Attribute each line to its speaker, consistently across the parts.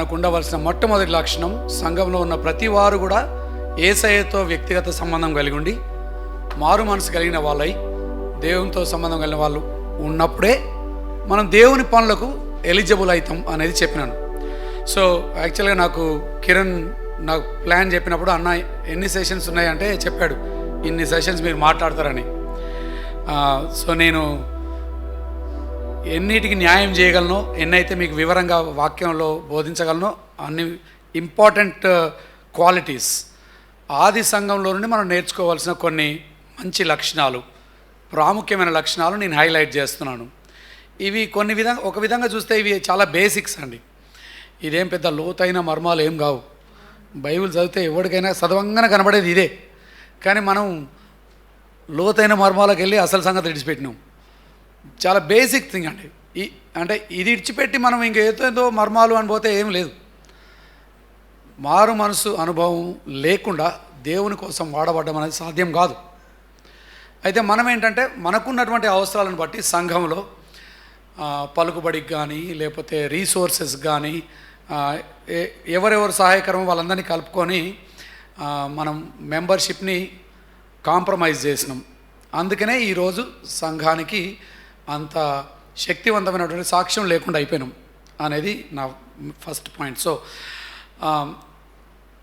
Speaker 1: మనకు ఉండవలసిన మొట్టమొదటి లక్షణం, సంఘంలో ఉన్న ప్రతి వారు కూడా యేసయ్యతో వ్యక్తిగత సంబంధం కలిగి ఉండి మారు మనసు కలిగిన వాళ్ళై దేవునితో సంబంధం కలిగిన వాళ్ళు ఉన్నప్పుడే మనం దేవుని పనులకు ఎలిజిబుల్ అవుతాం అనేది చెప్పినాను. సో యాక్చువల్గా నాకు కిరణ్ నాకు ప్లాన్ చెప్పినప్పుడు, అన్న ఎన్ని సెషన్స్ ఉన్నాయంటే చెప్పాడు, ఇన్ని సెషన్స్ మీరు మాట్లాడతారని. సో నేను ఎన్నిటికి న్యాయం చేయగలను, ఎన్నైతే మీకు వివరంగా వాక్యంలో బోధించగలను, అన్ని ఇంపార్టెంట్ క్వాలిటీస్ ఆది సంఘంలో నుండి మనం నేర్చుకోవాల్సిన కొన్ని మంచి లక్షణాలు, ప్రాముఖ్యమైన లక్షణాలు నేను హైలైట్ చేస్తున్నాను. ఇవి కొన్ని ఒక విధంగా చూస్తే ఇవి చాలా బేసిక్స్ అండి. ఇదేం పెద్ద లోతైన మర్మాలు ఏం కావు. బైబిల్ చదివితే ఎవరికైనా చదవంగానే కనబడేది ఇదే. కానీ మనం లోతైన మర్మాలకు వెళ్ళి అసలు సంగతి విడిచిపెట్టినాం. చాలా బేసిక్ థింగ్ అండి. అంటే ఇది విడిచిపెట్టి మనం ఇంకేదో మర్మాలు అని పోతే ఏం లేదు. మారు మనసు అనుభవం లేకుండా దేవుని కోసం వాడబడ్డం అనేది సాధ్యం కాదు. అయితే మనం ఏంటంటే మనకున్నటువంటి అవసరాలను బట్టి సంఘంలో పలుకుబడికి కానీ లేకపోతే రీసోర్సెస్ కానీ ఎవరెవరు సహాయకరం వాళ్ళందరినీ కలుపుకొని మనం మెంబర్షిప్ని కాంప్రమైజ్ చేసినాం. అందుకనే ఈరోజు సంఘానికి అంత శక్తివంతమైనటువంటి సాక్ష్యం లేకుండా అయిపోయినాం అనేది నా ఫస్ట్ పాయింట్. సో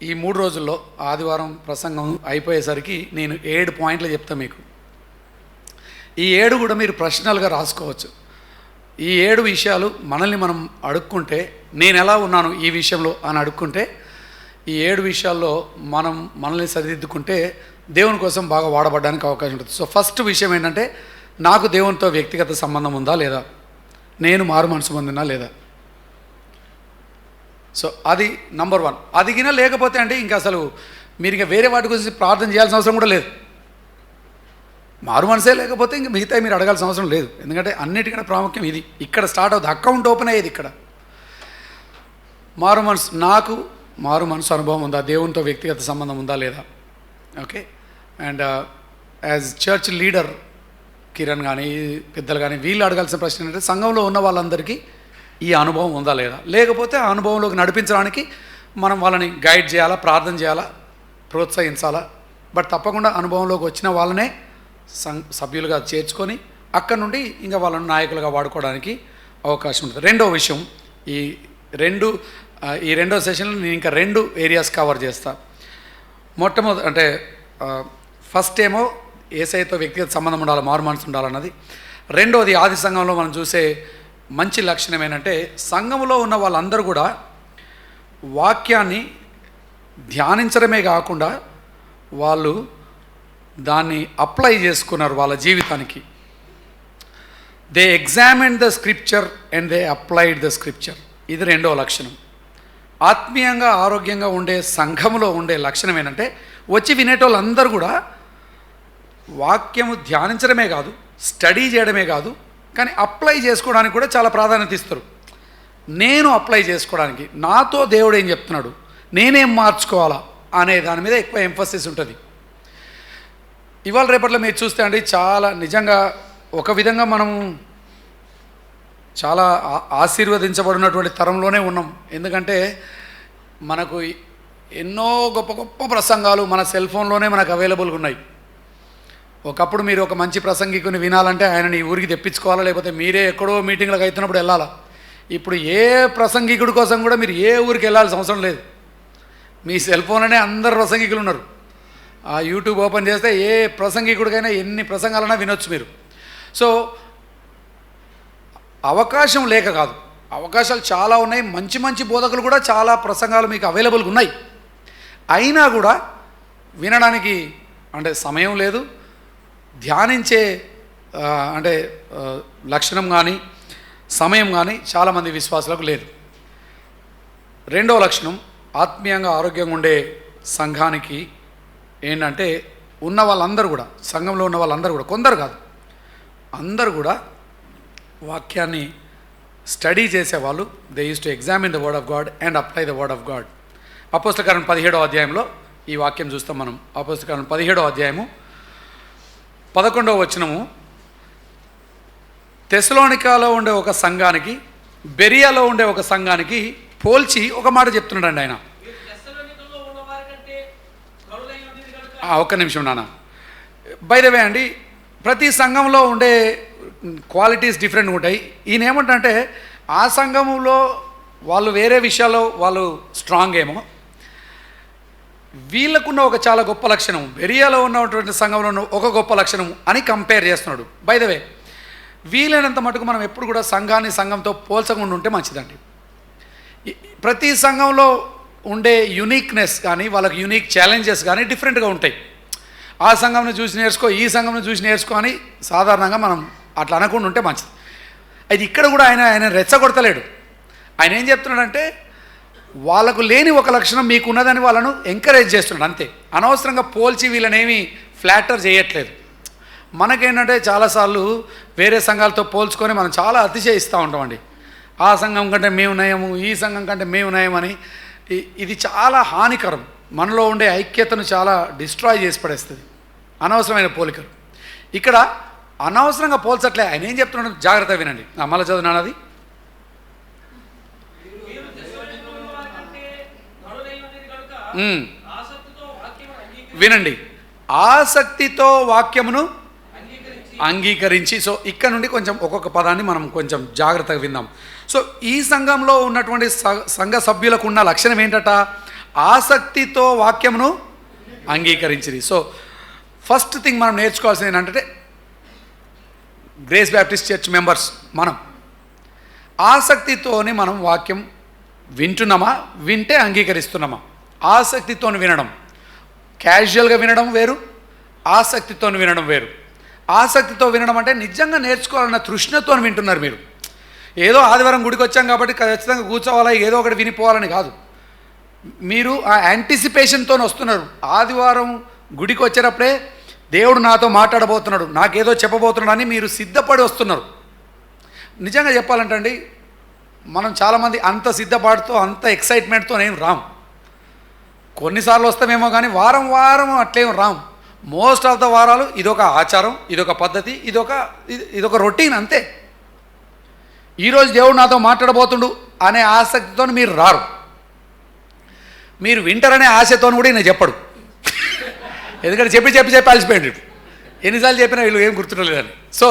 Speaker 1: ఈ 3 రోజుల్లో ఆదివారం ప్రసంగం అయిపోయేసరికి నేను 7 పాయింట్లు చెప్తాను మీకు. ఈ 7 కూడా మీరు ప్రశ్నలుగా రాసుకోవచ్చు. ఈ 7 విషయాలు మనల్ని మనం అడుక్కుంటే, నేను ఎలా ఉన్నాను ఈ విషయంలో అని అడుక్కుంటే, ఈ 7 విషయాల్లో మనం మనల్ని సరిదిద్దుకుంటే దేవుని కోసం బాగా వాడబడడానికి అవకాశం ఉంటుంది. సో ఫస్ట్ విషయం ఏంటంటే, నాకు దేవునితో వ్యక్తిగత సంబంధం ఉందా లేదా, నేను మారు మనసు పొందినా లేదా. సో అది నంబర్ 1. అదిగినా లేకపోతే అంటే ఇంకా అసలు మీరు ఇంకా వేరే వాటి గురించి ప్రార్థన చేయాల్సిన అవసరం కూడా లేదు. మారు మనసే లేకపోతే ఇంక మిగతా మీరు అడగాల్సిన అవసరం లేదు. ఎందుకంటే అన్నిటికన్నా ప్రాముఖ్యం ఇది. ఇక్కడ స్టార్ట్ అవుతుంది, అకౌంట్ ఓపెన్ అయ్యేది ఇక్కడ. నాకు మారు మనసు అనుభవం ఉందా, దేవునితో వ్యక్తిగత సంబంధం ఉందా లేదా. Okay. And as church leader Kiran కానీ పెద్దలు కానీ వీళ్ళు అడగాల్సిన ప్రశ్న ఏంటంటే, సంఘంలో ఉన్న వాళ్ళందరికీ ఈ అనుభవం ఉందా లేదా. లేకపోతే ఆ అనుభవంలోకి నడిపించడానికి మనం వాళ్ళని గైడ్ చేయాలా, ప్రార్థన చేయాలా, ప్రోత్సహించాలా. బట్ తప్పకుండా అనుభవంలోకి వచ్చిన వాళ్ళనే సభ్యులుగా చేర్చుకొని అక్కడ నుండి ఇంకా వాళ్ళని నాయకులుగా వాడుకోవడానికి అవకాశం ఉంటుంది. రెండో విషయం, ఈ రెండో సెషన్లో నేను ఇంకా 2 ఏరియాస్ కవర్ చేస్తా. మొట్టమొదటి అంటే ఫస్ట్ ఏమో యేసయ్యతో వ్యక్తిగత సంబంధం ఉండాలి, మారు మనసు ఉండాలన్నది. రెండోది ఆది సంఘంలో మనం చూసే మంచి లక్షణం ఏంటంటే, సంఘంలో ఉన్న వాళ్ళందరూ కూడా వాక్యాన్ని ధ్యానించడమే కాకుండా వాళ్ళు దాన్ని అప్లై చేసుకున్నారు వాళ్ళ జీవితానికి. They examine the scripture and they applied the scripture. ఇది రెండో లక్షణం. ఆత్మీయంగా ఆరోగ్యంగా ఉండే సంఘంలో ఉండే లక్షణం ఏంటంటే, వచ్చి వినేటోళ్ళందరూ కూడా వాక్యము ధ్యానించడమే కాదు, స్టడీ చేయడమే కాదు, కానీ అప్లై చేసుకోవడానికి కూడా చాలా ప్రాధాన్యత ఇస్తారు. నేను అప్లై చేసుకోవడానికి, నాతో దేవుడు ఏం చెప్తున్నాడు, నేనేం మార్చుకోవాలా అనే దాని మీద ఎక్కువ ఎంఫసిస్ ఉంటుంది. ఇవాళ రేపట్లో మీరు చూస్తే అండి, చాలా నిజంగా ఒక విధంగా మనం చాలా ఆశీర్వదించబడినటువంటి తరంలోనే ఉన్నాం. ఎందుకంటే మనకు ఎన్నో గొప్ప గొప్ప ప్రసంగాలు మన సెల్ ఫోన్లోనే మనకు అవైలబుల్గా ఉన్నాయి. ఒకప్పుడు మీరు ఒక మంచి ప్రసంగికుని వినాలంటే ఆయనని ఊరికి తెప్పించుకోవాలా, లేకపోతే మీరే ఎక్కడో మీటింగ్లకు అవుతున్నప్పుడు వెళ్ళాలా. ఇప్పుడు ఏ ప్రసంగికుడి కోసం కూడా మీరు ఏ ఊరికి వెళ్ళాల్సిన అవసరం లేదు. మీ సెల్ ఫోన్లోనే అందరు ప్రసంగికులు ఉన్నారు. ఆ యూట్యూబ్ ఓపెన్ చేస్తే ఏ ప్రసంగికుడికైనా ఎన్ని ప్రసంగాలైనా వినొచ్చు మీరు. సో అవకాశం లేక కాదు, అవకాశాలు చాలా ఉన్నాయి. మంచి మంచి బోధకులు కూడా చాలా ప్రసంగాలు మీకు అవైలబుల్గా ఉన్నాయి. అయినా కూడా వినడానికి అంటే సమయం లేదు, ధ్యానించే అంటే లక్షణం కానీ సమయం కానీ చాలామంది విశ్వాసులకు లేదు. రెండవ లక్షణం, ఆత్మీయంగా ఆరోగ్యంగా ఉండే సంఘానికి ఏంటంటే, ఉన్న వాళ్ళందరూ కూడా, సంఘంలో ఉన్న వాళ్ళందరూ కూడా, కొందరు కాదు అందరూ కూడా వాక్యాన్ని స్టడీ చేసేవాళ్ళు. They use to examine the word of God and apply the word of God. అపోస్తల కార్యం 17వ అధ్యాయంలో ఈ వాక్యం చూస్తాం మనం. అపోస్తల కార్యం 17వ అధ్యాయము 11వ వచనము, తెస్సలోనికాలో ఉండే ఒక సంఘానికి, బెరియాలో ఉండే ఒక సంఘానికి పోల్చి ఒక మాట చెప్తున్నాడండి ఆయన. ఒక్క నిమిషం నాన్న. బై ద వే అండి, ప్రతి సంఘంలో ఉండే క్వాలిటీస్ డిఫరెంట్గా ఉంటాయి. ఈయన ఏమంటే ఆ సంఘంలో వాళ్ళు వేరే విషయాల్లో వాళ్ళు స్ట్రాంగ్ ఏమో, వీళ్ళకున్న ఒక చాలా గొప్ప లక్షణం బెరియాలో ఉన్నటువంటి సంఘంలో ఉన్న ఒక గొప్ప లక్షణం అని కంపేర్ చేస్తున్నాడు. బై ద వే, వీలైనంత మటుకు మనం ఎప్పుడు కూడా సంఘాన్ని సంఘంతో పోల్చకుండా ఉంటే మంచిదండి. ప్రతి సంఘంలో ఉండే యునిక్నెస్ కానీ వాళ్ళకి యునిక్ ఛాలెంజెస్ కానీ డిఫరెంట్గా ఉంటాయి. ఆ సంఘంను చూసి నేర్చుకో, ఈ సంఘంను చూసి నేర్చుకో అని సాధారణంగా మనం అట్లా అనకుండా ఉంటే మంచిది. అది ఇక్కడ కూడా ఆయన రెచ్చగొడతలేడు. ఆయన ఏం చెప్తున్నాడంటే వాళ్ళకు లేని ఒక లక్షణం మీకున్నదని వాళ్ళను ఎంకరేజ్ చేస్తున్నాడు అంతే. అనవసరంగా పోల్చి వీళ్ళనేమి ఫ్లాటర్ చేయట్లేదు. మనకేంటంటే చాలాసార్లు వేరే సంఘాలతో పోల్చుకొని మనం చాలా అతిశయిస్తూ ఉంటామండి. ఆ సంఘం కంటే మేము నయము, ఈ సంఘం కంటే మేము నయమని. ఇది చాలా హానికరం, మనలో ఉండే ఐక్యతను చాలా డిస్ట్రాయ్ చేసి పడేస్తుంది అనవసరమైన పోలికలు. ఇక్కడ అనవసరంగా పోల్చట్లే. ఆయన ఏం చెప్తున్నాడు జాగ్రత్త వినండి. మళ్ళీ చదువునాను అది. వినండి, ఆసక్తితో వాక్యమును అంగీకరించి. సో ఇక్కడ నుండి కొంచెం ఒక్కొక్క పదాన్ని మనం కొంచెం జాగ్రత్తగా విందాం. సో ఈ సంఘంలో ఉన్నటువంటి సంఘ సభ్యులకు ఉన్న లక్షణం ఏంటట? ఆసక్తితో వాక్యమును అంగీకరించింది. సో ఫస్ట్ థింగ్ మనం నేర్చుకోవాల్సింది ఏంటంటే, గ్రేస్ బ్యాప్టిస్ట్ చర్చ్ మెంబర్స్ మనం ఆసక్తితోని మనం వాక్యం వింటున్నామా, వింటే అంగీకరిస్తున్నామా? ఆసక్తితో వినడం, క్యాజువల్గా వినడం వేరు, ఆసక్తితో వినడం వేరు. ఆసక్తితో వినడం అంటే నిజంగా నేర్చుకోవాలన్న తృష్ణతో వింటున్నారు మీరు. ఏదో ఆదివారం గుడికి వచ్చాం కాబట్టి ఖచ్చితంగా కూర్చోవాలా, ఏదో ఒకటి వినిపోవాలని కాదు. మీరు ఆ యాంటిసిపేషన్తో వస్తున్నారు. ఆదివారం గుడికి వచ్చేటప్పుడే దేవుడు నాతో మాట్లాడబోతున్నాడు, నాకేదో చెప్పబోతున్నాడు అని మీరు సిద్ధపడి వస్తున్నారు. నిజంగా చెప్పాలంటే అండి, మనం చాలామంది అంత సిద్ధపాటుతో అంత ఎక్సైట్మెంట్తో ఏం రాం. కొన్నిసార్లు వస్తామేమో కానీ వారం వారం అట్లేం రాం. మోస్ట్ ఆఫ్ ద వారాలు ఇదొక ఆచారం, ఇదొక పద్ధతి, ఇదొక రొటీన్ అంతే. ఈరోజు దేవుడు నాతో మాట్లాడబోతుండు అనే ఆసక్తితో మీరు రారు. మీరు వింటారనే ఆశతో కూడా ఈయన చెప్పడు. ఎందుకంటే చెప్పి చెప్పి చెప్పి అలసిపోయాడు. ఎన్నిసార్లు చెప్పినా వీళ్ళు ఏం గుర్తుండలేదని. సో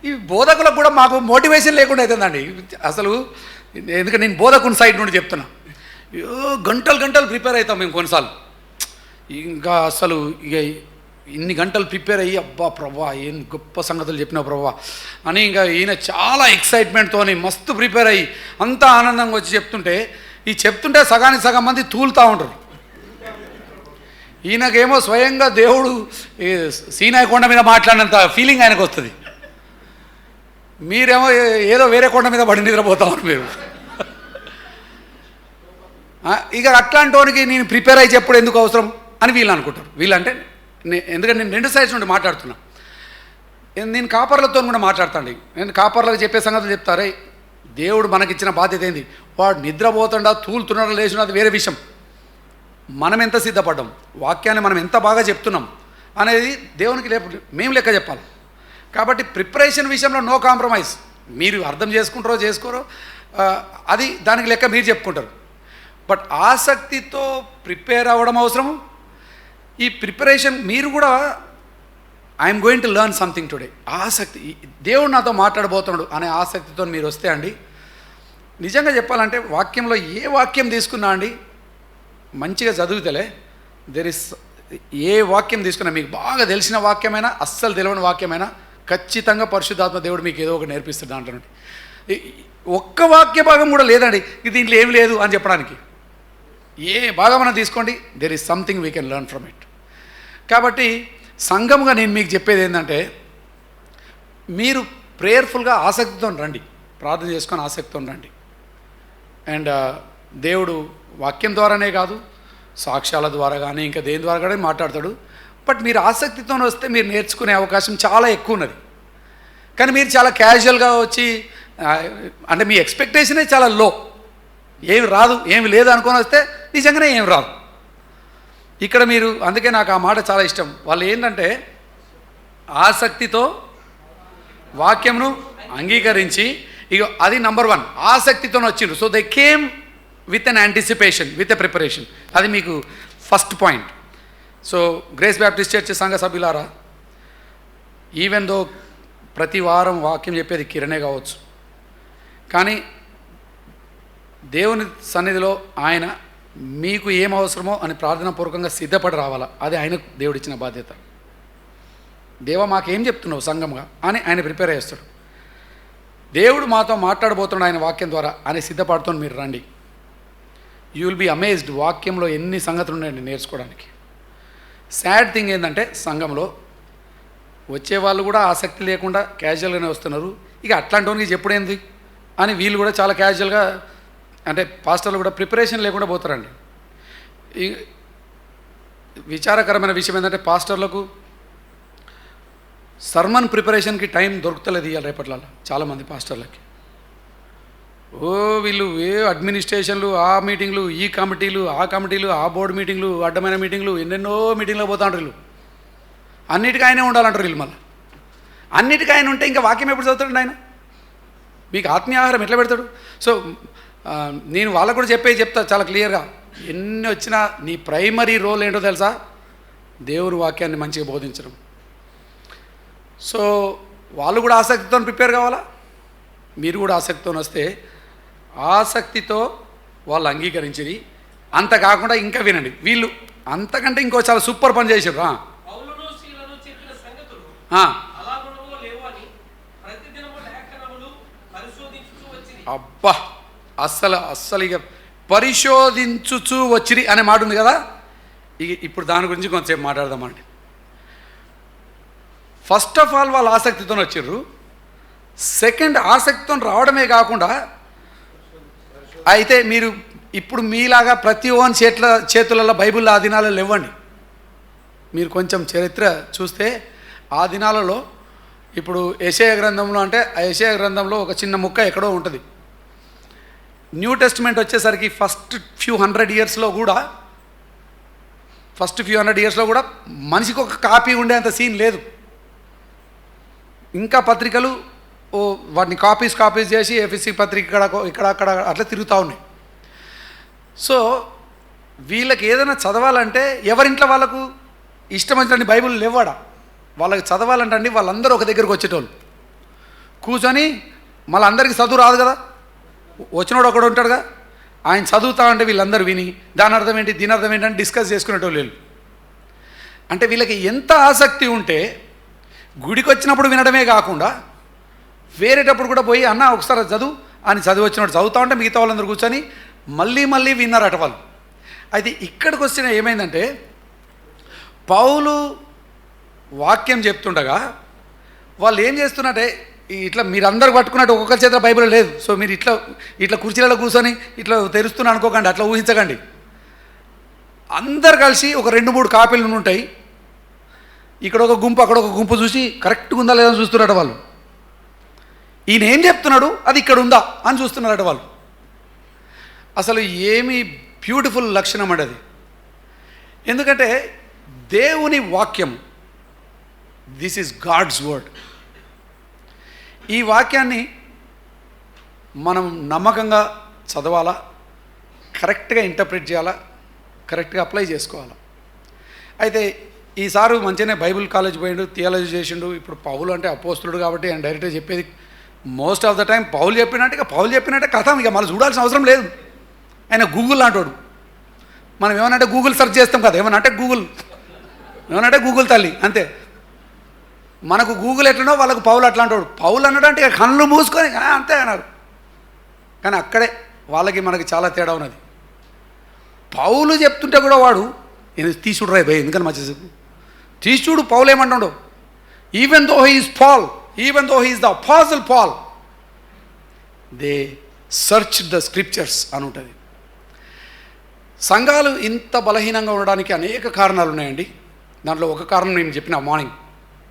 Speaker 1: ఈ బోధకులకు కూడా మాకు మోటివేషన్ లేకుండా అవుతుందండి అసలు. ఎందుకంటే నేను బోధకుని సైడ్ నుండి చెప్తున్నా, గంటలు గంటలు ప్రిపేర్ అవుతాం మేము కొన్నిసార్లు. ఇంకా అసలు ఇక ఇన్ని గంటలు ప్రిపేర్ అయ్యి, అబ్బా ప్రభా ఏం గొప్ప సంగతులు చెప్పినావు ప్రభా అని ఇంకా ఈయన చాలా ఎక్సైట్మెంట్తో మస్తు ప్రిపేర్ అయ్యి అంతా ఆనందంగా వచ్చి చెప్తుంటే, ఈ చెప్తుంటే సగానికి సగం మంది తూలుతూ ఉంటారు. ఈయనకేమో స్వయంగా దేవుడు సీనాయి కొండ మీద మాట్లాడినంత ఫీలింగ్ ఆయనకు వస్తుంది. మీరేమో ఏదో వేరే కొండ మీద పడి నిద్రపోతా ఉన్నారు మీరు. ఇక అట్లాంటి వానికి నేను ప్రిపేర్ అయ్యి చెప్పుడు ఎందుకు అవసరం అని వీళ్ళు అనుకుంటారు. వీళ్ళంటే ఎందుకంటే నేను రెండు సైడ్స్ నుండి మాట్లాడుతున్నా. నేను కాపర్లతో కూడా మాట్లాడతాండి. నేను కాపర్లకు చెప్పే సంగతులు చెప్తారే, దేవుడు మనకిచ్చిన బాధ్యత ఏంది, వాడు నిద్రపోతుండా తూలుతున్నాడా లేచున్నా అది వేరే విషయం. మనం ఎంత సిద్ధపడ్డాం, వాక్యాన్ని మనం ఎంత బాగా చెప్తున్నాం అనేది దేవునికి మేము లెక్క చెప్పాలి. కాబట్టి ప్రిపరేషన్ విషయంలో నో కాంప్రమైజ్. మీరు అర్థం చేసుకుంటారో చేసుకోరో అది దానికి లెక్క మీరు చెప్పుకుంటారు. బట్ ఆసక్తితో ప్రిపేర్ అవ్వడం అవసరం. ఈ ప్రిపరేషన్ మీరు కూడా I'm going to learn something today, ఆసక్తి, దేవుడు నాతో మాట్లాడబోతున్నాడు అనే ఆసక్తితో మీరు వస్తే అండి, నిజంగా చెప్పాలంటే వాక్యంలో ఏ వాక్యం తీసుకున్నా అండి మంచిగా చదివితేలే ఏ వాక్యం తీసుకున్నా, మీకు బాగా తెలిసిన వాక్యమైనా అస్సలు తెలియని వాక్యమైనా ఖచ్చితంగా పరిశుద్ధాత్మ దేవుడు మీకు ఏదో ఒకటి నేర్పిస్తాడు. దాంట్లో నుండి ఒక్క వాక్య భాగం కూడా లేదండి దీంట్లో ఏమి లేదు అని చెప్పడానికి. ఏ భాగం మనం తీసుకోండి, there is something we can learn from it. కాబట్టి సంఘముగా నేను మీకు చెప్పేది ఏంటంటే, మీరు ప్రేయర్ఫుల్గా ఆసక్తితో రండి, ప్రార్థన చేసుకొని ఆసక్తితో రండి. అండ్ దేవుడు వాక్యం ద్వారానే కాదు, సాక్ష్యాల ద్వారా కానీ ఇంకా దేని ద్వారా కానీ మాట్లాడతాడు. బట్ మీరు ఆసక్తితో వస్తే మీరు నేర్చుకునే అవకాశం చాలా ఎక్కువ ఉన్నది. కానీ మీరు చాలా క్యాజువల్గా వచ్చి అంటే మీ ఎక్స్పెక్టేషనే చాలా లో, ఏమి రాదు ఏమి లేదు అనుకొని వస్తే నిజంగానే ఏమి రాదు. ఇక్కడ మీరు అందుకే నాకు ఆ మాట చాలా ఇష్టం. వాళ్ళు ఏంటంటే ఆసక్తితో వాక్యమును అంగీకరించి ఇక అది నంబర్ 1, ఆసక్తితో వచ్చిండ్రు. So they came with an anticipation, with a preparation. అది మీకు first point. So grace Baptist church సంఘ సభ్యులారా, ఈవెన్ దో ప్రతి వారం వాక్యం చెప్పేది కిరణే కావచ్చు, కానీ దేవుని సన్నిధిలో ఆయన మీకు ఏం అవసరమో అని ప్రార్థనాపూర్వకంగా సిద్ధపడి రావాలా. అది ఆయన దేవుడిచ్చిన బాధ్యత. దేవా మాకేం చెప్తున్నావు సంఘంగా అని ఆయన ప్రిపేర్ చేస్తాడు. దేవుడు మాతో మాట్లాడబోతున్నాడు ఆయన వాక్యం ద్వారా అని సిద్ధపడుతూ మీరు రండి. You will be amazed. వాక్యంలో ఎన్ని సంగతులు ఉన్నాయండి నేర్చుకోవడానికి. సాడ్ థింగ్ ఏంటంటే సంఘంలో వచ్చేవాళ్ళు కూడా ఆసక్తి లేకుండా క్యాజువల్గానే వస్తున్నారు. ఇక అట్లాంటి వానికి చెప్పుడేంది అని వీళ్ళు కూడా చాలా క్యాజువల్గా, అంటే పాస్టర్లు కూడా ప్రిపరేషన్ లేకుండా పోతారండి. ఈ విచారకరమైన విషయం ఏంటంటే పాస్టర్లకు సర్మన్ ప్రిపరేషన్కి టైం దొరుకుతలేదు ఇవాళ రేపట్లలో చాలామంది పాస్టర్లకి. వీళ్ళు అడ్మినిస్ట్రేషన్లు, ఆ మీటింగ్లు, ఈ కమిటీలు, ఆ కమిటీలు, ఆ బోర్డు మీటింగ్లు, అడ్డమైన మీటింగ్లు, ఎన్నెన్నో మీటింగ్లో పోతా ఉంటారు వీళ్ళు. అన్నిటికీ ఆయనే ఉండాలంటారు వీళ్ళు. మళ్ళీ అన్నిటికీ ఆయన ఉంటే ఇంకా వాక్యం ఎప్పుడు చదువుతాడు ఆయన? మీకు ఆత్మీయ ఆహారం ఎట్లా పెడతాడు? సో నేను వాళ్ళకు కూడా చెప్తా చాలా క్లియర్గా, ఎన్ని వచ్చినా నీ ప్రైమరీ రోల్ ఏంటో తెలుసా? దేవుని వాక్యాన్ని మంచిగా బోధించడం. సో వాళ్ళు కూడా ఆసక్తితో ప్రిపేర్ కావాలా, మీరు కూడా ఆసక్తితో వస్తే ఆసక్తితో వాళ్ళు అంగీకరించింది. అంత కాకుండా ఇంకా వినండి, వీళ్ళు అంతకంటే ఇంకో చాలా సూపర్ పని చేసారు. అబ్బా, అస్సలు ఇక పరిశోధించుచూ వచ్చిరి అనే మాట ఉంది కదా. ఇప్పుడు దాని గురించి కొంతసేపు మాట్లాడదామండి. ఫస్ట్ ఆఫ్ ఆల్ వాళ్ళు ఆసక్తితో వచ్చారు. సెకండ్, ఆసక్తితో రావడమే కాకుండా, అయితే మీరు ఇప్పుడు మీలాగా ప్రతి ఓన్ చేతులలో బైబిల్ ఆ దినాలలో ఇవ్వండి. మీరు కొంచెం చరిత్ర చూస్తే ఆ దినాలలో ఇప్పుడు యెషయా గ్రంథంలో, అంటే ఆ యెషయా గ్రంథంలో ఒక చిన్న ముక్క ఎక్కడో ఉంటుంది. న్యూ టెస్టిమెంట్ వచ్చేసరికి ఫస్ట్ ఫ్యూ హండ్రెడ్ ఇయర్స్లో కూడా మనిషికి ఒక కాపీ ఉండేంత సీన్ లేదు. ఇంకా పత్రికలు వాటిని కాపీస్ చేసి ఎఫ్ఎస్సి పత్రిక ఇక్కడ అక్కడ అట్లా తిరుగుతూ ఉన్నాయి. సో వీళ్ళకి ఏదైనా చదవాలంటే ఎవరింట్లో వాళ్ళకు ఇష్టం వచ్చినట్టు బైబిల్ లేవాడా, వాళ్ళకి చదవాలంటే అండి వాళ్ళందరూ ఒక దగ్గరికి వచ్చేటోళ్ళు కూర్చొని, మళ్ళీ అందరికీ చదువు రాదు కదా, వచ్చినోడు ఒకడు ఉంటాడుగా, ఆయన చదువుతా అంటే వీళ్ళందరూ విని దాని అర్థం ఏంటి దీని అర్థం ఏంటి అని డిస్కస్ చేసుకునేటోళ్ళు వీళ్ళు. అంటే వీళ్ళకి ఎంత ఆసక్తి ఉంటే గుడికి వచ్చినప్పుడు వినడమే కాకుండా వేరేటప్పుడు కూడా పోయి అన్న ఒకసారి చదువు అని చదివి వచ్చినప్పుడు చదువుతా ఉంటే మిగతా వాళ్ళందరూ కూర్చొని మళ్ళీ విన్నారట వాళ్ళు. అయితే ఇక్కడికి వచ్చిన ఏమైందంటే, పౌలు వాక్యం చెప్తుండగా వాళ్ళు ఏం చేస్తున్నట్టే, ఇట్లా మీరందరూ పట్టుకున్నట్టు ఒక్కొక్కరి చేతిలో బైబిల్ లేదు. సో మీరు ఇట్లా కుర్చీలలో కూర్చొని ఇట్లా తెరుస్తున్నా అనుకోకండి, అట్లా ఊహించకండి. అందరు కలిసి ఒక 2-3 కాపీలు ఉంటాయి. ఇక్కడ ఒక గుంపు అక్కడ ఒక గుంపు చూసి కరెక్ట్గా ఉందా లేదా అని చూస్తున్నారట వాళ్ళు. ఈయన ఏం చెప్తున్నాడు అది ఇక్కడ ఉందా అని చూస్తున్నారట వాళ్ళు. అసలు ఏమి బ్యూటిఫుల్ లక్షణం అండి అది. ఎందుకంటే దేవుని వాక్యం, దిస్ ఈజ్ గాడ్స్ వర్డ్. ఈ వాక్యాన్ని మనం నమ్మకంగా చదవాలా, కరెక్ట్గా ఇంటర్ప్రిట్ చేయాలా, కరెక్ట్గా అప్లై చేసుకోవాలా. అయితే ఈసారి మంచిగానే బైబిల్ కాలేజ్ పోయిండు, థియాలజీ చేసిండు. ఇప్పుడు పౌలు అంటే అపోస్తులుడు కాబట్టి ఆయన డైరెక్ట్గా చెప్పేది మోస్ట్ ఆఫ్ ద టైం పౌలు చెప్పినట్టే కథ, ఇక మళ్ళీ చూడాల్సిన అవసరం లేదు. ఆయన గూగుల్ అంటాడు. మనం ఏమనంటే గూగుల్ సెర్చ్ చేస్తాం కదా, ఏమనంటే గూగుల్ తల్లి అంతే. మనకు గూగుల్ ఎట్లనో వాళ్ళకు పౌలు అట్లా అంటాడు. పౌలు అన్నాడంటే ఇక కళ్ళు మూసుకొని అంతే అన్నారు. కానీ అక్కడే వాళ్ళకి మనకి చాలా తేడా ఉన్నది. పౌలు చెప్తుంటే కూడా వాడు తీసుడు రా భయ్, ఎందుకని మంచి తీసుడు పౌలు ఏమంటాడు, even though he is Paul, even though he is the apostle Paul, they search the scriptures అని ఉంటుంది. సంఘాలు ఇంత బలహీనంగా ఉండడానికి అనేక కారణాలు ఉన్నాయండి. దాంట్లో ఒక కారణం నేను చెప్పిన మార్నింగ్,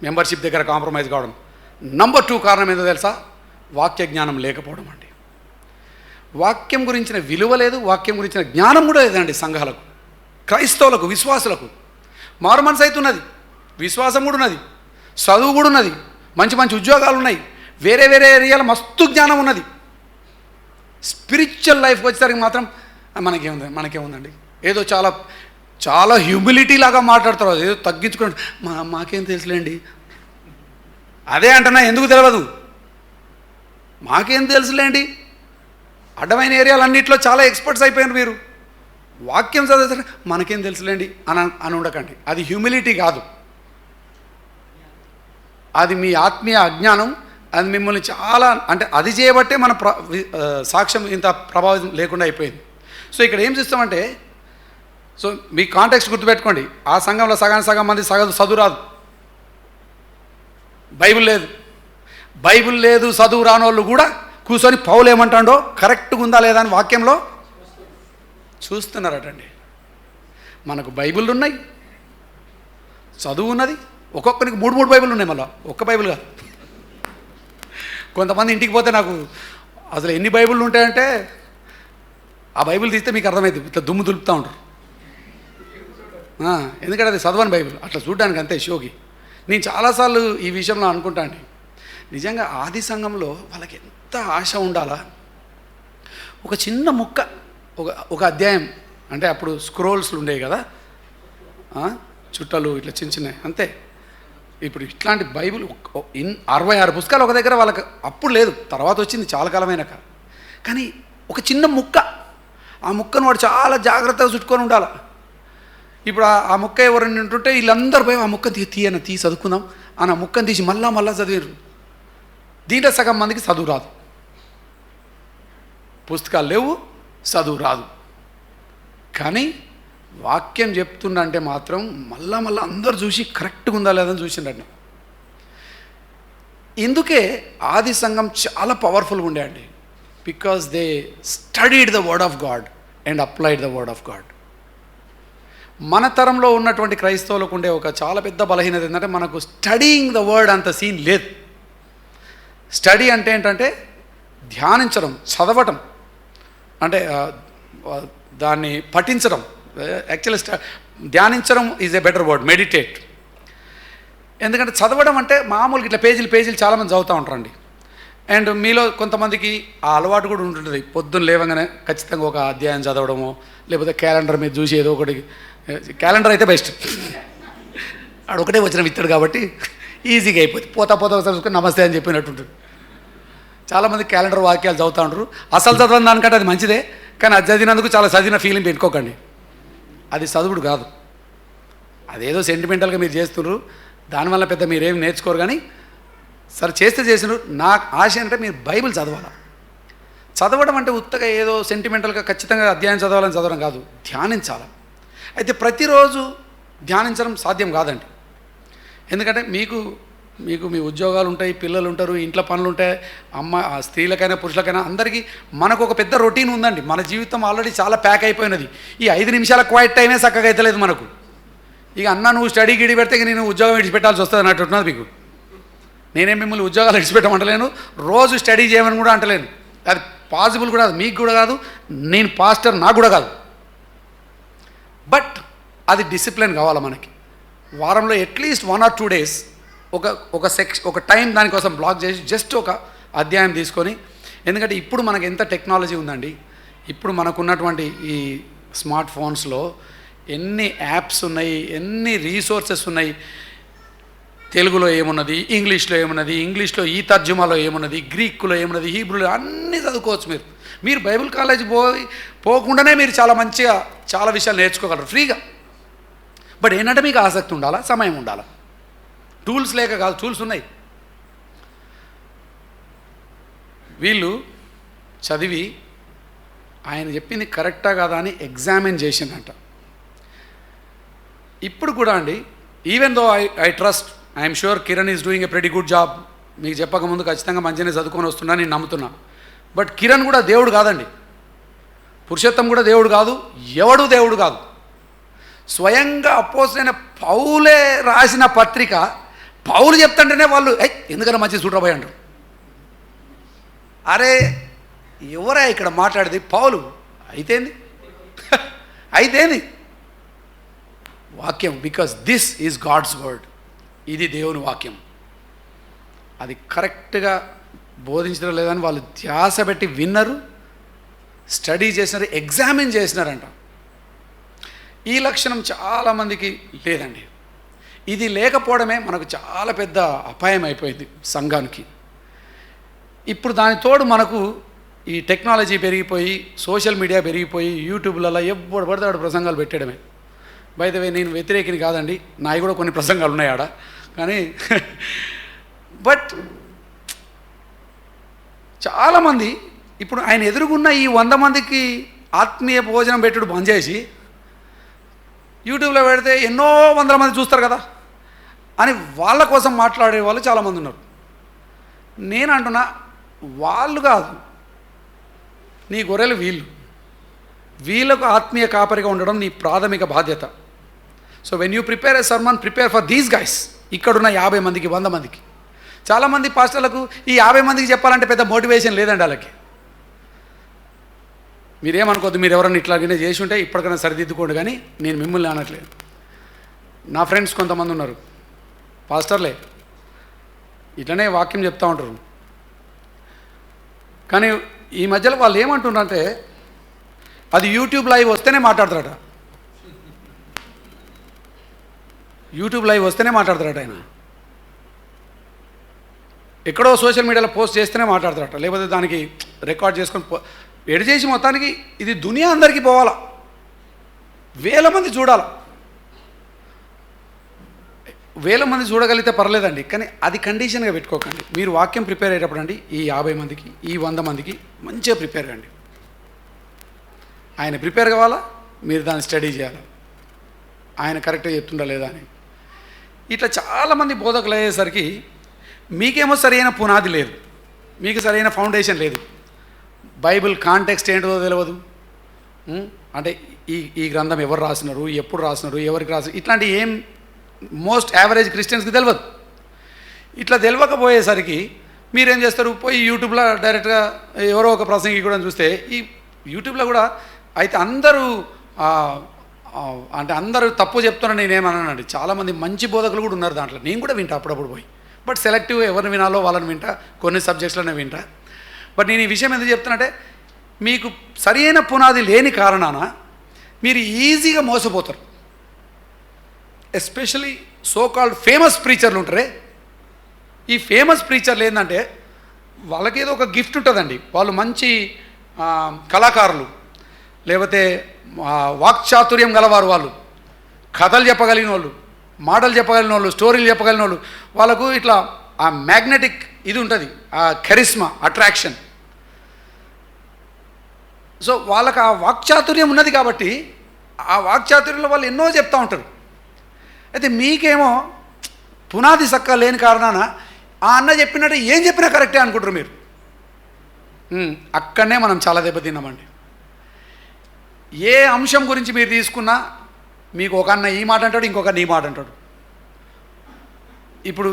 Speaker 1: మెంబర్షిప్ దగ్గర కాంప్రమైజ్ కావడం. నంబర్ 2 కారణం ఏంటో తెలుసా? వాక్య జ్ఞానం లేకపోవడం అండి. వాక్యం గురించిన విలువ లేదు, వాక్యం గురించిన జ్ఞానం కూడా లేదండి సంఘాలకు, క్రైస్తవులకు, విశ్వాసులకు. మారు మనసు అయితే ఉన్నది, విశ్వాసం కూడా ఉన్నది, చదువు కూడా ఉన్నది, మంచి ఉద్యోగాలు ఉన్నాయి. వేరే వేరే ఏరియాలో మస్తు జ్ఞానం ఉన్నది. స్పిరిచువల్ లైఫ్కి వచ్చేసరికి మాత్రం మనకేముందండి, ఏదో చాలా చాలా హ్యూమిలిటీ లాగా మాట్లాడతారు, ఏదో తగ్గించుకోండి, మాకేం తెలుసులేండి. అదే అంటున్నా, ఎందుకు తెలియదు, మాకేం తెలుసులేండి. అడ్డమైన ఏరియాలన్నింటిలో చాలా ఎక్స్పర్ట్స్ అయిపోయారు మీరు. వాక్యం చదివేసరికి మనకేం తెలుసులేండి అని ఉండకండి. అది హ్యూమిలిటీ కాదు, అది మీ ఆత్మీయ అజ్ఞానం. అది మిమ్మల్ని చాలా, అంటే అది చేయబట్టే మన సాక్ష్యం ఇంత ప్రభావితం లేకుండా అయిపోయింది. సో ఇక్కడ ఏం చేస్తామంటే, సో మీ కాంటెక్స్ట్ గుర్తుపెట్టుకోండి, ఆ సంఘంలో సగం మంది చదువు రాదు, బైబిల్ లేదు చదువు రాని వాళ్ళు కూడా కూర్చొని పౌలు ఏమంటాడో కరెక్ట్గా ఉందా లేదా అని వాక్యంలో చూస్తున్నారటండి. మనకు బైబిల్ ఉన్నాయి, చదువు ఉన్నది, ఒక్కొక్కరికి 3 బైబిల్ ఉన్నాయి, మళ్ళీ ఒక్క బైబిల్ కాదు. కొంతమంది ఇంటికి పోతే నాకు అసలు ఎన్ని బైబిళ్ళు ఉంటాయంటే, ఆ బైబిల్ తీస్తే మీకు అర్థమవుతుంది, ఇట్లా దుమ్ము దులుపుతూ ఉంటారు. ఎందుకంటే అది చదవని బైబిల్, అట్లా చూడడానికి అంతే షోకి. నేను చాలాసార్లు ఈ విషయంలో అనుకుంటా అండి, నిజంగా ఆది సంఘంలో వాళ్ళకి ఎంత ఆశ ఉండాలా. ఒక చిన్న ముక్క, ఒక అధ్యాయం, అంటే అప్పుడు స్క్రోల్స్లు ఉండేవి కదా, చుట్టలు ఇట్లా చిన్న అంతే. ఇప్పుడు ఇట్లాంటి బైబిల్ 66 పుస్తకాలు ఒక దగ్గర వాళ్ళకి అప్పుడు లేదు, తర్వాత వచ్చింది చాలా కాలమైనాక. కానీ ఒక చిన్న ముక్క, ఆ ముక్కను వాడు చాలా జాగ్రత్తగా చుట్టుకొని ఉండాలి. ఇప్పుడు ఆ ముక్క ఎవరైనా ఉంటుంటే వీళ్ళందరూ పోయి ఆ ముక్క తీ చదువుకుందాం అని ఆ ముక్కను తీసి మళ్ళా చదివారు. దీంట్లో సగం మందికి చదువు రాదు, పుస్తకాలు లేవు, చదువు రాదు. కానీ వాక్యం చెప్తుండంటే మాత్రం మళ్ళా అందరూ చూసి కరెక్ట్గా ఉందా లేదని చూసిండండి. ఇందుకే ఆది సంఘం చాలా పవర్ఫుల్గా ఉండేయండి, because they studied the word of God and applied the word of God. మన తరంలో ఉన్నటువంటి క్రైస్తవులకు ఉండే ఒక చాలా పెద్ద బలహీనత ఏంటంటే, మనకు స్టడీయింగ్ ద వర్డ్ అంత సీన్ లేదు. స్టడీ అంటే ఏంటంటే ధ్యానించడం, చదవటం, అంటే దాన్ని పఠించడం. యాక్చువల్లీ ధ్యానించడం is a better word, meditate. ఎందుకంటే చదవడం అంటే మామూలుగా ఇట్లా పేజీలు చాలామంది చదువుతూ ఉంటారండి. అండ్ మీలో కొంతమందికి ఆ అలవాటు కూడా ఉంటుంటుంది, పొద్దున్న లేవగానే ఖచ్చితంగా ఒక అధ్యాయం చదవడము, లేకపోతే క్యాలెండర్ మీద చూసి ఏదో ఒకటి. క్యాలెండర్ అయితే బెస్ట్, ఆడొకటే వచ్చిన విత్తాడు కాబట్టి ఈజీగా అయిపోతుంది, పోతా చదువుకొని నమస్తే అని చెప్పినట్టుంటుంది. చాలామంది క్యాలెండర్ వాక్యాలు చదువుతూ ఉంటారు. అసలు చదవని దానికంటే అది మంచిదే, కానీ అది చదివినందుకు చాలా చదివిన ఫీలింగ్ పెట్టుకోకండి. అది చదువుడు కాదు, అదేదో సెంటిమెంటల్గా మీరు చేస్తున్నారు, దానివల్ల పెద్ద మీరేమి నేర్చుకోరు. కానీ సరే చేస్తే చేసినారు. నా ఆశ అంటే మీరు బైబిల్ చదవాలి. చదవడం అంటే ఉత్తగా ఏదో సెంటిమెంటల్గా ఖచ్చితంగా అధ్యాయం చదవడం కాదు, ధ్యానించాలి. అయితే ప్రతిరోజు ధ్యానించడం సాధ్యం కాదండి. ఎందుకంటే మీకు మీ ఉద్యోగాలు ఉంటాయి, పిల్లలు ఉంటారు, ఇంట్లో పనులు ఉంటాయి, స్త్రీలకైనా పురుషులకైనా అందరికీ మనకు ఒక పెద్ద రొటీన్ ఉందండి. మన జీవితం ఆల్రెడీ చాలా ప్యాక్ అయిపోయినది. ఈ 5 నిమిషాల క్వైట్ టైమే చక్కగా అవుతలేదు మనకు. ఇక నువ్వు స్టడీ గిడి పెడితే నేను ఉద్యోగం విడిచిపెట్టాల్సి వస్తుంది అన్నట్టున్నది మీకు. నేనేం మిమ్మల్ని ఉద్యోగాలు విడిచిపెట్టమంటలేను, రోజు స్టడీ చేయమని కూడా అంటలేను. అది పాసిబుల్ కూడా కాదు, మీకు కూడా కాదు, నేను పాస్టర్ నాకు కూడా కాదు. బట్ అది డిసిప్లిన్ కావాలి మనకి. వారంలో అట్లీస్ట్ 1 or 2 days ఒక టైం దానికోసం బ్లాక్ చేసి జస్ట్ ఒక అధ్యాయం తీసుకొని. ఎందుకంటే ఇప్పుడు మనకు ఎంత టెక్నాలజీ ఉందండి, ఇప్పుడు మనకున్నటువంటి ఈ స్మార్ట్ ఫోన్స్లో ఎన్ని యాప్స్ ఉన్నాయి, ఎన్ని రీసోర్సెస్ ఉన్నాయి. తెలుగులో ఏమున్నది, ఇంగ్లీష్లో ఏమున్నది, ఇంగ్లీష్లో ఈ తర్జుమాలో ఏమున్నది, గ్రీకులో ఏమున్నది, హీబ్రూలో అన్నీ చదువుకోవచ్చు. మీరు బైబిల్ కాలేజీ పోకుండానే మీరు చాలా మంచిగా చాలా విషయాలు నేర్చుకోగలరు ఫ్రీగా. బట్ ఏంటంటే మీకు ఆసక్తి ఉండాలా, సమయం ఉండాలా. టూల్స్ లేక కాదు, టూల్స్ ఉన్నాయి. వీళ్ళు చదివి ఆయన చెప్పింది కరెక్టా కాదా అని ఎగ్జామిన్ చేసిందంట. ఇప్పుడు కూడా అండి, even though I trust, I'm sure Kiran is doing a pretty good job. మీకు చెప్పకముందు ఖచ్చితంగా మంచిగానే చదువుకొని వస్తున్నా నేను నమ్ముతున్నా. బట్ కిరణ్ కూడా దేవుడు కాదండి, పురుషోత్తం కూడా దేవుడు కాదు, ఎవడు దేవుడు కాదు. స్వయంగా అపోస్తలుడైన పౌలే రాసిన పత్రిక పౌలు చెప్తుంటేనే వాళ్ళు ఎందుకన్నా మంచి చూడబోయి అంటారు. అరే ఎవరా ఇక్కడ మాట్లాడేది, పౌలు అయితేంది వాక్యం. Because this is God's word, ఇది దేవుని వాక్యం. అది కరెక్ట్గా బోధించడం లేదని వాళ్ళు ధ్యాస పెట్టి విన్నరు, స్టడీ చేసినారు, ఎగ్జామిన్ చేసినారంట. ఈ లక్షణం చాలామందికి లేదండి. ఇది లేకపోవడమే మనకు చాలా పెద్ద అపాయం అయిపోయింది సంఘానికి. ఇప్పుడు దాని తోడు మనకు ఈ టెక్నాలజీ పెరిగిపోయి, సోషల్ మీడియా పెరిగిపోయి, యూట్యూబ్లలో ఎప్పుడు పడితే ఆడు ప్రసంగాలు పెట్టడమే. బై ద వే, నేను వ్యతిరేకిని కాదండి, నాయి కూడా కొన్ని ప్రసంగాలు ఉన్నాయి ఆడ. కానీ బట్ చాలామంది ఇప్పుడు ఆయన ఎదురుగున్న ఈ 100 మందికి ఆత్మీయ భోజనం పెట్టుడు బంద్ చేసి యూట్యూబ్లో పెడితే ఎన్నో వందల మంది చూస్తారు కదా అని వాళ్ళ కోసం మాట్లాడే వాళ్ళు చాలామంది ఉన్నారు. నేను అంటున్నా, వాళ్ళు కాదు, నీ గొర్రెలు వీళ్ళకు ఆత్మీయ కాపరిగా ఉండడం నీ ప్రాథమిక బాధ్యత. So when you prepare a sermon, prepare for these guys. ఇక్కడున్న 50 మందికి 100 మందికి. చాలామంది పాస్టర్లకు ఈ 50 మందికి చెప్పాలంటే పెద్ద మోటివేషన్ లేదండి వాళ్ళకి. మీరేమనుకోద్దు, మీరు ఎవరన్నా ఇట్లాగనే చేసి ఉంటే ఇప్పటికైనా సరిదిద్దుకోండి, కానీ నేను మిమ్మల్ని అనట్లేదు. నా ఫ్రెండ్స్ కొంతమంది ఉన్నారు, పాస్టర్లే, ఇట్లనే వాక్యం చెప్తూ ఉంటారు. కానీ ఈ మధ్యలో వాళ్ళు ఏమంటున్నారంటే, అది యూట్యూబ్ లైవ్ వస్తేనే మాట్లాడతారట. యూట్యూబ్ లైవ్ వస్తేనే మాట్లాడతారట ఆయన. ఎక్కడో సోషల్ మీడియాలో పోస్ట్ చేస్తేనే మాట్లాడతారట, లేకపోతే దానికి రికార్డ్ చేసుకొని ఎడి చేసి మొత్తానికి ఇది దునియా అందరికీ పోవాలా, 1000 మంది చూడాలి. 1000 మంది చూడగలిగితే పర్లేదండి, కానీ అది కండిషన్గా పెట్టుకోకండి. మీరు వాక్యం ప్రిపేర్ అయ్యేటప్పుడు అండి, ఈ 50 మందికి, ఈ 100 మందికి మంచిగా ప్రిపేర్ కండి. ఆయన ప్రిపేర్ కావాలా, మీరు దాన్ని స్టడీ చేయాలి, ఆయన కరెక్ట్గా చెప్తుండా లేదా అని. ఇట్లా చాలామంది బోధకులు అయ్యేసరికి మీకేమో సరైన పునాది లేదు, మీకు సరైన ఫౌండేషన్ లేదు, బైబిల్ కాంటెక్స్ట్ ఏంటో తెలియదు. అంటే ఈ గ్రంథం ఎవరు రాసినారు, ఎప్పుడు రాసినారు, ఎవరికి రాసినారు, ఇట్లాంటి ఏం మోస్ట్ యావరేజ్ క్రిస్టియన్స్కి తెలియదు. ఇట్లా తెలియకపోయేసరికి మీరేం చేస్తారు, పోయి యూట్యూబ్లో డైరెక్ట్గా ఎవరో ఒక ప్రసంగి కూడా చూస్తే, ఈ యూట్యూబ్లో కూడా అయితే అందరూ అంటే అందరూ తప్పు చెప్తున్నా నేనేమన్నానండి. చాలామంది మంచి బోధకులు కూడా ఉన్నారు దాంట్లో, నేను కూడా వింటా అప్పుడప్పుడు పోయి. బట్ సెలెక్టివ్ ఎవరిని వినాలో వాళ్ళని వింటా, కొన్ని సబ్జెక్ట్స్లోనే వింటా. బట్ నేను ఈ విషయం ఎందుకు చెప్తానంటే, మీకు సరైన పునాది లేని కారణాన మీరు ఈజీగా మోసపోతారు. ఎస్పెషలీ సో కాల్డ్ ఫేమస్ ప్రీచర్లు ఉంటారే, ఈ ఫేమస్ ప్రీచర్లు ఏంటంటే వాళ్ళకి ఏదో ఒక గిఫ్ట్ ఉంటుందండి. వాళ్ళు మంచి కళాకారులు, లేకపోతే వాక్చాతుర్యం గలవారు, వాళ్ళు కథలు చెప్పగలిగిన వాళ్ళు, మాటలు చెప్పగలిగిన వాళ్ళు, స్టోరీలు చెప్పగలిగిన వాళ్ళు. వాళ్ళకు ఇట్లా ఆ మ్యాగ్నెటిక్ ఇది ఉంటుంది, ఆ కెరిస్మా, అట్రాక్షన్. సో వాళ్ళకి ఆ వాక్చాతుర్యం ఉన్నది కాబట్టి ఆ వాక్చాతుర్యంలో వాళ్ళు ఎన్నో చెప్తూ ఉంటారు. అయితే మీకేమో పునాది సక్క లేని కారణాన ఆ అన్న చెప్పినట్టు ఏం చెప్పినా కరెక్టే అనుకుంటారు మీరు. అక్కడనే మనం చాలా దెబ్బతిన్నామండి. ఏ అంశం గురించి మీరు తీసుకున్నా మీకు ఒక అన్న ఈ మాట అంటాడు, ఇంకొక ఈ మాట అంటాడు. ఇప్పుడు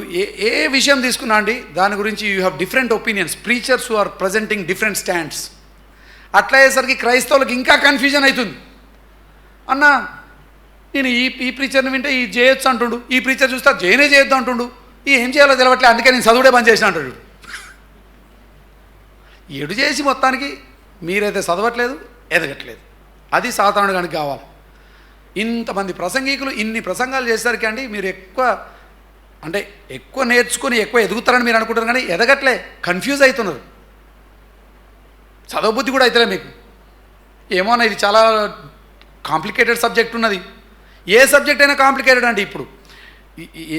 Speaker 1: ఏ విషయం తీసుకున్నా అండి, దాని గురించి you have different opinions, preachers who are presenting different stands. అట్లా అయ్యేసరికి క్రైస్తవులకు ఇంకా కన్ఫ్యూజన్ అవుతుంది. అన్న నేను ఈ ప్రీచర్ని వింటే ఈ చేయొచ్చు అంటుండు, ఈ ప్రీచర్ చూస్తే జయనే చేయొద్దు అంటుండు, ఏం చేయాలో తెలవట్లే, అందుకే నేను చదువుడే బంద్ చేసిన అంటాడు. ఎడు చేసి మొత్తానికి మీరైతే చదవట్లేదు, ఎదగట్లేదు. అది సాతానుడు కనుక కావాలి. ఇంతమంది ప్రసంగికులు ఇన్ని ప్రసంగాలు చేసేసరికి అండి మీరు ఎక్కువ నేర్చుకుని ఎక్కువ ఎదుగుతారని మీరు అనుకుంటారు, కానీ ఎదగట్లే, కన్ఫ్యూజ్ అవుతున్నారు. చదవబుద్ధి కూడా అవుతలే మీకు. ఏమోనా ఇది చాలా కాంప్లికేటెడ్ సబ్జెక్ట్ ఉన్నది. ఏ సబ్జెక్ట్ అయినా కాంప్లికేటెడ్ అండి. ఇప్పుడు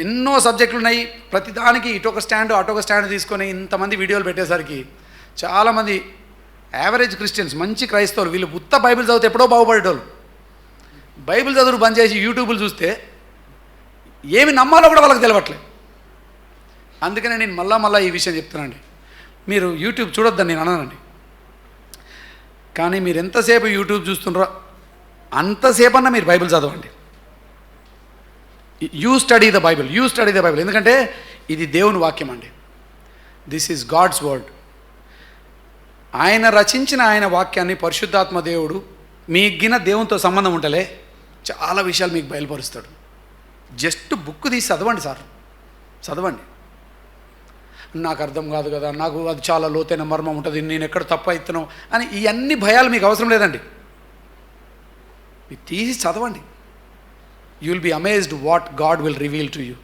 Speaker 1: ఎన్నో సబ్జెక్టులు ఉన్నాయి, ప్రతిదానికి ఇటొక స్టాండ్ అటొక స్టాండ్ తీసుకొని ఇంతమంది వీడియోలు పెట్టేసరికి చాలామంది యావరేజ్ క్రిస్టియన్స్, మంచి క్రైస్తవులు, వీళ్ళు ఉత్త బైబిల్ చదివితే ఎప్పుడో బాగుపడేటోళ్ళు, బైబిల్ చదువు బంద్ చేసి యూట్యూబ్లు చూస్తే ఏమి నమ్మాలో కూడా వాళ్ళకి తెలవట్లేదు. అందుకనే నేను మళ్ళా ఈ విషయం చెప్తున్నానండి, మీరు యూట్యూబ్ చూడొద్దని నేను అన్నానండి, కానీ మీరు ఎంతసేపు యూట్యూబ్ చూస్తుండ్రో అంతసేపు అన్నా మీరు బైబిల్ చదవండి. యూ స్టడీ ద బైబిల్, ఎందుకంటే ఇది దేవుని వాక్యం అండి. This is God's word. ఆయన రచించిన ఆయన వాక్యాన్ని పరిశుద్ధాత్మ దేవుడు మీగిన దేవునితో సంబంధం ఉంటలే చాలా విషయాలు మీకు బయలుపరుస్తాడు. జస్ట్ బుక్ తీసి చదవండి సార్, చదవండి. నాకు అర్థం కాదు కదా, నాకు అది చాలా లోతైన మర్మం ఉంటుంది, నేను ఎక్కడ తప్పు అవుతున్నావు అని ఈ అన్ని భయాలు మీకు అవసరం లేదండి. మీరు తీసి చదవండి. You will be amazed what God will reveal to you.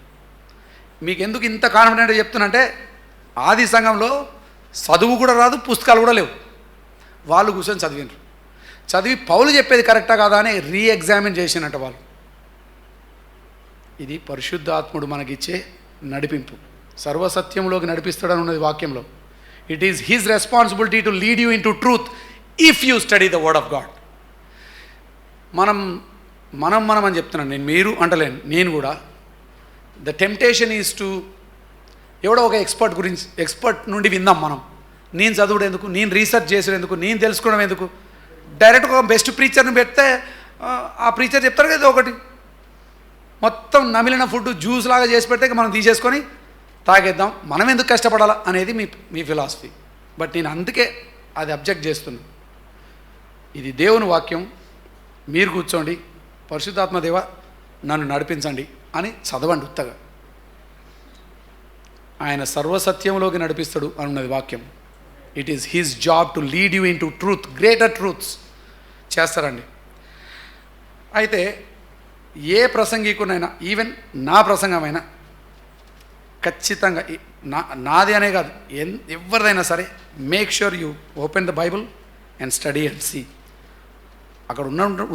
Speaker 1: మీకు ఎందుకు ఇంత కాన్ఫిడెంట్గా చెప్తున్నంటే ఆది సంఘంలో చదువు కూడా రాదు, పుస్తకాలు కూడా లేవు. వాళ్ళు కూర్చొని చదివినారు. చదివి పౌలు చెప్పేది కరెక్టా కాదా అని రీఎగ్జామిన్ చేసినట్టు వాళ్ళు. ఇది పరిశుద్ధాత్ముడు మనకిచ్చే నడిపింపు. సర్వసత్యంలోకి నడిపిస్తాడని ఉన్నది వాక్యంలో. It is his responsibility to lead you in to truth if you study the word of God. మనం అని చెప్తున్నాను నేను, మీరు అంటలేను, నేను కూడా. ద టెంప్టేషన్ ఈజ్ టు ఎవడో ఒక ఎక్స్పర్ట్ నుండి విందాం మనం. నేను చదువుడు ఎందుకు, నేను రీసెర్చ్ చేసేది ఎందుకు, నేను తెలుసుకోవడం ఎందుకు. డైరెక్ట్గా ఒక బెస్ట్ ప్రీచర్ని పెడితే ఆ ప్రీచర్ చెప్తారు కదా ఒకటి, మొత్తం నమిలిన ఫుడ్ జ్యూస్ లాగా చేసి పెడితే మనం తీసేసుకొని తాగేద్దాం, మనం ఎందుకు కష్టపడాలా అనేది మీ ఫిలాసఫీ. బట్ నేను అందుకే అది అబ్జెక్ట్ చేస్తున్నాను. ఇది దేవుని వాక్యం. మీరు కూర్చోండి, పరిశుద్ధాత్మ దేవ నన్ను నడిపించండి అని చదవండి ఉత్తగా. ఆయన సర్వసత్యంలోకి నడిపిస్తాడు అనున్నది వాక్యం. It is his job to lead you in to truth, greater truths చేస్తారండి. అయితే ఏ ప్రసంగికునైనా, ఈవెన్ నా ప్రసంగమైనా ఖచ్చితంగా నాది అనే కాదు, ఎవరిదైనా సరే, make sure you open the Bible and study and see. అక్కడ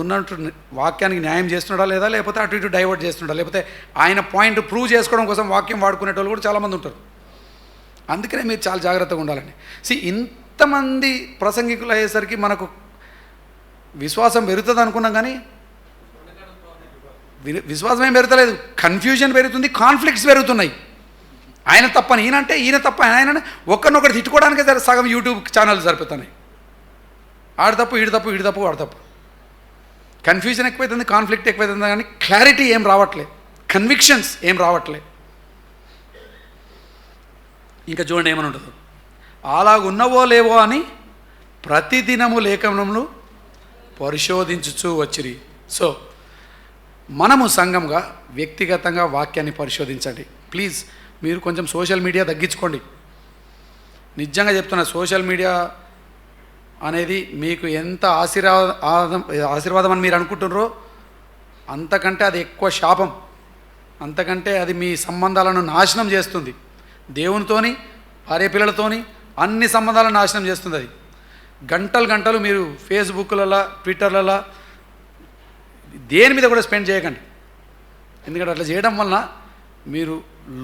Speaker 1: ఉన్నట్టు వాక్యానికి న్యాయం చేస్తున్నాడా లేదా, లేకపోతే అటు ఇటు డైవర్ట్ చేస్తున్నాడా, లేకపోతే ఆయన పాయింట్ ప్రూవ్ చేసుకోవడం కోసం వాక్యం వాడుకునేటోళ్ళు కూడా చాలామంది ఉంటారు. అందుకనే మీరు చాలా జాగ్రత్తగా ఉండాలండి. ఇంతమంది ప్రసంగికులు అయ్యేసరికి మనకు విశ్వాసం పెరుగుతుంది అనుకున్నాం, కానీ విశ్వాసం ఏం పెరగలేదు. కన్ఫ్యూజన్ పెరుగుతుంది, కాన్ఫ్లిక్ట్స్ పెరుగుతున్నాయి. ఆయన తప్పని ఈయనంటే, ఈయన తప్ప ఆయన, ఒకరినొకరు తిట్టుకోవడానికే సగం యూట్యూబ్ ఛానల్ సరిపోతున్నాయి. ఆడు తప్పు, ఈడు తప్పు, ఈడు తప్పు, వాడు తప్పు. కన్ఫ్యూజన్ ఎక్కువైతుంది, కాన్ఫ్లిక్ట్ ఎక్కువైతుంది, కానీ క్లారిటీ ఏం రావట్లే, కన్విక్షన్స్ ఏం రావట్లే. ఇంకా చూడండి ఏమని ఉంటుంది, అలాగున్నవో లేవో అని ప్రతిదినము లేఖనములు పరిశోధించుచూ వచ్చిరి. సో మనము సంఘంగా వ్యక్తిగతంగా వాక్యాన్ని పరిశోధించండి. ప్లీజ్ మీరు కొంచెం సోషల్ మీడియా తగ్గించుకోండి. నిజంగా చెప్తున్నా, సోషల్ మీడియా అనేది మీకు ఎంత ఆశీర్వాదం అని మీరు అనుకుంటున్నారో అంతకంటే అది ఎక్కువ శాపం. అంతకంటే అది మీ సంబంధాలను నాశనం చేస్తుంది. దేవునితోని, భార్య పిల్లలతోని అన్ని సంబంధాలను నాశనం చేస్తుంది. అది గంటలు మీరు ఫేస్బుక్లలో, ట్విట్టర్లలో దేని మీద కూడా స్పెండ్ చేయకండి. ఎందుకంటే అట్లా చేయడం వలన మీరు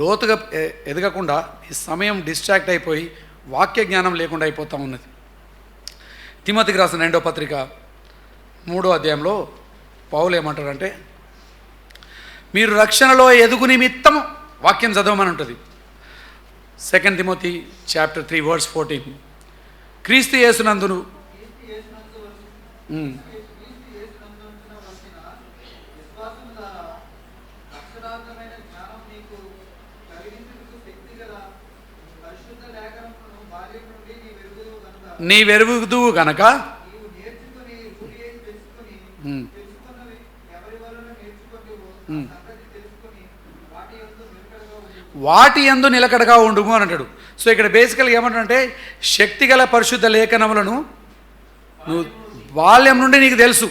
Speaker 1: లోతుగా ఎదగకుండా ఈ సమయం డిస్ట్రాక్ట్ అయిపోయి వాక్య జ్ఞానం లేకుండా అయిపోతూ ఉన్నది. తిమోతికి రాసిన 2వ పత్రిక 3వ అధ్యాయంలో పౌలు ఏమంటారంటే, మీరు రక్షణలో ఎదుగు నిమిత్తం వాక్యం చదవమని ఉంటుంది. 2 తిమోతి చాప్టర్ 3 వర్స్ 14. క్రీస్తు యేసునందును నీ వెరుగుదువు గనక వాటి యందు నిలకడగా ఉండుము అని అంటాడు. సో ఇక్కడ బేసికల్గా ఏమంటాడంటే, శక్తిగల పరిశుద్ధ లేఖనములను నువ్వు బాల్యం నుండి నీకు తెలుసు,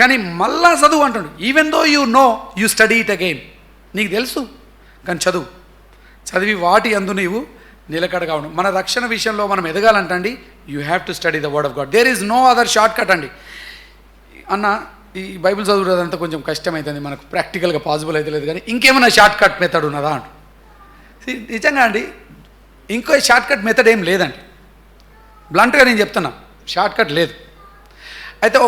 Speaker 1: కానీ మళ్ళా చదువు అంటాడు. Even though you know you study it again. నీకు తెలుసు కానీ చదివి వాటి యందు నీవు నిలకడగా ఉండు. మన రక్షణ విషయంలో మనం ఎదగాలంటండి, you have to study the word of God. There is no other short cut అండి. అన్న ఈ బైబిల్ చదువుదంతా కొంచెం కష్టమవుతుంది, మనకు ప్రాక్టికల్గా పాసిబుల్ అయితే లేదు, కానీ ఇంకేమైనా షార్ట్ కట్ మెథడ్ ఉన్నదా అంట. నిజంగా అండి, ఇంకో షార్ట్ కట్ మెథడ్ ఏం లేదండి. బ్లంట్గా నేను చెప్తున్నా, షార్ట్ కట్ లేదు. అయితే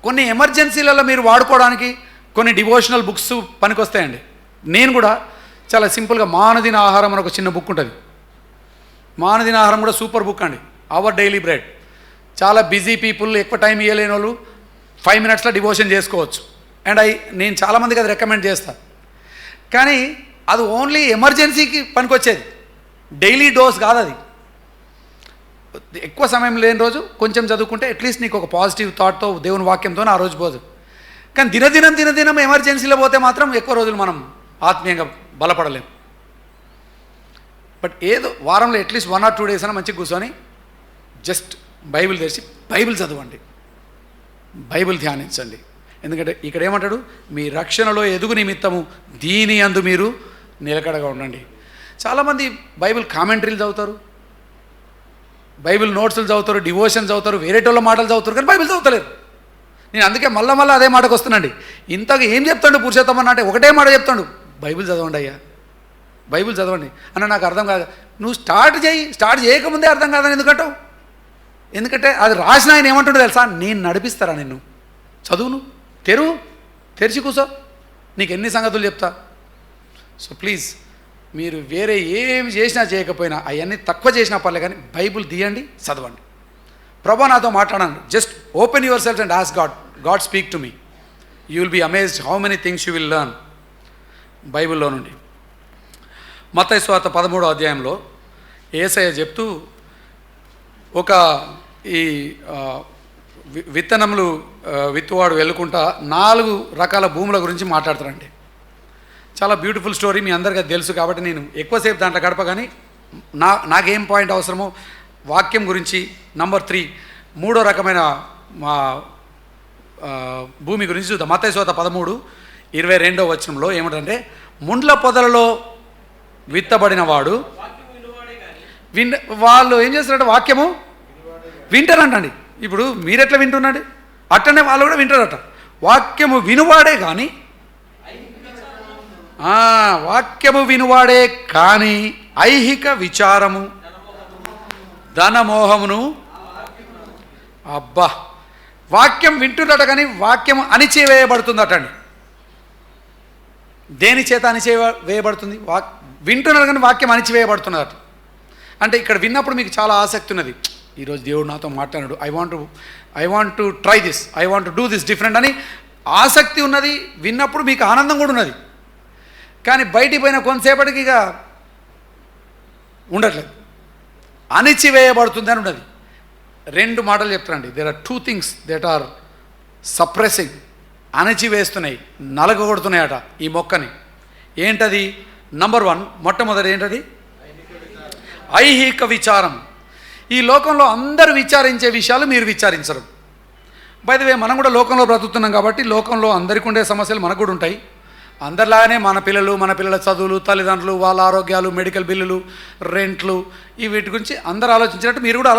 Speaker 1: కొన్ని ఎమర్జెన్సీలలో మీరు వాడుకోవడానికి కొన్ని డివోషనల్ బుక్స్ పనికొస్తాయండి. నేను కూడా చాలా సింపుల్గా మానదిన ఆహారం అని ఒక చిన్న బుక్ ఉంటుంది. మానదిన ఆహారం కూడా సూపర్ బుక్ అండి. Our daily bread. చాలా బిజీ పీపుల్, ఎక్కువ టైం ఇవ్వలేని వాళ్ళు 5 మినిట్స్లో డివోషన్ చేసుకోవచ్చు. అండ్ నేను చాలామందికి అది రికమెండ్ చేస్తాను. కానీ అది ఓన్లీ ఎమర్జెన్సీకి పనికొచ్చేది, డైలీ డోస్ కాదు అది. ఎక్కువ సమయం లేని రోజు కొంచెం చదువుకుంటే అట్లీస్ట్ నీకు ఒక పాజిటివ్ థాట్తో, దేవుని వాక్యంతో ఆ రోజు పోదు. కానీ దినదినం ఎమర్జెన్సీలో పోతే మాత్రం ఎక్కువ రోజులు మనం ఆత్మీయంగా బలపడలేం. బట్ ఏదో వారంలో అట్లీస్ట్ 1 or 2 days అయినా మంచిగా కూర్చొని జస్ట్ బైబిల్ తెరిచి బైబిల్ చదవండి, బైబిల్ ధ్యానించండి. ఎందుకంటే ఇక్కడ ఏమంటాడు, మీ రక్షణలో ఎదుగు నిమిత్తము దీని అందు మీరు నిలకడగా ఉండండి. చాలామంది బైబిల్ కామెంటరీలు చదువుతారు, బైబిల్ నోట్స్లు చదువుతారు, డివోషన్ చదువుతారు, వేరేటోళ్ళ మాటలు చదువుతారు, కానీ బైబిల్ చదువుతలేరు. నేను అందుకే మళ్ళీ అదే మాటకు వస్తున్నాండి. ఇంతగా ఏం చెప్తాడు పురుషోత్తమన్న అంటే ఒకటే మాట చెప్తాడు, బైబిల్ చదవండి అయ్యా, బైబిల్ చదవండి అన్న. నాకు అర్థం కాదు, నువ్వు స్టార్ట్ చేయకముందే అర్థం కాదని ఎందుకంటావు? ఎందుకంటే అది రాసిన ఆయన ఏమంటుండో తెలుసా, నేను నడిపిస్తారా నిన్ను, చదువును తెరిచి కూర్చో, నీకు ఎన్ని సంగతులు చెప్తా. సో ప్లీజ్ మీరు వేరే ఏమి చేసినా చేయకపోయినా అవన్నీ తక్కువ చేసినా పర్లే, కానీ బైబిల్ తీయండి, చదవండి. ప్రభా నాతో మాట్లాడాను, just open yourself and ask God speak to me. You will be amazed how many things you will learn బైబిల్లో నుండి. మత్తయి సువార్త 13వ అధ్యాయంలో యేసయ్య చెప్తూ ఒక ఈ విత్తనములు విత్తువాడు వెళ్ళుకుంటా 4 రకాల భూముల గురించి మాట్లాడతారండి. చాలా బ్యూటిఫుల్ స్టోరీ, మీ అందరికీ తెలుసు కాబట్టి నేను ఎక్కువసేపు దాంట్లో గడప. కానీ నాకేం పాయింట్ అవసరమో వాక్యం గురించి. నంబర్ 3 3వ రకమైన భూమి గురించి చూద్దాం. మత్తయి సువార్త 13:22 వచనంలో ఏమిటంటే, ముండ్ల పొదలలో విత్తబడిన వాడు వాళ్ళు ఏం చేస్తారంటే వాక్యము వింటారంటండి. ఇప్పుడు మీరెట్లా వింటున్నాడు అట్టనే వాళ్ళు కూడా వింటారట. వాక్యము వినువాడే కానీ వాక్యము వినువాడే కానీ ఐహిక విచారము ధనమోహమును, అబ్బా, వాక్యం వింటున్నట కానీ వాక్యము అణిచివేయబడుతుందటండి. దేని చేత అణిచివేయబడుతుంది? వింటున్నారు కానీ వాక్యం అణిచివేయబడుతున్నదట. అంటే ఇక్కడ విన్నప్పుడు మీకు చాలా ఆసక్తి ఉన్నది, ఈరోజు దేవుడు నాతో మాట్లాడాడు, I want to try this, I want to do this different అని ఆసక్తి ఉన్నది. విన్నప్పుడు మీకు ఆనందం కూడా ఉన్నది. కానీ బయటికి పోయిన కొంతసేపటికి ఇక ఉండట్లేదు, అణిచివేయబడుతుంది అని ఉన్నది. 2 మాటలు చెప్తానండి. There are 2 things that are suppressing, అణిచివేస్తున్నాయి, నలగొడుతున్నాయట ఈ మొక్కని. ఏంటది? నంబర్ 1, మొట్టమొదటి ఏంటది? ఐహిక విచారం. ఈ లోకంలో అందరూ విచారించే విషయాలు మీరు విచారించరు. బై ద వే, మనం కూడా లోకంలో బ్రతుకుతున్నాం కాబట్టి లోకంలో అందరికీ ఉండే సమస్యలు మనకు కూడా ఉంటాయి. అందరిలాగానే మన పిల్లల చదువులు, తల్లిదండ్రులు, వాళ్ళ ఆరోగ్యాలు, మెడికల్ బిల్లులు, రెంట్లు, వీటి గురించి అందరూ ఆలోచించినట్టు మీరు కూడా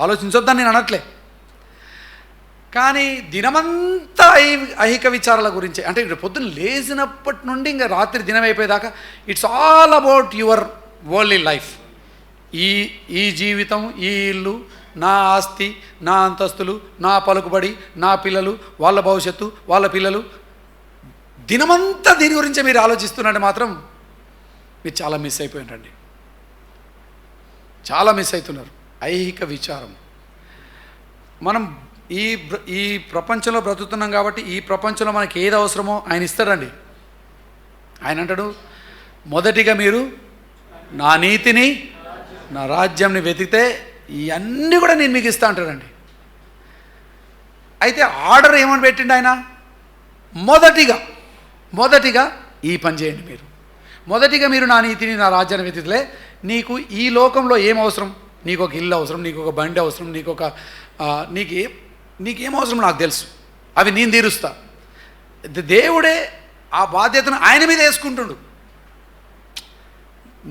Speaker 1: ఆలోచించొద్దని నేను అనట్లే. కానీ దినమంతా ఐహిక విచారాల గురించి, అంటే ఇప్పుడు పొద్దున్న లేచినప్పటి నుండి ఇంకా రాత్రి దినం అయిపోయేదాకా it's all about your worldly life. ఈ జీవితం, ఈ ఇల్లు, నా ఆస్తి, నా అంతస్తులు, నా పలుకుబడి, నా పిల్లలు, వాళ్ళ భవిష్యత్తు, వాళ్ళ పిల్లలు, దినమంతా దీని గురించి మీరు ఆలోచిస్తున్నట్టు మాత్రం మీరు చాలా మిస్ అయిపోయినండి, చాలా మిస్ అవుతున్నారు. ఐహిక విచారం. మనం ఈ ప్రపంచంలో బ్రతుకుతున్నాం కాబట్టి ఈ ప్రపంచంలో మనకి ఏది అవసరమో ఆయన ఇస్తాడండి. ఆయన అంటాడు, మొదటిగా మీరు నా నీతిని, నా రాజ్యంని వెతికితే ఇవన్నీ కూడా నేను మీకు ఇస్తా అంటాడండి. అయితే ఆర్డర్ ఏమని పెట్టిండు ఆయన? మొదటిగా ఈ పని చేయండి మీరు. మొదటిగా మీరు నా నీతిని, నా రాజ్యాన్ని వెతికితే నీకు ఈ లోకంలో ఏం అవసరం? నీకు ఒక ఇల్లు అవసరం, నీకు ఒక బండి అవసరం, నీకేం అవసరం నాకు తెలుసు, అవి నేను తీరుస్తా. దేవుడే ఆ బాధ్యతను ఆయన మీద వేసుకుంటుండు.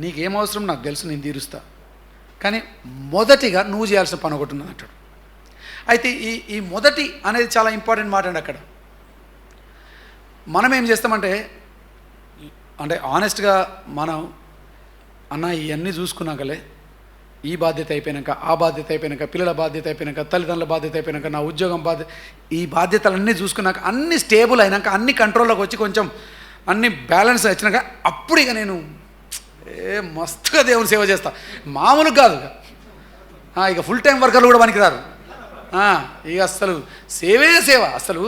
Speaker 1: నీకేం అవసరం నాకు తెలుసు, నేను తీరుస్తా, కానీ మొదటిగా నువ్వు చేయాల్సిన పని ఒకటి ఉన్నది అంటాడు. అయితే ఈ మొదటి అనేది చాలా ఇంపార్టెంట్ మాట అండి. అక్కడ మనం ఏం చేస్తామంటే, ఆనెస్ట్గా మనం ఇవన్నీ చూసుకున్నాకలే, ఈ బాధ్యత అయిపోయాక, ఆ బాధ్యత అయిపోయాక, పిల్లల బాధ్యత అయిపోయాక, తల్లిదండ్రుల బాధ్యత అయిపోయాక, నా ఉద్యోగం బాధ్యత, ఈ బాధ్యతలన్నీ చూసుకున్నాక, అన్నీ స్టేబుల్ అయినాక, అన్ని కంట్రోల్లోకి వచ్చి కొంచెం అన్ని బ్యాలెన్స్ వచ్చినాక, అప్పుడు ఇక నేను మస్తుగా దేవుని సేవ చేస్తా. మామూలుగా కాదు, ఇక ఫుల్ టైం వర్కర్లు కూడా పనికిరారు. ఇక అసలు సేవ అసలు.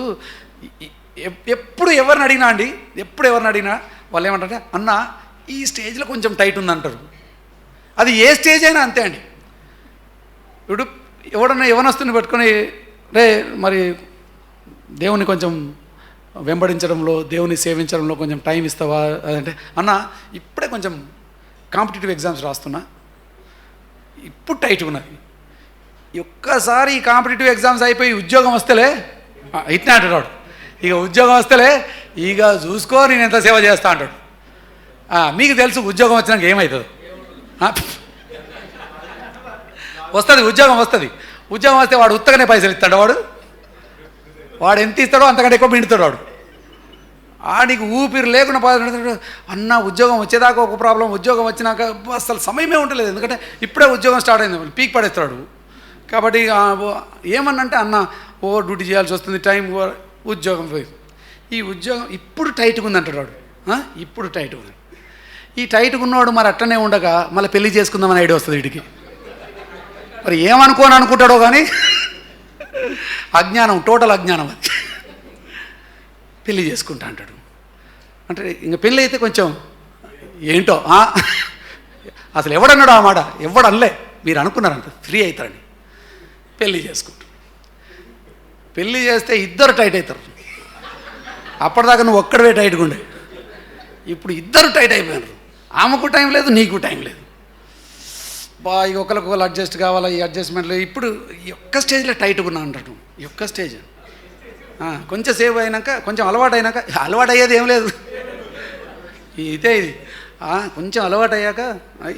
Speaker 1: ఎప్పుడు ఎవరిని అడిగినా వాళ్ళు ఏమంటారంటే, అన్న ఈ స్టేజ్లో కొంచెం టైట్ ఉందంటారు. అది ఏ స్టేజ్ అయినా అంతే అండి. ఇప్పుడు ఎవడన్నా యవనస్తుని పెట్టుకొని, మరి దేవుని కొంచెం వెంబడించడంలో, దేవుని సేవించడంలో కొంచెం టైం ఇస్తావా అంటే, అన్న ఇప్పుడే కొంచెం కాంపిటేటివ్ ఎగ్జామ్స్ రాస్తున్నా, ఇప్పుడు టైట్ ఉన్నది. ఒక్కసారి ఈ కాంపిటేటివ్ ఎగ్జామ్స్ అయిపోయి ఉద్యోగం వస్తేలే ఇట్లా అంటాడు. ఇక ఉద్యోగం వస్తేలే ఇక చూసుకో నేను ఎంత సేవ చేస్తా అంటాడు. మీకు తెలుసు ఉద్యోగం వచ్చినాక ఏమవుతుందో. వస్తుంది ఉద్యోగం వస్తుంది. ఉద్యోగం వస్తే వాడు ఉత్తగానే పైసలు ఇస్తాడు. వాడు ఎంత ఇస్తాడో అంతకంటే ఎక్కువ పిండుతాడు వాడు. ఆడికి ఊపిరి లేకుండా అన్న ఉద్యోగం వచ్చేదాకా ఒక ప్రాబ్లం, ఉద్యోగం వచ్చినాక అసలు సమయమే ఉండలేదు. ఎందుకంటే ఇప్పుడే ఉద్యోగం స్టార్ట్ అయింది, పీక్ పడేస్తాడు. కాబట్టి ఏమన్నంటే అన్న డ్యూటీ చేయాల్సి వస్తుంది, టైం ఉద్యోగం పోయి ఈ ఉద్యోగం ఇప్పుడు టైట్గా ఉంది అంటాడు వాడు. ఇప్పుడు టైట్గా ఉంది. ఈ టైట్గా ఉన్నవాడు మరి అట్టనే ఉండగా మళ్ళీ పెళ్లి చేసుకుందామని ఐడియా వస్తుంది వీడికి. మరి ఏమనుకోని అనుకుంటాడో కానీ అజ్ఞానం, టోటల్ అజ్ఞానం. అది పెళ్ళి చేసుకుంటా అంటాడు. అంటే ఇంక పెళ్ళి అయితే కొంచెం ఏంటో అసలు ఎవడన్నాడు ఆ మాట? ఎవడనలే, మీరు అనుకున్నారంట ఫ్రీ అవుతారని. పెళ్ళి చేసుకుంటారు. పెళ్ళి చేస్తే ఇద్దరు టైట్ అవుతారు. అప్పటిదాకా నువ్వు ఒక్కడవే టైట్గా ఉండే, ఇప్పుడు ఇద్దరు టైట్ అయిపోయినారు. ఆమెకు టైం లేదు, నీకు టైం లేదు. ఇక ఒకరికొకరు అడ్జస్ట్ కావాలా, ఈ అడ్జస్ట్మెంట్లు. ఇప్పుడు ఈ ఒక్క స్టేజ్లో టైట్గా ఉన్నా అంటాడు. ఈ ఒక్క స్టేజ్ కొంచెం సేవ్ అయినాక, కొంచెం అలవాటు అయినాక, అలవాటు అయ్యేది ఏం లేదు ఇదే ఇది. కొంచెం అలవాటు అయ్యాక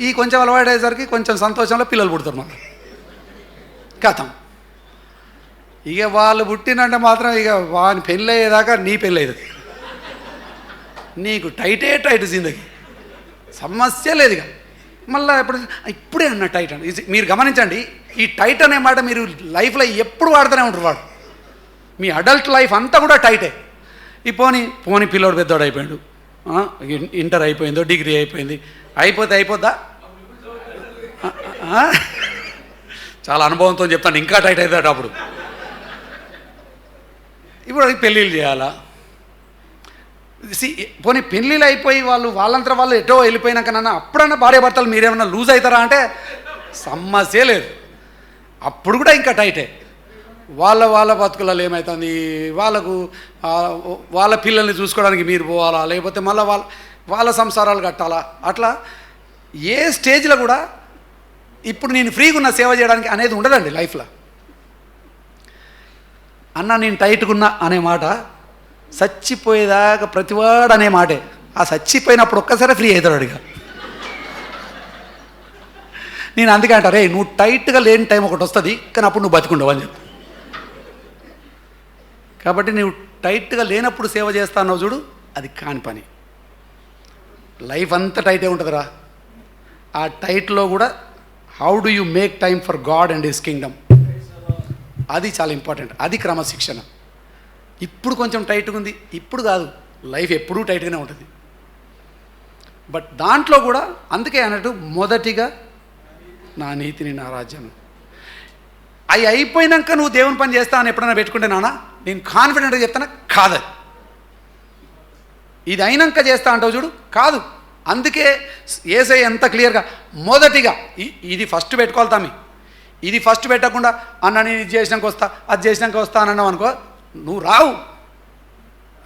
Speaker 1: ఈ కొంచెం అలవాటు అయ్యేసరికి కొంచెం సంతోషంలో పిల్లలు పుడతారు మళ్ళీ కథం. ఇక వాళ్ళు పుట్టినంటే మాత్రం ఇక వాని పెళ్ళి అయ్యేదాకా నీ పెళ్ళి అవుతుంది. నీకు టైటే టైట్ జిందగీ, సమస్య లేదు. ఇక మళ్ళీ ఇప్పుడే అన్న టైట్ అని మీరు గమనించండి. ఈ టైట్ అనే మాట మీరు లైఫ్లో ఎప్పుడు వాడుతూనే ఉంటారు. వాడు మీ అడల్ట్ లైఫ్ అంతా కూడా టైటే. ఈ పోనీ పిల్లోడు పెద్దోడు అయిపోయాడు, ఇంటర్ అయిపోయిందో, డిగ్రీ అయిపోయింది, అయిపోద్దా? చాలా అనుభవంతో చెప్తాను, ఇంకా టైట్ అవుతాడు. అప్పుడు ఇప్పుడు పెళ్ళిళ్ళు చేయాలా? పోనీ పెళ్ళిళ్ళు అయిపోయి వాళ్ళంతా వాళ్ళు ఎటో వెళ్ళిపోయినాకనన్నా అప్పుడన్నా భార్య భర్తలు మీరేమన్నా లూజ్ అవుతారా అంటే సమస్య లేదు. అప్పుడు కూడా ఇంకా టైటే. వాళ్ళ బతుకులలో ఏమవుతుంది, వాళ్ళ పిల్లల్ని చూసుకోవడానికి మీరు పోవాలా, లేకపోతే మళ్ళీ వాళ్ళ సంసారాలు కట్టాలా. అట్లా ఏ స్టేజ్లో కూడా ఇప్పుడు నేను ఫ్రీగా ఉన్న సేవ చేయడానికి అనేది ఉండదండి లైఫ్లో. అన్న నేను టైట్గా ఉన్నా అనే మాట చచ్చిపోయేదాకా ప్రతివాడు అనే మాటే. ఆ చచ్చిపోయినప్పుడు ఒక్కసారి ఫ్రీ అవుతాడు అడిగా. నేను అందుకే అంటారే, నువ్వు టైట్గా లేని టైం ఒకటి వస్తుంది, కానీ అప్పుడు నువ్వు బతికుండవు అని చెప్పి. కాబట్టి నువ్వు టైట్గా లేనప్పుడు సేవ చేస్తానో చూడు, అది కాని పని. లైఫ్ అంతా టైటే ఉంటుందిరా. ఆ టైట్లో కూడా how do you make time for God and his Kingdom, అది చాలా ఇంపార్టెంట్. అది క్రమశిక్షణ. ఇప్పుడు కొంచెం టైట్గా ఉంది, ఇప్పుడు కాదు, లైఫ్ ఎప్పుడూ టైట్గానే ఉంటుంది. బట్ దాంట్లో కూడా అందుకే అన్నట్టు మొదటిగా నా నీతిని, నా రాజ్యం. అవి అయిపోయినాక నువ్వు దేవుని పని చేస్తా అని ఎప్పుడైనా పెట్టుకుంటే నాన్న నేను కాన్ఫిడెంట్గా చెప్తానా? కాదు. ఇది అయినాక చేస్తా అంటావు చూడు, కాదు. అందుకే యేసయ్య ఎంత క్లియర్గా మొదటిగా ఇది ఫస్ట్ పెట్టుకోవాలి తమ్మి. ఇది ఫస్ట్ పెట్టకుండా అన్న నేను ఇది చేసినాక వస్తా, అది చేసినాక వస్తా అని అన్నావు అనుకో, నువ్వు రావు.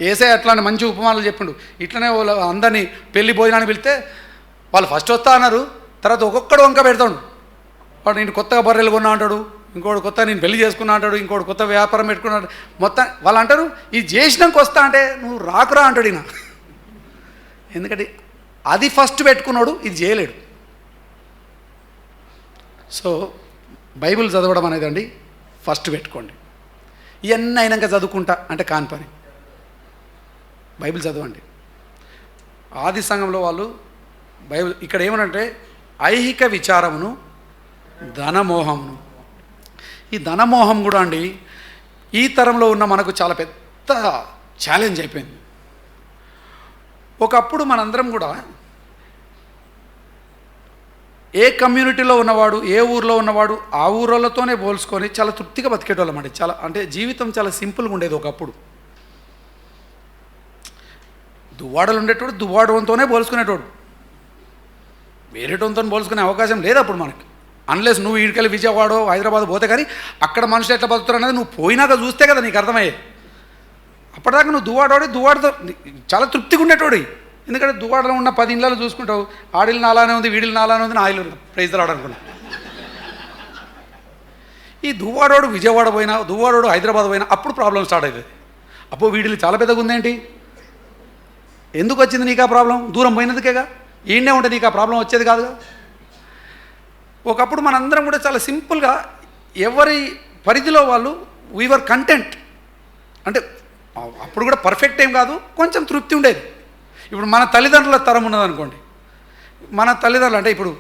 Speaker 1: యేసయ్య అట్లానే మంచి ఉపమానాలు చెప్పిండు. ఇట్లనే అందరినీ పెళ్లి భోజనాన్ని పిలిస్తే వాళ్ళు ఫస్ట్ వస్తా అన్నారు, తర్వాత ఒక్కొక్కడు వంక పెడతాడు. వాడు నేను కొత్తగా బర్రెలు కొన్నా అంటాడు, ఇంకోటి కొత్త నేను పెళ్లి చేసుకున్నా అంటాడు, ఇంకోటి కొత్త వ్యాపారం పెట్టుకున్నాడు. మొత్తం వాళ్ళు అంటారు ఇది చేసినాక వస్తా అంటే నువ్వు రాకురా అంటాడు ఈయన. ఎందుకంటే అది ఫస్ట్ పెట్టుకున్నాడు, ఇది చేయలేడు. సో బైబిల్ చదవడం అనేది అండి ఫస్ట్ పెట్టుకోండి. ఇవన్నీ అయినాక చదువుకుంటా అంటే కాని పని. బైబిల్ చదవండి. ఆది సంఘంలో వాళ్ళు బైబిల్ ఇక్కడ ఏమనంటే ఐహిక విచారమును, ధనమోహమును. ఈ ధనమోహం కూడా అండి ఈ తరంలో ఉన్న మనకు చాలా పెద్ద ఛాలెంజ్ అయిపోయింది. ఒకప్పుడు మనందరం కూడా ఏ కమ్యూనిటీలో ఉన్నవాడు, ఏ ఊర్లో ఉన్నవాడు ఆ ఊర్లతోనే పోల్చుకొని చాలా తృప్తిగా బతికేటోళ్ళం అండి. చాలా అంటే జీవితం చాలా సింపుల్గా ఉండేది ఒకప్పుడు. దువ్వాడలు ఉండేటోడు దువ్వాడంతోనే పోల్చుకునేటోడు, వేరేటోతో పోల్చుకునే అవకాశం లేదు అప్పుడు మనకి. అన్లెస్ నువ్వు ఈడికెళ్ళి విజయవాడ, హైదరాబాద్ పోతే కానీ అక్కడ మనుషులు ఎట్లా బతుకుతారు అనేది నువ్వు పోయినాక చూస్తే కదా నీకు అర్థమయ్యేది. అప్పటిదాకా నువ్వు దువ్వాడోడి దువ్వాడుతో చాలా తృప్తిగా ఉండేటోడి. ఎందుకంటే దువ్వాడలో ఉన్న 10 ఇళ్ళలో చూసుకుంటావు, ఆడిల్ నాలానే ఉంది, వీడిల్ నాలానే ఉంది, నా ఇల్లు ప్రైజ్ రావడానికి. ఈ దువ్వాడోడు విజయవాడ పోయినా, దువ్వాడోడు హైదరాబాద్ పోయినా అప్పుడు ప్రాబ్లం స్టార్ట్ అవుతుంది. అప్పుడు వీడిల్లు చాలా పెద్దగా ఉందేంటి, ఎందుకు వచ్చింది నీకు ఆ ప్రాబ్లం? దూరం పోయినందుకేగా. ఈయనే ఉంటే నీకు ఆ ప్రాబ్లం వచ్చేది కాదుగా. ఒకప్పుడు మనందరం కూడా చాలా సింపుల్గా ఎవరి పరిధిలో వాళ్ళు వీవర్ కంటెంట్. అంటే అప్పుడు కూడా పర్ఫెక్ట్ ఏం కాదు, కొంచెం తృప్తి ఉండేది. ఇప్పుడు మన తల్లిదండ్రుల తరం ఉన్నదనుకోండి, మన తల్లిదండ్రులు అంటే ఇప్పుడు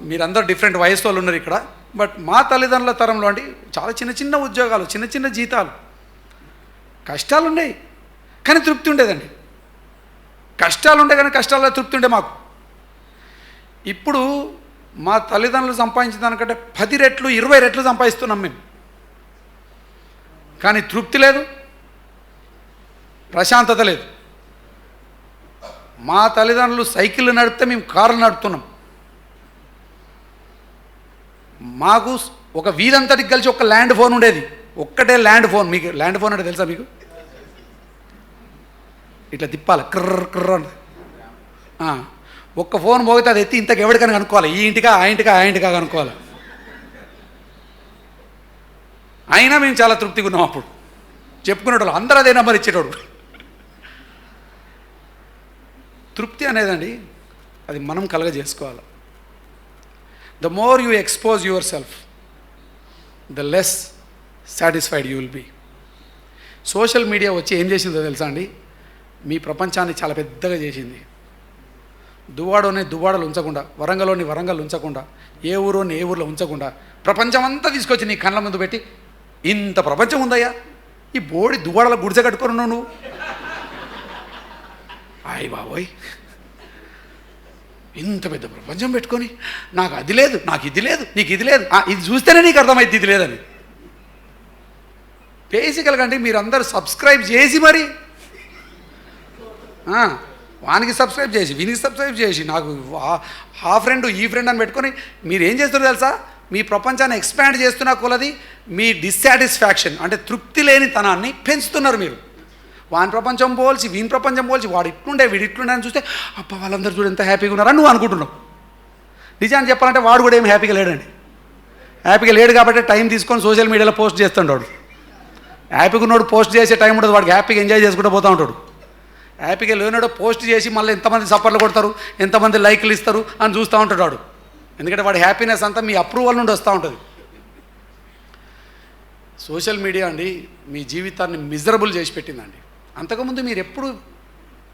Speaker 1: మీరందరూ డిఫరెంట్ వయసు వాళ్ళు ఉన్నారు ఇక్కడ, బట్ మా తల్లిదండ్రుల తరంలో అంటే చాలా చిన్న చిన్న ఉద్యోగాలు, చిన్న చిన్న జీతాలు, కష్టాలు ఉండేవి కానీ తృప్తి ఉండేదండి. కష్టాలు ఉండే కానీ కష్టాల్లో తృప్తి ఉండే మాకు. ఇప్పుడు మా తల్లిదండ్రులు సంపాదించిన దానికంటే 10 రెట్లు 20 రెట్లు సంపాదిస్తున్నాం మేము, కానీ తృప్తి లేదు, ప్రశాంతత లేదు. మా తల్లిదండ్రులు సైకిళ్ళు నడిపితే మేము కార్లు నడుపుతున్నాం. మాకు ఒక వీధంతటికి కలిసి ఒక ల్యాండ్ ఫోన్ ఉండేది, ఒక్కటే ల్యాండ్ ఫోన్. మీకు ల్యాండ్ ఫోన్ అంటే తెలుసా? మీకు ఇట్లా తిప్పాలి, క్రర్ క్రర్ అంటే. ఒక్క ఫోన్ మోగితే అది ఎత్తి ఇంతకు ఎవరికైనా కనుక్కోవాలి, ఈ ఇంటికా ఆ ఇంటికా ఆ ఇంటికా కనుక్కోవాలి. అయినా మేము చాలా తృప్తిగా ఉన్నాం. అప్పుడు చెప్పుకునేటోళ్ళు అందరూ అదే నెంబర్ ఇచ్చేటోడు. తృప్తి అనేదండి అది మనం కలగజేసుకోవాలి. The more you expose yourself, the less satisfied you will be. Social media వచ్చి ఏం చేసిందో తెలుసా అండి? మీ ప్రపంచాన్ని చాలా పెద్దగా చేసింది. దువ్వాడోని దువ్వాడలు ఉంచకుండా, వరంగల్లోని వరంగల్ ఉంచకుండా, ఏ ఊరోని ఏ ఊరిలో ఉంచకుండా ప్రపంచం అంతా తీసుకొచ్చి నీ కళ్ళ ముందు పెట్టి, ఇంత ప్రపంచం ఉందయ్యా, ఈ బోడి దువ్వాడల గుడిసె కట్టుకొని ఉన్నావు నువ్వు. అయ్ బాబోయ్, ఇంత పెద్ద ప్రపంచం పెట్టుకొని నాకు అది లేదు, నాకు ఇది లేదు, నీకు ఇది లేదు, ఇది చూస్తేనే నీకు అర్థమైంది ఇది లేదని. బేసికల్గా అంటే మీరందరూ సబ్స్క్రైబ్ చేసి మరి వానికి సబ్స్క్రైబ్ చేసి, వీనికి సబ్స్క్రైబ్ చేసి, నాకు ఆ ఫ్రెండ్ ఈ ఫ్రెండ్ అని పెట్టుకొని మీరు ఏం చేస్తారో తెలుసా? మీ ప్రపంచాన్ని ఎక్స్పాండ్ చేస్తున్న కొలది మీ డిస్సాటిస్ఫాక్షన్ అంటే తృప్తి లేని తనాన్ని పెంచుతున్నారు మీరు. వాని ప్రపంచం పోల్చి వీని ప్రపంచం పోల్చి వాడు ఇట్లుండే వీడు ఇట్లుండే అని చూస్తే అబ్బా వాళ్ళందరూ చూడు ఎంత హ్యాపీగా ఉన్నారని నువ్వు అనుకుంటున్నావు. నిజాన్ని చెప్పాలంటే వాడు కూడా ఏం హ్యాపీగా లేడండి. హ్యాపీగా లేడు కాబట్టి టైం తీసుకొని సోషల్ మీడియాలో పోస్ట్ చేస్తుంటాడు. హ్యాపీగా ఉన్నోడు పోస్ట్ చేసే టైం ఉండదు, వాడికి హ్యాపీగా ఎంజాయ్ చేసుకుంటూ పోతూ ఉంటాడు. హ్యాపీగా లేనాడు పోస్ట్ చేసి మళ్ళీ ఎంతమంది సపోర్ట్లు కొడతారు, ఎంతమంది లైక్లు ఇస్తారు అని చూస్తూ ఉంటాడు వాడు. ఎందుకంటే వాడి హ్యాపీనెస్ అంతా మీ అప్రూవల్ నుండి వస్తూ ఉంటుంది. సోషల్ మీడియా అండి మీ జీవితాన్ని మిజరబుల్ చేసి పెట్టిందండి. అంతకుముందు మీరు ఎప్పుడు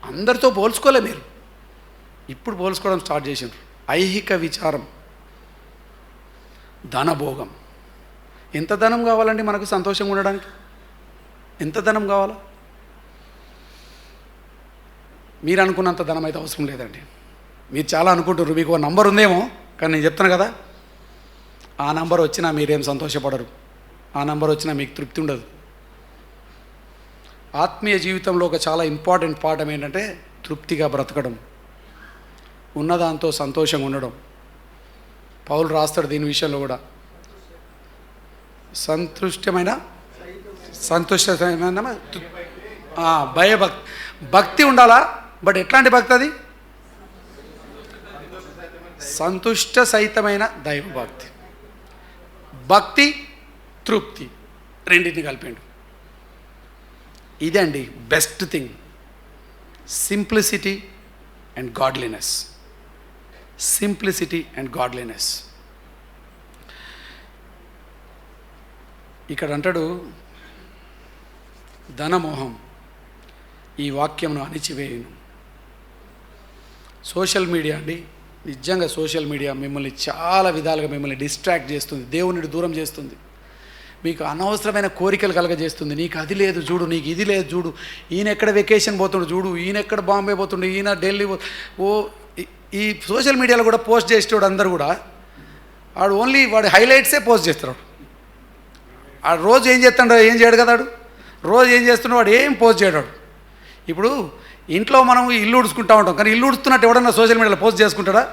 Speaker 1: అందరితో పోల్చుకోలే, మీరు ఇప్పుడు పోల్చుకోవడం స్టార్ట్ చేసినారు. ఐహిక విచారం, ధనభోగం. ఎంత ధనం కావాలండి మనకు సంతోషంగా ఉండడానికి? ఎంత ధనం కావాలా? మీరు అనుకున్నంత ధనం అయితే అవసరం లేదండి. మీరు చాలా అనుకుంటారు, మీకు ఒక నంబర్ ఉందేమో, కానీ నేను చెప్తాను కదా, ఆ నంబర్ వచ్చినా మీరేం సంతోషపడరు, ఆ నంబర్ వచ్చినా మీకు తృప్తి ఉండదు. ఆత్మీయ జీవితంలో ఒక చాలా ఇంపార్టెంట్ పాఠం ఏంటంటే తృప్తిగా బ్రతకడం, ఉన్నదాంతో సంతోషంగా ఉండడం. పౌలు రాస్తాడు దీని విషయంలో కూడా, సంతుష్టమైన భయభక్తి. భక్తి ఉండాలా, బట్ ఎట్లాంటి భక్తి అది? సంతుష్ట సహితమైన దైవభక్తి. భక్తి తృప్తి రెండింటిని కలిపిండు. ఇదండి best thing, simplicity and godliness. Simplicity and godliness. ఇక్కడ అంటాడు ధనమోహం ఈ వాక్యంను అణిచివేయును. సోషల్ మీడియా అండి, నిజంగా సోషల్ మీడియా మిమ్మల్ని చాలా విధాలుగా మిమ్మల్ని డిస్ట్రాక్ట్ చేస్తుంది, దేవునిని దూరం చేస్తుంది, మీకు అనవసరమైన కోరికలు కలగజేస్తుంది. నీకు అది లేదు చూడు, నీకు ఇది లేదు చూడు, ఈయన ఎక్కడ వెకేషన్ పోతుండు చూడు, ఈయన ఎక్కడ బాంబే పోతుండు, ఈయన ఢిల్లీ ఈ సోషల్ మీడియాలో కూడా పోస్ట్ చేసేవాడు అందరు కూడా వాడు ఓన్లీ వాడి హైలైట్సే పోస్ట్ చేస్తున్నాడు. ఆ రోజు ఏం చేస్తాడు, ఏం చేయడు కదా, రోజు ఏం చేస్తున్నాడు, వాడు ఏం పోస్ట్ చేయడు. ఇప్పుడు ఇంట్లో మనం ఇల్లు ఉడుచుకుంటూ ఉంటాం, కానీ ఇల్లు ఉడుస్తున్నట్టు ఎవడన్నా సోషల్ మీడియాలో పోస్ట్ చేసుకుంటాడా?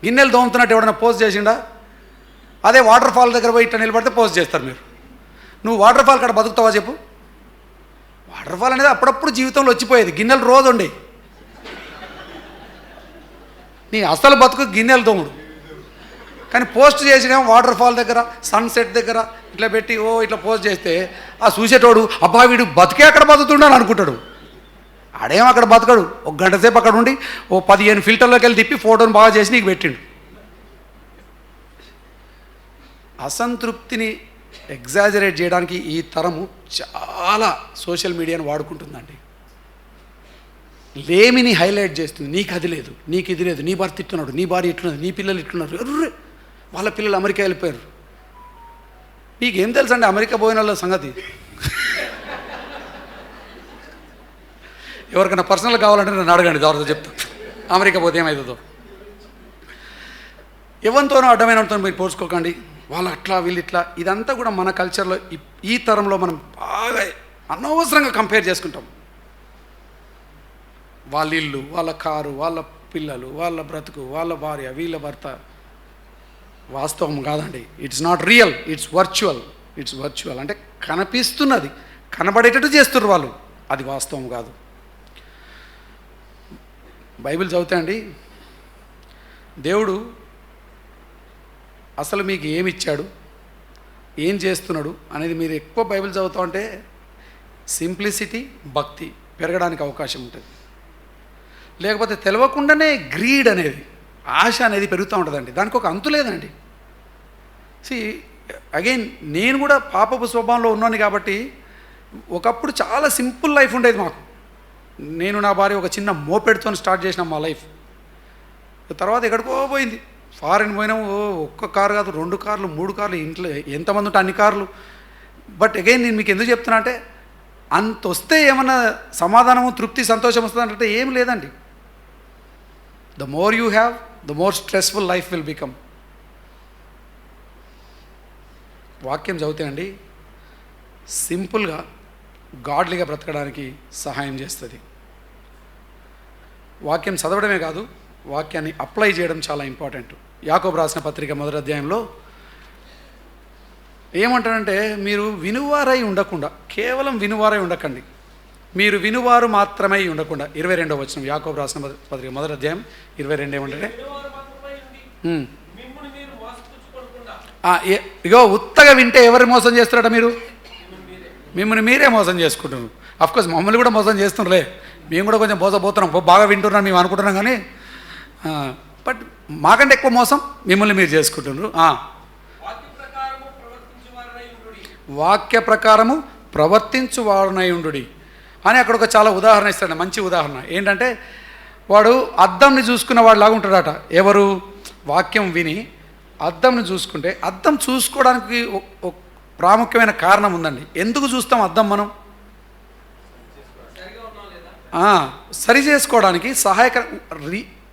Speaker 1: గిన్నెలు దోముతున్నట్టు ఎవడన్నా పోస్ట్ చేసిండా? అదే వాటర్ ఫాల్ దగ్గర పోయి ఇట్లా నిలబడితే పోస్ట్ చేస్తారు. నువ్వు వాటర్ ఫాల్ కాడ బతుకుతావా చెప్పు? వాటర్ ఫాల్ అనేది అప్పుడప్పుడు జీవితంలో వచ్చిపోయేది, గిన్నెలు రోజు ఉండే, నీ అసలు బతుకు గిన్నెలు తోముడు. కానీ పోస్ట్ చేసినేమో వాటర్ ఫాల్ దగ్గర, సన్సెట్ దగ్గర ఇట్లా పెట్టి ఇట్లా పోస్ట్ చేస్తే ఆ చూసేటోడు అబ్బా వీడు బతికే అక్కడ బతుకుతుండని అనుకుంటాడు. ఆడేమో అక్కడ బతకడు. ఒక గంట సేపు అక్కడ ఉండి 15 ఫిల్టర్లోకి వెళ్ళి తిప్పి ఫోటోని బాగా చేసి నీకు పెట్టిండు. అసంతృప్తిని ఎగ్జాజరేట్ చేయడానికి ఈ తరము చాలా సోషల్ మీడియాను వాడుకుంటుందండి. లేమిని హైలైట్ చేస్తుంది. నీకు అది లేదు, నీకు ఇది లేదు, నీ భర్త ఇట్టున్నాడు, నీ భార్య ఇట్టున్నది, నీ పిల్లలు ఇట్టున్నారు, ఎర్రే వాళ్ళ పిల్లలు అమెరికా వెళ్ళిపోయారు. నీకేం తెలుసు అండి అమెరికా పోయిన వాళ్ళ సంగతి? ఎవరికైనా పర్సనల్ కావాలంటే నన్ను అడగండి, దారితో చెప్తా అమెరికా పోతే ఏమవుతుందో. ఎవరితోనో అడ్డమైనతో మీరు పోల్చుకోకండి. వాళ్ళు అట్లా వీళ్ళు ఇట్లా. ఇదంతా కూడా మన కల్చర్లో ఈ తరంలో మనం బాగా అనవసరంగా కంపేర్ చేసుకుంటాం. వాళ్ళ ఇల్లు, వాళ్ళ కారు, వాళ్ళ పిల్లలు, వాళ్ళ బ్రతుకు, వాళ్ళ భార్య, వీళ్ళ భర్త. వాస్తవం కాదండి. It's not real, it's virtual. It's virtual అంటే కనిపిస్తున్నది, కనబడేటట్టు చేస్తున్నారు వాళ్ళు, అది వాస్తవం కాదు. బైబిల్ చదివితే అండి దేవుడు అసలు మీకు ఏమి ఇచ్చాడు, ఏం చేస్తున్నాడు అనేది మీరు ఎక్కువ బైబిల్ చదువుతూ ఉంటే సింప్లిసిటీ, భక్తి పెరగడానికి అవకాశం ఉంటుంది. లేకపోతే తెలియకుండానే గ్రీడ్ అనేది, ఆశ అనేది పెరుగుతూ ఉంటుందండి. దానికి ఒక అంతు లేదండి. అగైన్ నేను కూడా పాపపు స్వభావంలో ఉన్నాను కాబట్టి ఒకప్పుడు చాలా సింపుల్ లైఫ్ ఉండేది మాకు. నేను నా భార్య ఒక చిన్న మోపెడుతో స్టార్ట్ చేసినాం మా లైఫ్. తర్వాత ఎక్కడికో పోయింది. ఫారెన్ పోయినాము. ఒక్క కారు కాదు, 2 కార్లు, 3 కార్లు, ఇంట్లో ఎంతమంది ఉంటే అన్ని కార్లు. బట్ అగైన్ నేను మీకు ఎందుకు చెప్తున్నా అంటే అంత వస్తే ఏమన్నా సమాధానము, తృప్తి, సంతోషం వస్తుందంటే ఏం లేదండి. The more you have, the more stressful life will become. వాక్యం చదివితే అండి సింపుల్గా గాడ్లీగా బ్రతకడానికి సహాయం చేస్తుంది. వాక్యం చదవడమే కాదు, వాక్యాన్ని అప్లై చేయడం చాలా ఇంపార్టెంట్. యాకోబు రాసిన పత్రిక 1వ అధ్యాయంలో ఏమంటాడంటే మీరు వినువారై ఉండకుండా, కేవలం వినువారై ఉండకండి, మీరు వినువారు మాత్రమే ఉండకుండా. 22వ వచనం యాకోబు రాసిన పత్రిక 1వ అధ్యాయం 22 ఏమంటే ఇగో ఉత్తగా వింటే ఎవరు మోసం చేస్తారట? మీరు మిమ్మల్ని మీరే మోసం చేసుకుంటున్నారు. అఫ్కోర్స్ మమ్మల్ని కూడా మోసం చేస్తున్నారులే, మేము కూడా కొంచెం మోసపోతున్నాం, బాగా వింటున్నాం మేము అనుకుంటున్నాం. కానీ బట్ మాకంటే ఎక్కువ మోసం మిమ్మల్ని మీరు చేసుకుంటున్నారు. వాక్య ప్రకారము ప్రవర్తించు వారునై ఉండుడి అని అక్కడ ఒక చాలా ఉదాహరణ ఇస్తాడు. మంచి ఉదాహరణ ఏంటంటే వాడు అద్దంని చూసుకున్న వాడు లాగా ఉంటాడట. ఎవరు? వాక్యం విని అద్దంని చూసుకుంటే, అద్దం చూసుకోవడానికి ప్రాముఖ్యమైన కారణం ఉందండి. ఎందుకు చూస్తాం అద్దం? మనం సరి చేసుకోవడానికి సహాయక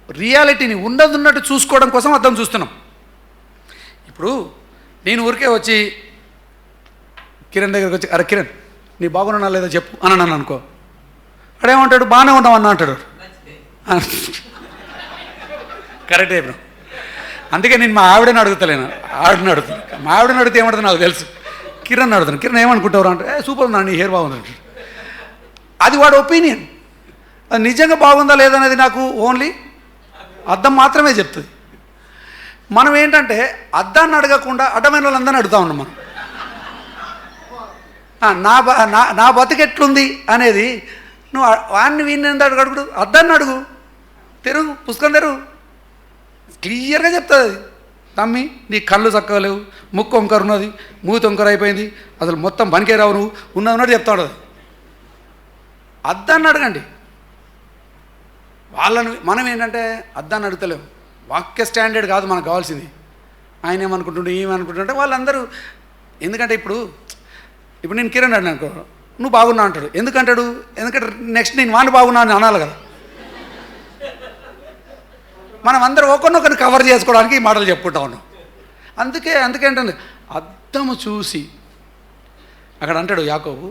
Speaker 1: రియాలిటీని ఉన్నట్టు చూసుకోవడం కోసం అద్దం చూస్తున్నాం. ఇప్పుడు నేను ఊరికే వచ్చి కిరణ్ దగ్గరికి వచ్చి అరే కిరణ్ నీ బాగున్నా లేదా చెప్పు అని అన్నాను అనుకో, అడేమంటాడు? బాగానే ఉన్నాం అన్న అంటాడు. కరెక్ట్ చెప్పిన. అందుకే నేను మా ఆవిడని అడుగుతలేను, ఆవిడని అడుగుతాను. మా ఆవిడని అడిగితే ఏమంటుంది నాకు తెలుసు. కిరణ్ అడుగుతాను, కిరణ్ ఏమనుకుంటారు అంటే సూపర్ ఉందా నీ హెయిర్ బాగుంది. అది వాడు ఒపీనియన్. అది నిజంగా బాగుందా లేదనేది నాకు ఓన్లీ అద్దం మాత్రమే చెప్తుంది. మనం ఏంటంటే అద్దాన్ని అడగకుండా అడ్డమైన వాళ్ళందరినీ అడుగుతా ఉన్నాం. మనం నా బతుకెట్లుంది అనేది నువ్వు వాడిని వీడిని అడుగుడు, అద్దాన్ని అడుగు, తెరుగు, పుస్తకం తెరుగు, క్లియర్గా చెప్తుంది అది. తమ్మి నీ కళ్ళు చక్కగా లేవు, ముక్కు వంకర ఉన్నది, మూతి వంకర అయిపోయింది, అసలు మొత్తం పనికే రావు, నువ్వు ఉన్నది చెప్తాడు అది. అద్దాన్ని అడగండి. వాళ్ళని మనం ఏంటంటే అద్దాన్ని అడుగుతలేము. వాక్య స్టాండర్డ్ కాదు మనకు కావాల్సింది. ఆయన ఏమనుకుంటుండే ఏమనుకుంటుంటే వాళ్ళందరూ. ఎందుకంటే ఇప్పుడు నేను కిరణ్ అడిగిన అనుకో, నువ్వు బాగున్నా అంటాడు. ఎందుకంటాడు? ఎందుకంటే నెక్స్ట్ నేను వాడిని బాగున్నా అని అనాలి కదా. మనం అందరూ ఒకరినొకరిని కవర్ చేసుకోవడానికి ఈ మాటలు చెప్పుకుంటా ఉన్నాం. అందుకే ఏంటంటే అద్దము చూసి అక్కడ అంటాడు యాకోబు,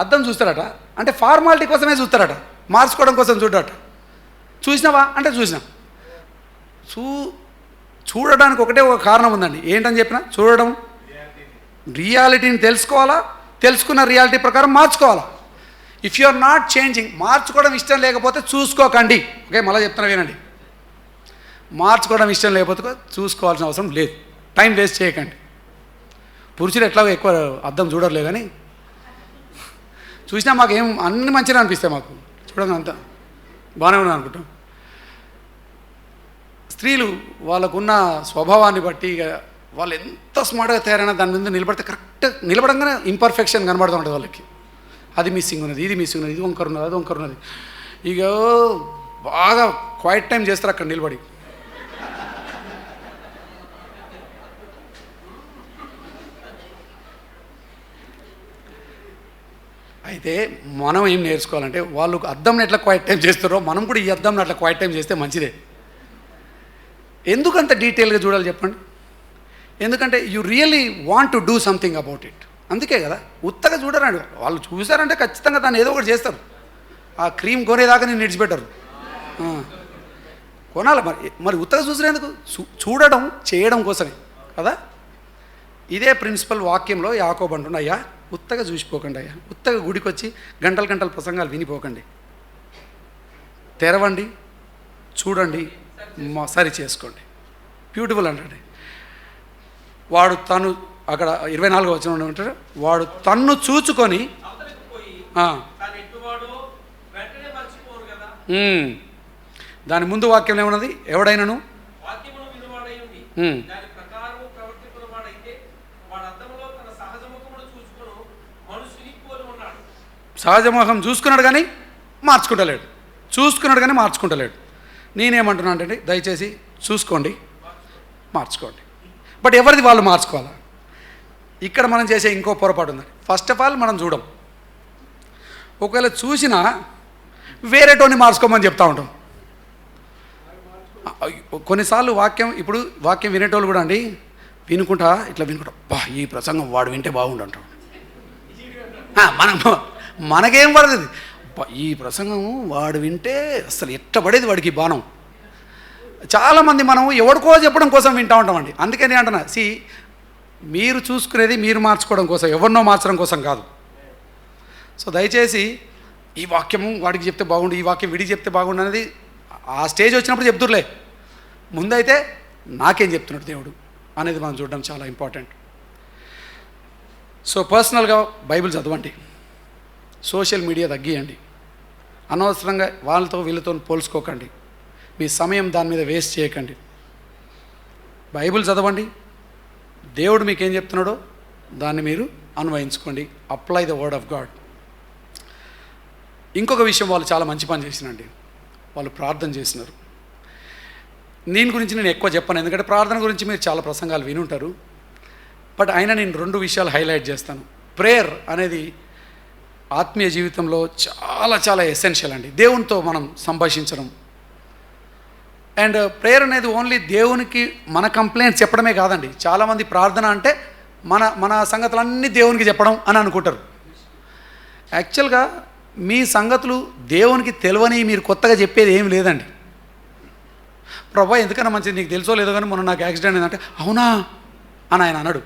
Speaker 1: అద్దం చూస్తారట అంటే ఫార్మాలిటీ కోసమే చూస్తారట, మార్చుకోవడం కోసం చూడట. చూసినావా అంటే చూసినా. చూడడానికి ఒకటే ఒక కారణం ఉందండి. ఏంటని చెప్పినా చూడడం, రియాలిటీని తెలుసుకోవాలా, తెలుసుకున్న రియాలిటీ ప్రకారం మార్చుకోవాలా. If you are not changing, మార్చుకోవడం ఇష్టం లేకపోతే చూసుకోకండి. ఓకే, మళ్ళీ చెప్తున్నా వినండి. మార్చుకోవడం ఇష్టం లేకపోతే చూసుకోవాల్సిన అవసరం లేదు. టైం వేస్ట్ చేయకండి. పురుషులు ఎట్లాగో ఎక్కువ అద్దం చూడర్లే, కానీ చూసినా మాకు ఏం అన్ని మంచిగా అనిపిస్తాయి. మాకు చూడండి అంతా బాగానే ఉన్నాను అనుకుంటాం. స్త్రీలు వాళ్ళకున్న స్వభావాన్ని బట్టి వాళ్ళు ఎంత స్మార్ట్గా తయారైనా దాని మీద నిలబడితే కరెక్ట్ నిలబడంగానే ఇంపర్ఫెక్షన్ కనబడుతూ ఉంటుంది వాళ్ళకి. అది మిస్సింగ్ ఉన్నది, ఇది మిస్సింగ్ ఉన్నది, ఇది వంకర ఉన్నది, అది వంకర ఉన్నది. ఇక బాగా క్వైట్ టైం చేస్తారు అక్కడ నిలబడి. అయితే మనం ఏం నేర్చుకోవాలంటే వాళ్ళు అద్దంని ఎట్లా క్వైట్ టైం చేస్తారో మనం కూడా ఈ అద్దంని అట్లా క్వైట్ టైం చేస్తే మంచిదే. ఎందుకంత డీటెయిల్గా చూడాలి చెప్పండి? ఎందుకంటే you really want to do something about it. అందుకే కదా, ఉత్తగా చూడరండి. వాళ్ళు చూసారంటే ఖచ్చితంగా దాన్ని ఏదో ఒకటి చేస్తారు. ఆ క్రీమ్ కొనేదాకా నేను విడిచిపెట్టరు, కొనాలి. మరి ఉత్తగా చూసినందుకు చూడడం చేయడం కోసమే కదా. ఇదే ప్రిన్సిపల్ వాక్యంలో యాకోబు అంటుండే, అయ్యా ఉత్తగా చూసిపోకండి, అయ్యా ఉత్తగా గుడికి వచ్చి గంటల గంటల ప్రసంగాలు వినిపోకండి. తెరవండి, చూడండి, సరి చేసుకోండి. బ్యూటిఫుల్ అంటండి. వాడు తను అక్కడ 24వ వచనంలో ఉంటాడు, వాడు తన్ను చూచుకొని దాని ముందు వాక్యం ఏమన్నది? ఎవడైనాను సహజముఖం చూసుకున్నాడు కానీ మార్చుకుంటలేడు, చూసుకున్నాడు కానీ మార్చుకుంటలేడు. నేనేమంటున్నా అంటే దయచేసి చూసుకోండి, మార్చుకోండి. బట్ ఎవరిది వాళ్ళు మార్చుకోవాలా? ఇక్కడ మనం చేసే ఇంకో పొరపాటు ఉంది. ఫస్ట్ ఆఫ్ ఆల్ మనం చూడం. ఒకవేళ చూసినా వేరేటోని మార్చుకోమని చెప్తా ఉంటాం. కొన్నిసార్లు వాక్యం వినేటోళ్ళు కూడా అండి వినుకుంటా ఇట్లా వినుకుంటా, బా ఈ ప్రసంగం వాడు వింటే బాగుండు అంటాం. మనకేం పడుతుంది, ఈ ప్రసంగం వాడు వింటే అసలు ఎట్ట పడేది వాడికి బాణం. చాలామంది మనం ఎవరికో చెప్పడం కోసం వింటూ ఉంటామండి. అందుకని అంటున్నా, మీరు చూసుకునేది మీరు మార్చుకోవడం కోసం, ఎవరినో మార్చడం కోసం కాదు. సో దయచేసి ఈ వాక్యము వాడికి చెప్తే బాగుండు, ఈ వాక్యం విడికి చెప్తే బాగుండు అనేది ఆ స్టేజ్ వచ్చినప్పుడు చెప్తుర్లే. ముందైతే నాకేం చెప్తున్నాడు దేవుడు అనేది మనం చూడడం చాలా ఇంపార్టెంట్. సో పర్సనల్గా బైబిల్ చదవండి, సోషల్ మీడియా తగ్గియండి, అనవసరంగా వాళ్ళతో వీళ్ళతో పోల్చుకోకండి, మీ సమయం దాని మీద వేస్ట్ చేయకండి. బైబిల్ చదవండి, దేవుడు మీకు ఏం చెప్తున్నాడో దాన్ని మీరు అన్వయించుకోండి. Apply the word of God. ఇంకొక విషయం, వాళ్ళు చాలా మంచి పని చేసినండి, వాళ్ళు ప్రార్థన చేసినారు. దీని గురించి నేను ఎక్కువ చెప్పాను, ఎందుకంటే ప్రార్థన గురించి మీరు చాలా ప్రసంగాలు వినుంటారు. బట్ అయినా నేను 2 విషయాలు హైలైట్ చేస్తాను. ప్రేయర్ అనేది ఆత్మీయ జీవితంలో చాలా చాలా ఎసెన్షియల్ అండి. దేవునితో మనం సంభాషించడం. అండ్ ప్రేయర్ అనేది ఓన్లీ దేవునికి మన కంప్లైంట్స్ చెప్పడమే కాదండి. చాలామంది ప్రార్థన అంటే మన సంగతులన్నీ దేవునికి చెప్పడం అని అనుకుంటారు. యాక్చువల్గా మీ సంగతులు దేవునికి తెలియని మీరు కొత్తగా చెప్పేది ఏమి లేదండి. ప్రభా ఎందుకన్నా మంచిది, నీకు తెలుసో లేదో కానీ మొన్న నాకు యాక్సిడెంట్ అయిందంటే అవునా అని ఆయన అన్నాడు.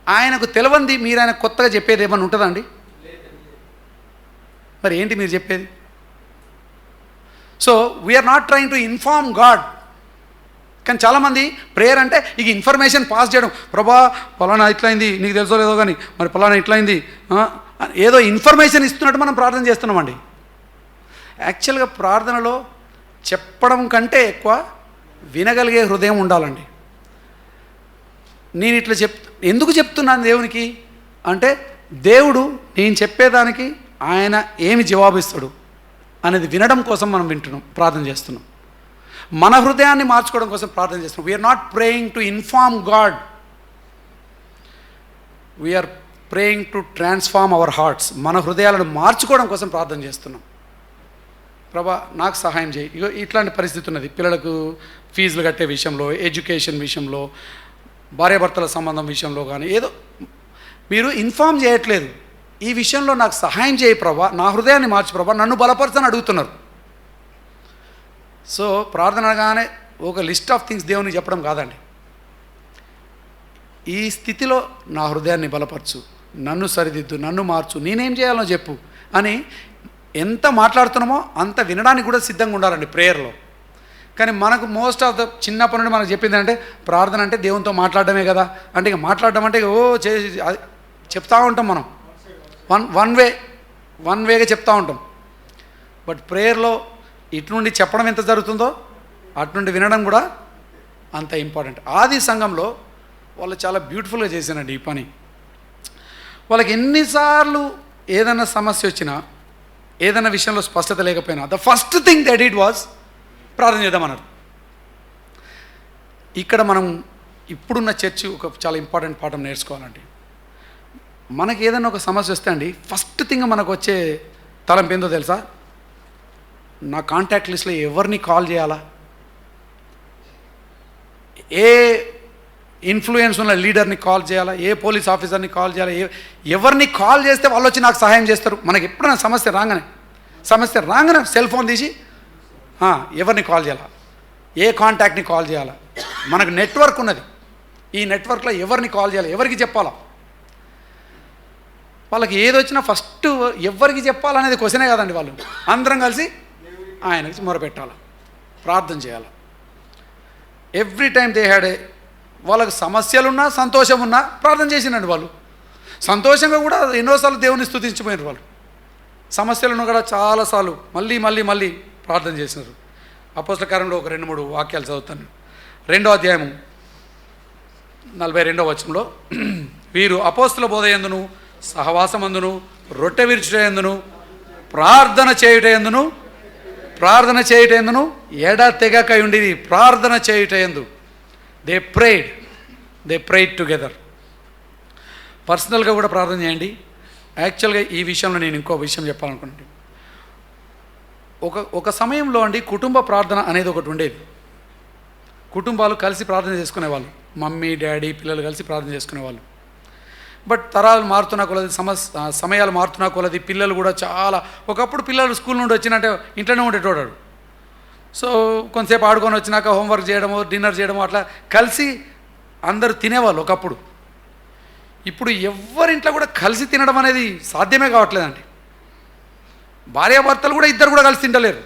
Speaker 1: ఆయనకు తెలియంది మీరు ఆయన కొత్తగా చెప్పేది ఏమన్నా ఉంటుందా అండి? మరి ఏంటి మీరు చెప్పేది? So we're not trying to inform God. కానీ చాలామంది ప్రేయర్ అంటే ఇక ఇన్ఫర్మేషన్ పాస్ చేయడం, ప్రభా పలానా ఇట్లయింది, నీకు తెలుసో లేదో కానీ మరి పలానా ఇట్లయింది, ఏదో ఇన్ఫర్మేషన్ ఇస్తున్నట్టు మనం ప్రార్థన చేస్తున్నామండి. యాక్చువల్గా ప్రార్థనలో చెప్పడం కంటే ఎక్కువ వినగలిగే హృదయం ఉండాలండి. నేను ఇట్లా ఎందుకు చెప్తున్నాను దేవునికి అంటే, దేవుడు నేను చెప్పేదానికి ఆయన ఏమి జవాబిస్తాడు అనేది వినడం కోసం మనం వింటున్నాం, ప్రార్థన చేస్తున్నాం. మన హృదయాన్ని మార్చుకోవడం కోసం ప్రార్థన చేస్తున్నాం. We're not praying to inform God, we're praying to transform our hearts. మన హృదయాలను మార్చుకోవడం కోసం ప్రార్థన చేస్తున్నాం. ప్రభా నాకు సహాయం చేయి, ఇగో ఇట్లాంటి పరిస్థితి ఉన్నది, పిల్లలకు ఫీజులు కట్టే విషయంలో, ఎడ్యుకేషన్ విషయంలో, భార్యాభర్తల సంబంధం విషయంలో కానీ ఏదో మీరు ఇన్ఫార్మ్ చేయట్లేదు, ఈ విషయంలో నాకు సహాయం చేయి ప్రభా, నా హృదయాన్ని మార్చి ప్రభా, నన్ను బలపరచని అడుగుతున్నారు. సో ప్రార్థన అనగానే ఒక లిస్ట్ ఆఫ్ థింగ్స్ దేవునికి చెప్పడం కాదండి. ఈ స్థితిలో నా హృదయాన్ని బలపరచు, నన్ను సరిదిద్దు, నన్ను మార్చు, నేనేం చేయాలో చెప్పు అని ఎంత మాట్లాడుతున్నామో అంత వినడానికి కూడా సిద్ధంగా ఉండాలండి ప్రేయర్లో. కానీ మనకు మోస్ట్ ఆఫ్ ద చిన్నప్పటి నుండి మనకు చెప్పింది అంటే ప్రార్థన అంటే దేవునితో మాట్లాడడమే కదా, అంటే ఇక మాట్లాడడం అంటే చెప్తా ఉంటాం మనం, వన్ వేగా చెప్తా ఉంటాం. బట్ ప్రేయర్లో ఇటు నుండి చెప్పడం ఎంత జరుగుతుందో అటు నుండి వినడం కూడా అంత ఇంపార్టెంట్. ఆది సంఘంలో వాళ్ళు చాలా బ్యూటిఫుల్గా చేశారండి ఈ పని. వాళ్ళకి ఎన్నిసార్లు ఏదైనా సమస్య వచ్చినా, ఏదైనా విషయంలో స్పష్టత లేకపోయినా, the first thing that it was ప్రార్థన చేద్దామన్నారు. ఇక్కడ మనం ఇప్పుడున్న చర్చ్ ఒక చాలా ఇంపార్టెంట్ పాఠం నేర్చుకోవాలండి. మనకి ఏదైనా ఒక సమస్య వస్తే అండి, ఫస్ట్ థింగ్ మనకు వచ్చే తలంపు ఏందో తెలుసా? నా కాంటాక్ట్ లిస్ట్లో ఎవరిని కాల్ చేయాలా, ఏ ఇన్ఫ్లుయెన్స్ ఉన్న లీడర్ని కాల్ చేయాలా, ఏ పోలీస్ ఆఫీసర్ని కాల్ చేయాలా, ఎవరిని కాల్ చేస్తే వాళ్ళు వచ్చి నాకు సహాయం చేస్తారు. మనకి ఎప్పుడైనా సమస్య రాగానే సెల్ ఫోన్ తీసి ఎవరిని కాల్ చేయాలా, ఏ కాంటాక్ట్ని కాల్ చేయాలా, మనకు నెట్వర్క్ ఉన్నది, ఈ నెట్వర్క్లో ఎవరిని కాల్ చేయాలి, ఎవరికి చెప్పాలా, వాళ్ళకి ఏది వచ్చినా ఫస్ట్ ఎవరికి చెప్పాలనేది క్వశ్చనే కాదండి. వాళ్ళు అందరం కలిసి ఆయనకి మొరపెట్టాలి, ప్రార్థన చేయాలి. ఎవ్రీ టైం దే హ్యాడ్ వాళ్ళకి సమస్యలున్నా సంతోషం ఉన్నా ప్రార్థన చేసినండి. వాళ్ళు సంతోషంగా కూడా ఎన్నోసార్లు దేవుని స్తుతించిపోయినారు. వాళ్ళు సమస్యలను కూడా చాలాసార్లు మళ్ళీ ప్రార్థన చేసినారు. అపోస్తల కార్యంలో ఒక 2-3 వాక్యాలు చదువుతాను. 2వ అధ్యాయము 42వ వచనంలో, వీరు అపోస్తల బోధ యందును సహవాసమందును రొట్టె విరుచుటయందును ప్రార్థన చేయుటయందును ఎడతెగక ఉండేది. ప్రార్థన చేయుటయందు దే ప్రేడ్ టుగెదర్. పర్సనల్గా కూడా ప్రార్థన చేయండి. యాక్చువల్గా ఈ విషయంలో నేను ఇంకో విషయం చెప్పాలనుకుంటున్నాను. ఒక సమయంలో అండి కుటుంబ ప్రార్థన అనేది ఒకటి ఉండేది. కుటుంబాలు కలిసి ప్రార్థన చేసుకునేవాళ్ళు, మమ్మీ డాడీ పిల్లలు కలిసి ప్రార్థన చేసుకునేవాళ్ళు. బట్ తరాలు మారుతున్న కొలది, సమయాలు మారుతున్న కొలది పిల్లలు కూడా చాలా, ఒకప్పుడు పిల్లలు స్కూల్ నుండి వచ్చినట్టే ఇంట్లోనే ఉండేటోడు. సో కొంతసేపు ఆడుకొని వచ్చినాక హోంవర్క్ చేయడము, డిన్నర్ చేయడము, అట్లా కలిసి అందరూ తినేవాళ్ళు ఒకప్పుడు. ఇప్పుడు ఎవరింట్లో కూడా కలిసి తినడం అనేది సాధ్యమే కావట్లేదండి. భార్యాభర్తలు కూడా ఇద్దరు కూడా కలిసి తింటలేరు.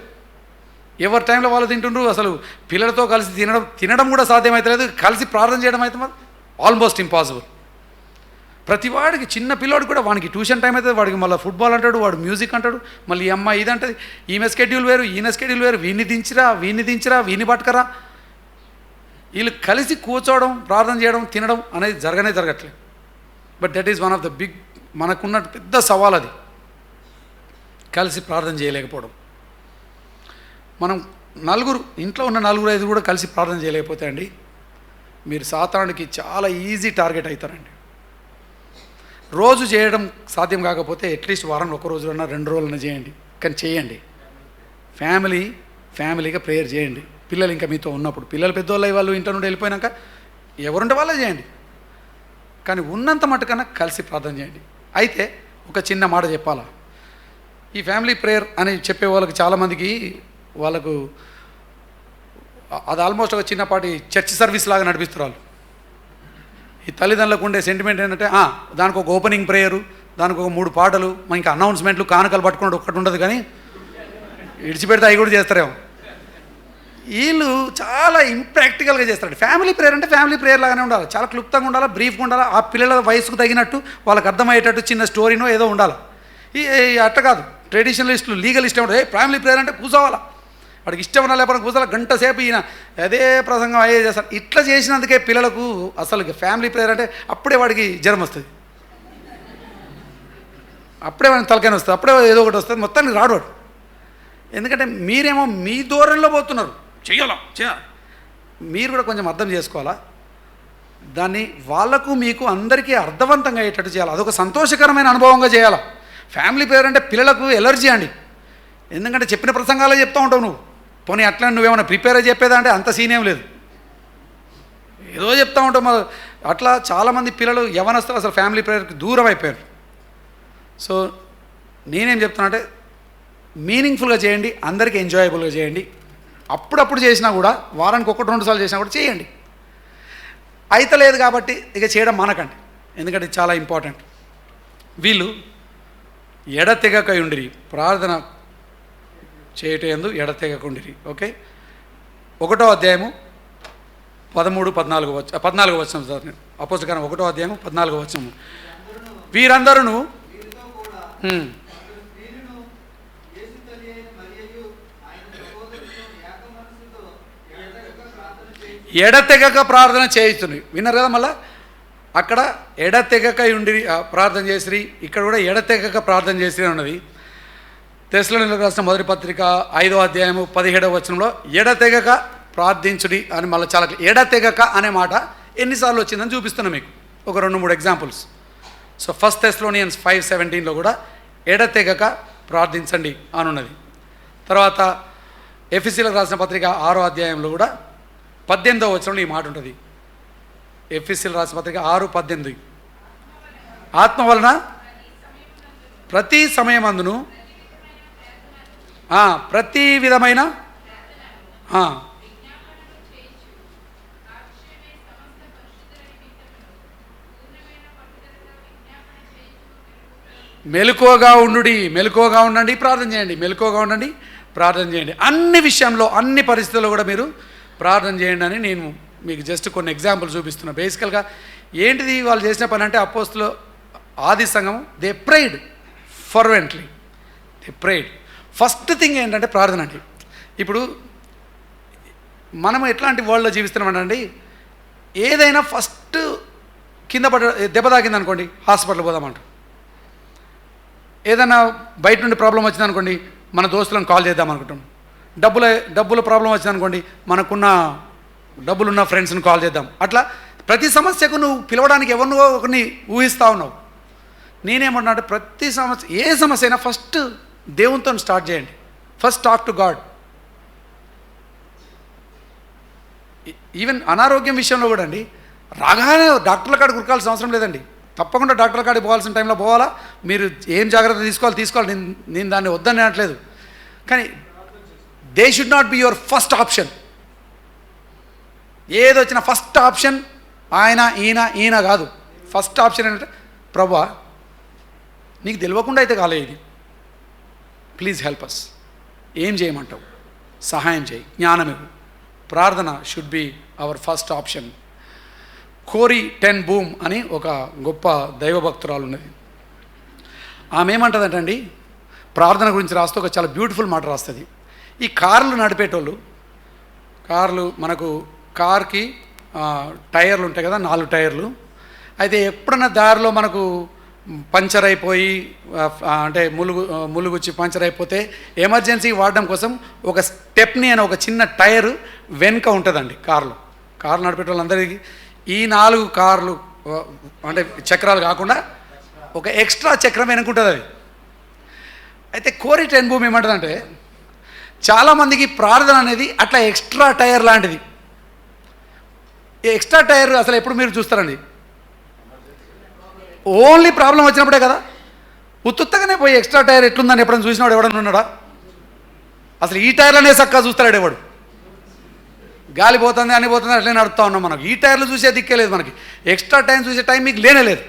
Speaker 1: ఎవరి టైంలో వాళ్ళు తింటుండ్రు. అసలు పిల్లలతో కలిసి తినడం కూడా సాధ్యమవుతలేదు. కలిసి ప్రార్థన చేయడం అయితే ఆల్మోస్ట్ ఇంపాసిబుల్. ప్రతి వాడికి, చిన్న పిల్లోడికి కూడా వాడికి ట్యూషన్ టైం అవుతుంది, వాడికి మళ్ళీ ఫుట్బాల్ అంటాడు, వాడు మ్యూజిక్ అంటాడు, మళ్ళీ ఈ అమ్మాయి ఇది అంటది, ఈమె స్కెడ్యూల్ వేరు ఈయన స్కెడ్యూల్ వేరు, వీడిని దించిరా వీడిని పట్టుకరా. వీళ్ళు కలిసి కూర్చోవడం, ప్రార్థన చేయడం, తినడం అనేది జరగట్లేదు. But that is one of the big, మనకున్న పెద్ద సవాల్ అది, కలిసి ప్రార్థన చేయలేకపోవడం. మనం ఇంట్లో ఉన్న 4-5 కూడా కలిసి ప్రార్థన చేయలేకపోతే అండి, మీరు సాతానుడికి చాలా ఈజీ టార్గెట్ అవుతారండి. రోజు చేయడం సాధ్యం కాకపోతే అట్లీస్ట్ వారంలో 1 రోజులన్నా 2 రోజులన్నా చేయండి, కానీ చేయండి. ఫ్యామిలీగా ప్రేయర్ చేయండి. పిల్లలు ఇంకా మీతో ఉన్నప్పుడు, పిల్లలు పెద్దవాళ్ళు వాళ్ళు ఇంట్లో నుండి వెళ్ళిపోయినాక ఎవరుంటే వాళ్ళే చేయండి, కానీ ఉన్నంత మట్టుకన్నా కలిసి ప్రార్థన చేయండి. అయితే ఒక చిన్న మాట చెప్పాలా, ఈ ఫ్యామిలీ ప్రేయర్ అని చెప్పే వాళ్ళకి చాలామందికి వాళ్ళకు అది ఆల్మోస్ట్ ఒక చిన్నపాటి చర్చ్ సర్వీస్ లాగా నడిపిస్తారు వాళ్ళు. ఈ తల్లిదండ్రులకు ఉండే సెంటిమెంట్ ఏంటంటే దానికి ఒక ఓపెనింగ్ ప్రేయరు, దానికి ఒక 3 పాటలు, ఇంకా అనౌన్స్మెంట్లు, కానుకలు పట్టుకున్నట్టు ఒక్కటి ఉండదు, కానీ ఇడిచిపెడితే అవి కూడా చేస్తారేమో. వీళ్ళు చాలా ఇంప్రాక్టికల్గా చేస్తారు. ఫ్యామిలీ ప్రేయర్ అంటే ఫ్యామిలీ ప్రేయర్ లాగానే ఉండాలి, చాలా క్లుప్తంగా ఉండాలి, బ్రీఫ్గా ఉండాలి, ఆ పిల్లల వయసుకు తగినట్టు వాళ్ళకి అర్థమయ్యేటట్టు చిన్న స్టోరీనో ఏదో ఉండాలి. అట్ట కాదు, ట్రెడిషనలిస్టులు లీగలిస్ట్ ఏమంటే ఫ్యామిలీ ప్రేయర్ అంటే కూర్చోవాలా, వాడికి ఇష్టం ఉన్నా లేకపోతే కూర్చోవాలి, గంట సేపు ఈయన అదే ప్రసంగం అయ్యే చేస్తారు. ఇట్లా చేసినందుకే పిల్లలకు అసలు ఫ్యామిలీ ప్రేయర్ అంటే అప్పుడే వాడికి జ్వరం వస్తుంది, అప్పుడే వాడికి తలకాయ వస్తుంది, అప్పుడే ఏదో ఒకటి వస్తుంది, మొత్తానికి రాడు. ఎందుకంటే మీరేమో మీ దూరంలో పోతున్నారు, చేయాలి. మీరు కూడా కొంచెం అర్థం చేసుకోవాలా, దాన్ని వాళ్లకు మీకు అందరికీ అర్థవంతంగా అయ్యేటట్టు చేయాలి, అదొక సంతోషకరమైన అనుభవంగా చేయాలి. ఫ్యామిలీ ప్రేయర్ అంటే పిల్లలకు ఎలర్జీ అండి, ఎందుకంటే చెప్పిన ప్రసంగాలే చెప్తూ ఉంటావు నువ్వు. పోనీ అట్లా నువ్వేమైనా ప్రిపేర్ అయి చెప్పేదా అంటే అంత సీన్ ఏం లేదు, ఏదో చెప్తూ ఉంటావు. అట్లా చాలామంది పిల్లలు యవనస్తులు అసలు ఫ్యామిలీ ప్రేయర్కి దూరం అయిపోయారు. సో నేనేం చెప్తున్నా అంటే మీనింగ్ఫుల్గా చేయండి, అందరికీ ఎంజాయబుల్గా చేయండి. అప్పుడప్పుడు చేసినా కూడా, వారానికి 1-2 సార్లు చేసినా కూడా చేయండి. అయితే లేదు కాబట్టి ఇక చేయడం మానకండి, ఎందుకంటే ఇది చాలా ఇంపార్టెంట్. వీళ్ళు ఎడతెగక ఉండిరి, ప్రార్థన చేయటందు ఎడతెగకుండిరి. ఓకే, 1వ అధ్యాయము 13, 14 వచనం సార్. నేను అపోస్తల కార్యం 1వ అధ్యాయము 14 వచనం. వీరందరూ ఎడతెగక ప్రార్థన చేయిస్తుంది. విన్నారు కదా? మళ్ళా అక్కడ ఎడతెగక ఉండి ప్రార్థన చేసిరి, ఇక్కడ కూడా ఎడతెగక ప్రార్థన చేసిరి ఉన్నది. తెస్సలోనికీయులకు రాసిన మొదటి పత్రిక 5వ అధ్యాయము 17వ వచనంలో ఎడతెగక ప్రార్థించుడి అని మళ్ళీ చాలా ఎడతెగక అనే మాట ఎన్నిసార్లు వచ్చిందని చూపిస్తున్నాను మీకు ఒక 2-3 ఎగ్జాంపుల్స్. సో 1 Thessalonians 5:17లో కూడా ఎడతెగక ప్రార్థించండి అని ఉన్నది. తర్వాత ఎఫెసీయులకు రాసిన పత్రిక 6వ అధ్యాయంలో కూడా 18వ వచనంలో ఈ మాట ఉంటుంది. ఎఫెసీయులకు రాసిన పత్రిక 6:18 ఆత్మ వలన ప్రతి సమయమందును ప్రతి విధమైన మెలకువగా ఉండండి, ప్రార్థన చేయండి. మెలకువగా ఉండండి, ప్రార్థన చేయండి. అన్ని విషయంలో, అన్ని పరిస్థితుల్లో కూడా మీరు ప్రార్థన చేయండి అని నేను మీకు జస్ట్ కొన్ని ఎగ్జాంపుల్ చూపిస్తున్నా. బేసికల్గా ఏంటిది వాళ్ళు చేసిన పని అంటే, అపోస్తలుల ఆది సంఘం they prayed fervently. They prayed. First thing ఏంటంటే ప్రార్థన అండి. ఇప్పుడు మనం ఎట్లాంటి వరల్డ్లో జీవిస్తున్నామండి, ఏదైనా ఫస్ట్ కింద దెబ్బ తాకింది అనుకోండి, హాస్పిటల్ పోదామంటాం. ఏదైనా బయట నుండి ప్రాబ్లం వచ్చిందనుకోండి, మన దోస్తులను కాల్ చేద్దాం అనుకుంటాం. డబ్బుల ప్రాబ్లం వచ్చిందనుకోండి, మనకున్న డబ్బులున్న ఫ్రెండ్స్ని కాల్ చేద్దాం. అట్లా ప్రతి సమస్యకు నువ్వు పిలవడానికి ఎవరినో ఒకరిని ఊహిస్తూ ఉన్నావు. నేనేమన్నా అంటే ప్రతి సమస్య, ఏ సమస్య అయినా ఫస్ట్ దేవునితో స్టార్ట్ చేయండి. First talk to God. Even అనారోగ్యం విషయంలో కూడా అండి, రాగానే డాక్టర్ల కాడికి ఉరకాల్సిన అవసరం లేదండి. తప్పకుండా డాక్టర్ల కాడికి పోవాల్సిన టైంలో పోవాలా. మీరు ఏం జాగ్రత్త తీసుకోవాలి. నేను దాన్ని వద్దని అనట్లేదు, కానీ they should not be your first option. ఏదొచ్చినా ఫస్ట్ ఆప్షన్ ఆయన ఈయన కాదు. ఫస్ట్ ఆప్షన్ ఏంటంటే, ప్రభువా నీకు తెలియకుండా అయితే కాలే ఇది, ప్లీజ్ హెల్ప్ అస్. ఏం చేయమంటావు? సహాయం చేయి, జ్ఞానం ఇవ్వు. ప్రార్థన should be our first option. Kori ten boom అని ఒక గొప్ప దైవభక్తురాలు ఉన్నది. ఆమె ఏమంటుందంటండి, ప్రార్థన గురించి రాస్తూ ఒక చాలా బ్యూటిఫుల్ మాట రాస్తుంది. ఈ కార్లు నడిపేటోళ్ళు, మనకు కార్కి టైర్లు ఉంటాయి కదా, 4 టైర్లు. అయితే ఎప్పుడన్నా దారిలో మనకు పంచర్ అయిపోయి, అంటే ములుగుచ్చి పంచర్ అయిపోతే ఎమర్జెన్సీ వాడడం కోసం ఒక స్టెప్ని అని ఒక చిన్న టైర్ వెనుక ఉంటుందండి కార్లు నడిపే వాళ్ళందరికీ. ఈ 4 కార్లు అంటే చక్రాలు కాకుండా ఒక ఎక్స్ట్రా చక్రం వెనుకుంటుంది అది. అయితే కోరీ టెన్ భూమి ఏమంటుందంటే, చాలామందికి ప్రార్థన అనేది అట్లా ఎక్స్ట్రా టైర్ లాంటిది. ఈ ఎక్స్ట్రా టైర్ అసలు ఎప్పుడు మీరు చూస్తారండి? ఓన్లీ ప్రాబ్లం వచ్చినప్పుడే కదా. ఉత్తుత్తగానే పోయి ఎక్స్ట్రా టైర్ ఎట్లుందని ఎప్పుడైనా చూసినాడు? ఎవడన్నా ఉన్నాడా? అసలు ఈ టైర్లనే చక్కగా చూస్తాడు ఎవడు? గాలి పోతుంది అని పోతుంది అట్లే నడుపుతా ఉన్నాం. మనకు ఈ టైర్లు చూసే దిక్కేలేదు, మనకి ఎక్స్ట్రా టైం చూసే టైం మీకు లేనేలేదు.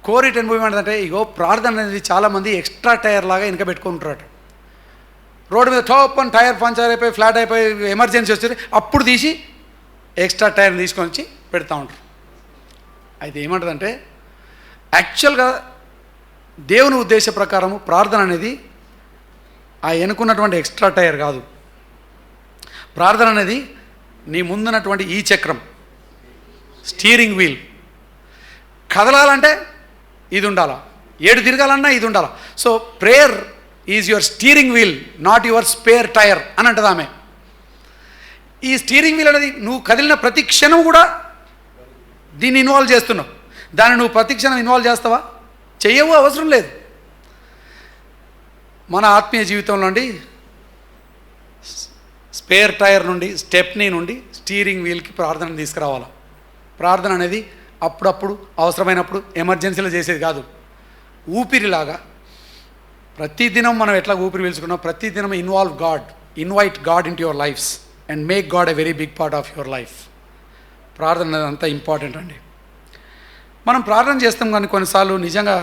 Speaker 1: కోరీ టెన్ భూమి ఏంటంటే, ఇగో ప్రార్థన అనేది చాలామంది ఎక్స్ట్రా టైర్ లాగా వెనక పెట్టుకుంటారట. రోడ్డు మీద టాప్ అని టైర్ పంచర్ అయిపోయి ఫ్లాట్ అయిపోయి ఎమర్జెన్సీ వచ్చేది, అప్పుడు తీసి ఎక్స్ట్రా టైర్ని తీసుకొని వచ్చి పెడతా ఉంటారు. అయితే ఏమంటుందంటే, యాక్చువల్గా దేవుని ఉద్దేశ ప్రకారము ప్రార్థన అనేది ఆ ఎన్నుకున్నటువంటి ఎక్స్ట్రా టైర్ కాదు. ప్రార్థన అనేది నీ ముందున్నటువంటి ఈ చక్రం, స్టీరింగ్ వీల్. కదలాలంటే ఇది ఉండాలా, ఏడు తిరగాలన్నా ఇది ఉండాలా. So prayer is your steering wheel, not your spare tyre అని అంటది ఆమె. ఈ స్టీరింగ్ వీల్ అనేది నువ్వు కదిలిన ప్రతి క్షణం కూడా దీన్ని ఇన్వాల్వ్ చేస్తున్నావు. దాన్ని నువ్వు ప్రతి క్షణం ఇన్వాల్వ్ చేస్తావా? చెయ్యవు, అవసరం లేదు. మన ఆత్మీయ జీవితంలో నుండి స్పేర్ టైర్ నుండి, స్టెప్నీ నుండి స్టీరింగ్ వీల్కి ప్రార్థన తీసుకురావాలి. ప్రార్థన అనేది అప్పుడప్పుడు అవసరమైనప్పుడు ఎమర్జెన్సీలో చేసేది కాదు. ఊపిరిలాగా ప్రతిదినం మనం ఎట్లా ఊపిరి పీల్చుకున్నాం, ప్రతిదినం invite God into your lifes and make God a very big part of your life. ప్రార్థన అనేది అంతా ఇంపార్టెంట్ అండి. మనం ప్రార్థన చేస్తాం కానీ కొన్నిసార్లు నిజంగా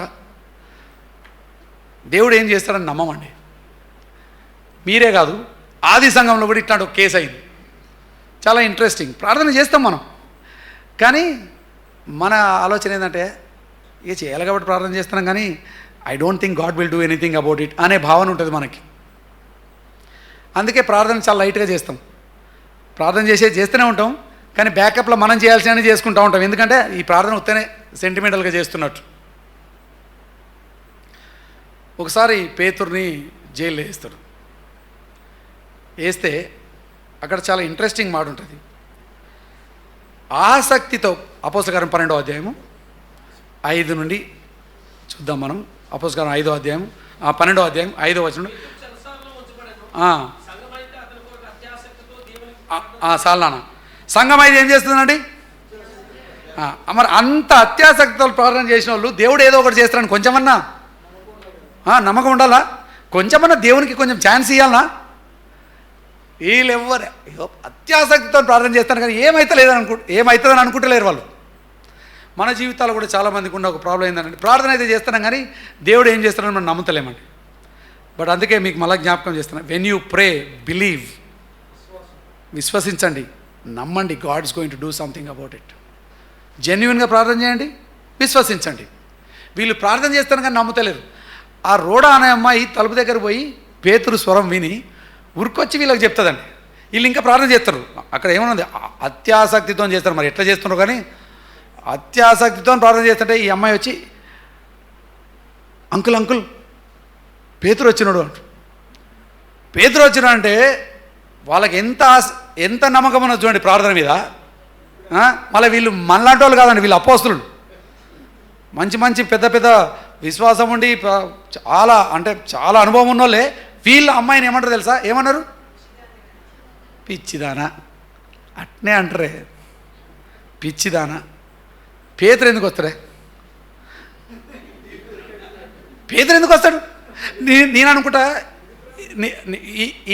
Speaker 1: దేవుడు ఏం చేస్తాడని నమ్మమండి. మీరే కాదు, ఆది సంఘంలో కూడా ఇట్లాంటి ఒక కేసు అయింది. చాలా ఇంట్రెస్టింగ్. ప్రార్థన చేస్తాం మనం, కానీ మన ఆలోచన ఏంటంటే ఇక చేయాలి కాబట్టి ప్రార్థన చేస్తున్నాం, కానీ I don't think God will do anything about it అనే భావన ఉంటుంది మనకి. అందుకే ప్రార్థన చాలా లైట్గా చేస్తాం. ప్రార్థన చేస్తూనే ఉంటాం, కానీ బ్యాకప్లో మనం చేయాల్సినవి చేసుకుంటూ ఉంటాం. ఎందుకంటే ఈ ప్రార్థన ఉత్తనే సెంటిమెంటల్గా చేస్తున్నట్టు. ఒకసారి పేతుర్ని జైల్లో వేస్తే అక్కడ చాలా ఇంట్రెస్టింగ్ మాట ఉంటుంది. ఆసక్తితో అపోస్తల కార్యం 12వ అధ్యాయము 5 నుండి చూద్దాం మనం. అపోస్తల కార్యం 5వ అధ్యాయం 12వ అధ్యాయం 5వ వచనం. సాల్నానా సంఘం అయితే ఏం చేస్తుందండి? మరి అంత అత్యాసక్తితో ప్రార్థన చేసిన వాళ్ళు దేవుడు ఏదో ఒకటి చేస్తారని కొంచెమన్నా నమ్మకం ఉండాలా? కొంచెమన్నా దేవునికి కొంచెం ఛాన్స్ ఇవ్వాలనా? వీళ్ళెవ్వరు అత్యాసక్తితో ప్రార్థన చేస్తాను, కానీ ఏమవుతుందని అనుకుంటలేరు వాళ్ళు. మన జీవితాలు కూడా చాలామందికి ఉన్న ఒక ప్రాబ్లం ఏంటంటే ప్రార్థన అయితే చేస్తున్నాం, కానీ దేవుడు ఏం చేస్తారని మనం నమ్ముతలేమండి. బట్ అందుకే మీకు మళ్ళీ జ్ఞాపకం చేస్తున్నాను, వెన్ యూ ప్రే బిలీవ్, విశ్వసించండి, నమ్మండి, God is going to do something about it. జెన్యున్గా ప్రార్థన చేయండి, విశ్వసించండి. వీళ్ళు ప్రార్థన చేస్తాను కానీ నమ్ముతలేరు. ఆ రోడా అనే అమ్మాయి తలుపు దగ్గర పోయి పేతురు స్వరం విని ఉరికొచ్చి వీళ్ళకి చెప్తుందండి. వీళ్ళు ఇంకా ప్రార్థన చేస్తారు. అక్కడ ఏమన్నది? అత్యాసక్తితో చేస్తారు. మరి ఎట్లా చేస్తున్నారు? కానీ అత్యాసక్తితో ప్రార్థన చేస్తుంటే ఈ అమ్మాయి వచ్చి అంకుల్ పేతురు వచ్చినాడు అంట. పేతురు వచ్చినాడు అంటే వాళ్ళకి ఎంత నమ్మకం ఉన్నది చూడండి ప్రార్థన మీద. మళ్ళీ వీళ్ళు మనలాంటి వాళ్ళు కాదండి, వీళ్ళు అపోస్తులు. మంచి పెద్ద విశ్వాసం ఉండి చాలా అనుభవం ఉన్న వాళ్ళే. వీళ్ళ అమ్మాయిని ఏమంటారు తెలుసా? ఏమన్నారు? పిచ్చిదానా. అట్నే అంటారే, పిచ్చిదానా. పేతురు ఎందుకు వస్తాడే? పేతురు ఎందుకు వస్తాడు? నేను అనుకుంటా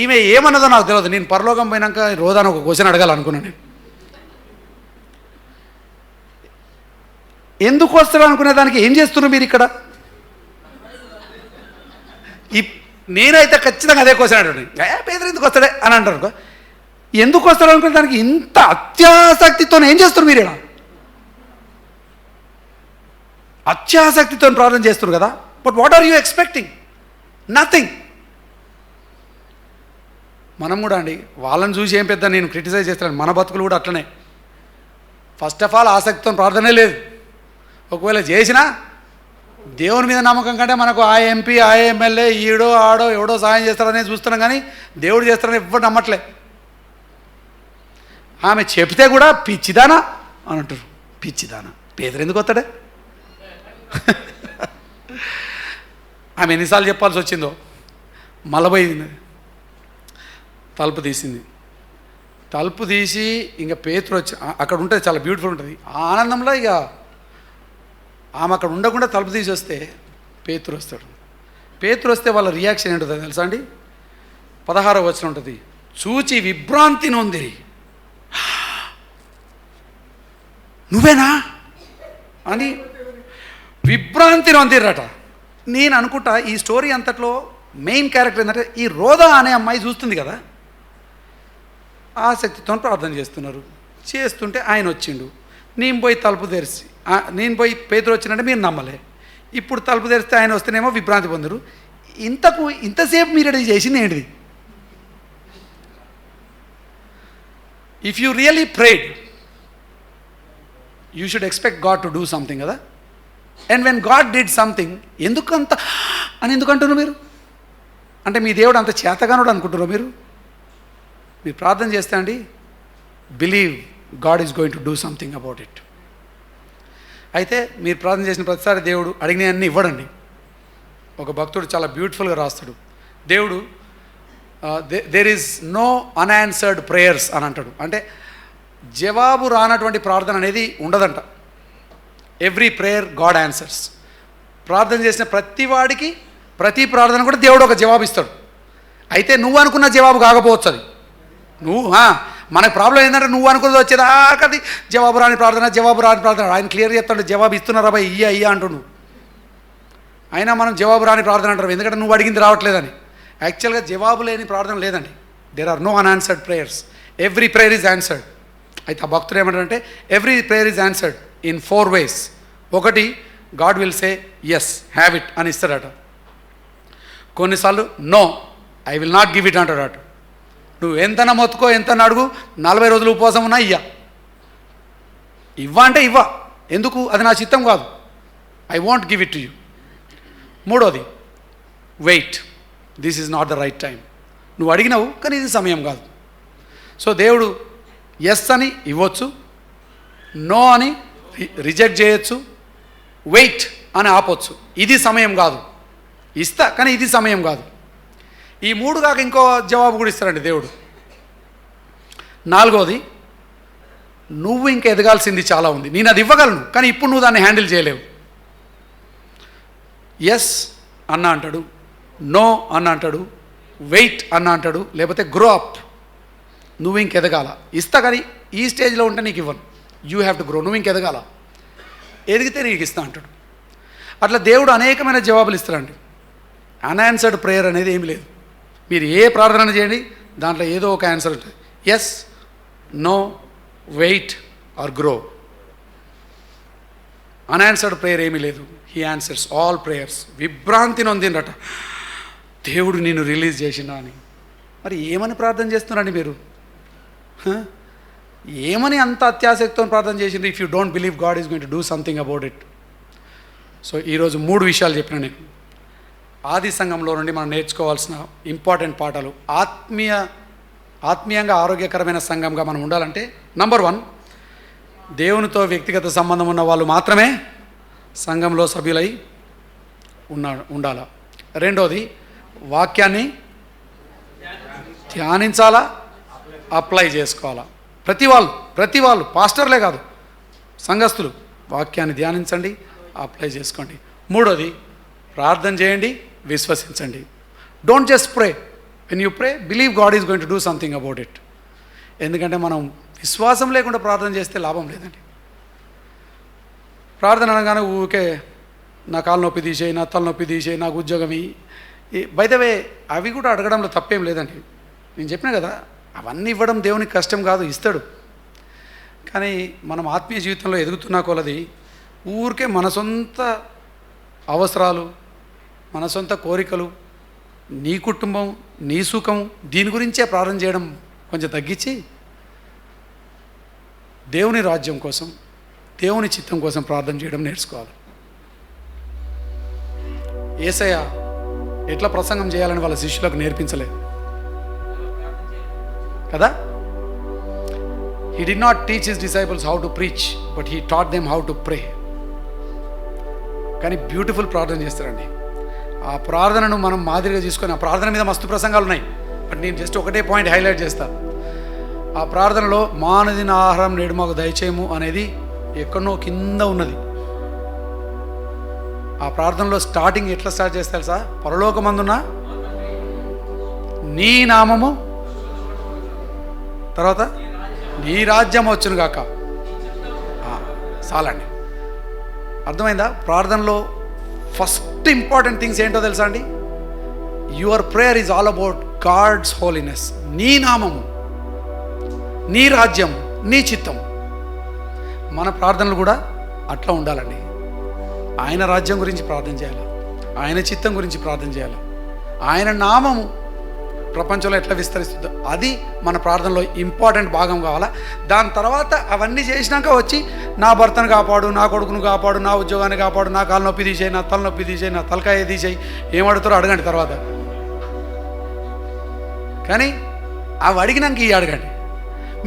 Speaker 1: ఈమె ఏమన్నదో నాకు తెలియదు. నేను పరలోకం పోయినాక రోజాను ఒక క్వశ్చన్ అడగాలనుకున్నాను. నేను ఎందుకు వస్తాడు అనుకునే దానికి ఏం చేస్తున్నారు మీరు ఇక్కడ? నేనైతే ఖచ్చితంగా అదే క్వశ్చన్ అడగండి. పేదరు ఎందుకు వస్తాడే అని అంటారు. ఎందుకు వస్తాడు అనుకునే దానికి ఇంత అత్యాసక్తితో ఏం చేస్తున్నారు మీరు ఇక్కడ? అత్యాసక్తితో ప్రార్థన చేస్తున్నారు కదా. But what are you expecting? Nothing. మనం కూడా అండి వాళ్ళని చూసి ఏం పెద్ద నేను క్రిటిసైజ్ చేస్తాను. మన బతుకులు కూడా అట్లనే. ఫస్ట్ ఆఫ్ ఆల్ ఆసక్తితో ప్రార్థనే లేదు. ఒకవేళ చేసినా దేవుని మీద నమ్మకం కంటే మనకు ఆ ఎంపీ ఆ ఎమ్మెల్యే ఈడో ఆడో ఎవడో సాయం చేస్తారనే చూస్తున్నాం, కానీ దేవుడు చేస్తారని ఎవ్వరు నమ్మట్లే. ఆమె చెప్తే కూడా పిచ్చిదానా అని అంటారు. పిచ్చిదానా. పేదరు ఎందుకు వస్తాడే? ఆమె ఎన్నిసార్లు చెప్పాల్సి వచ్చిందో. మలబోయింది, తలుపు తీసింది. తలుపు తీసి ఇంకా పేతురు వచ్చి అక్కడ ఉంటుంది, చాలా బ్యూటిఫుల్ ఉంటుంది. ఆ ఆనందంలో ఇక ఆమె అక్కడ ఉండకుండా తలుపు తీసి వస్తే పేతురు వస్తాడు. పేతురు వస్తే వాళ్ళ రియాక్షన్ ఏంటో తెలుసా అండి? 16వ వచనం ఉంటుంది. చూచి విభ్రాంతి నొందిరి. నువ్వేనా అని విభ్రాంతి నొందిరట. నేను అనుకుంటా ఈ స్టోరీ అంతట్లో మెయిన్ క్యారెక్టర్ ఏంటంటే ఈ రోదా అనే అమ్మాయి చూస్తుంది కదా, ఆసక్తితో ప్రార్థన చేస్తుంటే ఆయన వచ్చిండు. నేను పోయి తలుపు తెరిచి పేతురు వచ్చినంటే మీరు నమ్మలే. ఇప్పుడు తలుపు తెరిస్తే ఆయన వస్తేనేమో విభ్రాంతి పొందరు. ఇంతసేపు మీరు అది చేసింది ఏంటిది? If you really prayed you should expect God to do something కదా. And when God did something ఎందుకంత అని ఎందుకు అంటున్నారు మీరు? అంటే మీ దేవుడు అంత చేతగానుడు అనుకుంటున్నారు మీరు? మీరు ప్రార్థన చేస్తే అండి, believe God is going to do something about it. అయితే మీరు ప్రార్థన చేసిన ప్రతిసారి దేవుడు అడిగినవన్నీ ఇవ్వడండి. ఒక భక్తుడు చాలా బ్యూటిఫుల్గా రాస్తాడు. దేవుడు there is no unanswered prayers అని అంటాడు. అంటే జవాబు రానటువంటి ప్రార్థన అనేది ఉండదంట. Every prayer God answers. ప్రార్థన చేసిన ప్రతి వాడికి ప్రతి ప్రార్థన కూడా దేవుడు ఒక జవాబు ఇస్తాడు. అయితే నువ్వు అనుకున్న జవాబు కాకపోవచ్చు అది. మనకు ప్రాబ్లం ఏంటంటే నువ్వు అనుకున్నది వచ్చేది అది జవాబు రాని ప్రార్థన. ఆయన క్లియర్గా చెప్తాడు, జవాబు ఇస్తున్నారా బాయ్ ఇయ్యా అంటున్నావు. అయినా మనం జవాబు రాని ప్రార్థన అంటారు, ఎందుకంటే నువ్వు అడిగింది రావట్లేదని. యాక్చువల్గా జవాబు లేని ప్రార్థన లేదండి. There are no unanswered prayers. Every prayer is answered. అయితే ఆ భక్తుడు ఏమంటారంటే every prayer is answered in 4 ways. ఒకటి, God will say yes, have it అని ఇస్తాడట. కొన్నిసార్లు no, I will not give it అంటాడట. నువ్వు ఎంతనా మొత్తుకో, ఎంతనా అడుగు, 40 రోజులు ఉపవాసం ఉన్నా ఇవ్వ అంటే ఇవ్వ. ఎందుకు? అది నా చిత్తం కాదు. I want give it to you. మూడోది, wait, this is not the right time. నువ్వు అడిగినావు కానీ ఇది సమయం కాదు. సో దేవుడు ఎస్ అని ఇవ్వచ్చు, నో అని రిజెక్ట్ చేయొచ్చు, వెయిట్ అని ఆపొచ్చు. ఇది సమయం కాదు, ఇస్తా కానీ ఇది సమయం కాదు. ఈ 3 కాక ఇంకో జవాబు కూడా ఇస్తారండి దేవుడు. 4వది, నువ్వు ఇంకా ఎదగాల్సింది చాలా ఉంది, నేను అది ఇవ్వగలను కానీ ఇప్పుడు నువ్వు దాన్ని హ్యాండిల్ చేయలేవు. ఎస్ అన్న అంటాడు, నో అన్న అంటాడు, వెయిట్ అన్న అంటాడు, లేకపోతే గ్రో అప్, నువ్వు ఇంక ఎదగాల. ఇస్తా కానీ ఈ స్టేజ్లో ఉంటే నీకు ఇవ్వను, యూ హ్యావ్ టు గ్రో, నువ్వు ఇంక ఎదగాల, ఎదిగితే నీకు ఇస్తా అంటాడు. అట్లా దేవుడు అనేకమైన జవాబులు ఇస్తాడండి. అన్ఆన్సర్డ్ ప్రేయర్ అనేది ఏమి లేదు. మీరు ఏ ప్రార్థన చేయండి దాంట్లో ఏదో ఒక ఆన్సర్ ఉంటుంది. Yes, no, wait or grow. Unanswered prayer ఏమీ లేదు. He answers all prayers. విభ్రాంతి నొందిండట, దేవుడు నిన్ను రిలీజ్ చేసినా అని. మరి ఏమని ప్రార్థన చేస్తున్నారండి మీరు? ఏమని అంత అత్యాసక్తితో ప్రార్థన చేసింది? If you don't believe God is going to do something about it. So ఈరోజు 3 విషయాలు చెప్పిన నేను. ఆది సంఘంలో నుండి మనం నేర్చుకోవాల్సిన ఇంపార్టెంట్ పాఠాలు. ఆత్మీయంగా ఆరోగ్యకరమైన సంఘంగా మనం ఉండాలంటే నంబర్ 1, దేవునితో వ్యక్తిగత సంబంధం ఉన్న వాళ్ళు మాత్రమే సంఘంలో సభ్యులై ఉండాలా. 2వది, వాక్యాన్ని ధ్యానించాలా, అప్లై చేసుకోవాలా. ప్రతి వాళ్ళు పాస్టర్లే కాదు, సంఘస్థులు వాక్యాన్ని ధ్యానించండి, అప్లై చేసుకోండి. 3వది, ప్రార్థన చేయండి, విశ్వసించండి. Don't just pray. When you pray, believe God is going to do something about it. ఎందుకంటే మనం విశ్వాసం లేకుండా ప్రార్థన చేస్తే లాభం లేదండి. ప్రార్థన అనగానే ఊరికే నా కాలు నొప్పి తీసేయి, నా తల నొప్పి తీసేయి, నాకు ఉద్యోగం బై ద వే అవి కూడా అడగడంలో తప్పేం లేదండి. నేను చెప్పినా కదా, అవన్నీ ఇవ్వడం దేవునికి కష్టం కాదు, ఇస్తాడు. కానీ మనం ఆత్మీయ జీవితంలో ఎదుగుతున్న కొలది ఊరికే మన సొంత అవసరాలు, మన సొంత కోరికలు, నీ కుటుంబం, నీ సుఖం, దీని గురించే ప్రార్థన చేయడం కొంచెం తగ్గించి దేవుని రాజ్యం కోసం, దేవుని చిత్తం కోసం ప్రార్థన చేయడం నేర్చుకోవాలి. యేసయ్య ఎట్లా ప్రసంగం చేయాలని వాళ్ళ శిష్యులకు నేర్పించలేదు కదా. He did not teach his disciples how to preach, but he taught them how to pray. కానీ బ్యూటిఫుల్ ప్రార్థన చేస్తారండి. ఆ ప్రార్థనను మనం మాదిరిగా తీసుకొని, ఆ ప్రార్థన మీద మస్తు ప్రసంగాలు ఉన్నాయి, బట్ నేను జస్ట్ ఒకటే పాయింట్ హైలైట్ చేస్తా. ఆ ప్రార్థనలో మానదిన ఆహారం నేడు మాకు దయచేయము అనేది ఎక్కడో కింద ఉన్నది. ఆ ప్రార్థనలో స్టార్టింగ్ ఎట్లా స్టార్ట్ చేస్తే తెలుసా? పరలోకమందున్న నీ నామము, తర్వాత నీ రాజ్యం వచ్చును గాక. చాలండి, అర్థమైందా? ప్రార్థనలో ఫస్ట్ ఇంపార్టెంట్ థింగ్స్ ఏంటో తెలుసా అండి? Your prayer is all about God's holiness. నీ నామము, నీ రాజ్యం, నీ చిత్తం. మన ప్రార్థనలు కూడా అట్లా ఉండాలండి. ఆయన రాజ్యం గురించి ప్రార్థన చేయాలి, ఆయన చిత్తం గురించి ప్రార్థన చేయాలి, ఆయన నామము ప్రపంచంలో ఎట్లా విస్తరిస్తుందో అది మన ప్రార్థనలో ఇంపార్టెంట్ భాగం కావాలా. దాని తర్వాత అవన్నీ చేసినాక వచ్చి నా భర్తను కాపాడు, నా కొడుకును కాపాడు, నా ఉద్యోగాన్ని కాపాడు, నా కాలు నొప్పి తీసేయి, నా తల నొప్పి తీసేయి, నా తలకాయ తీసేయి, ఏం అడుగుతారో అడగండి తర్వాత. కానీ అవి అడిగినాక ఇవి అడగండి.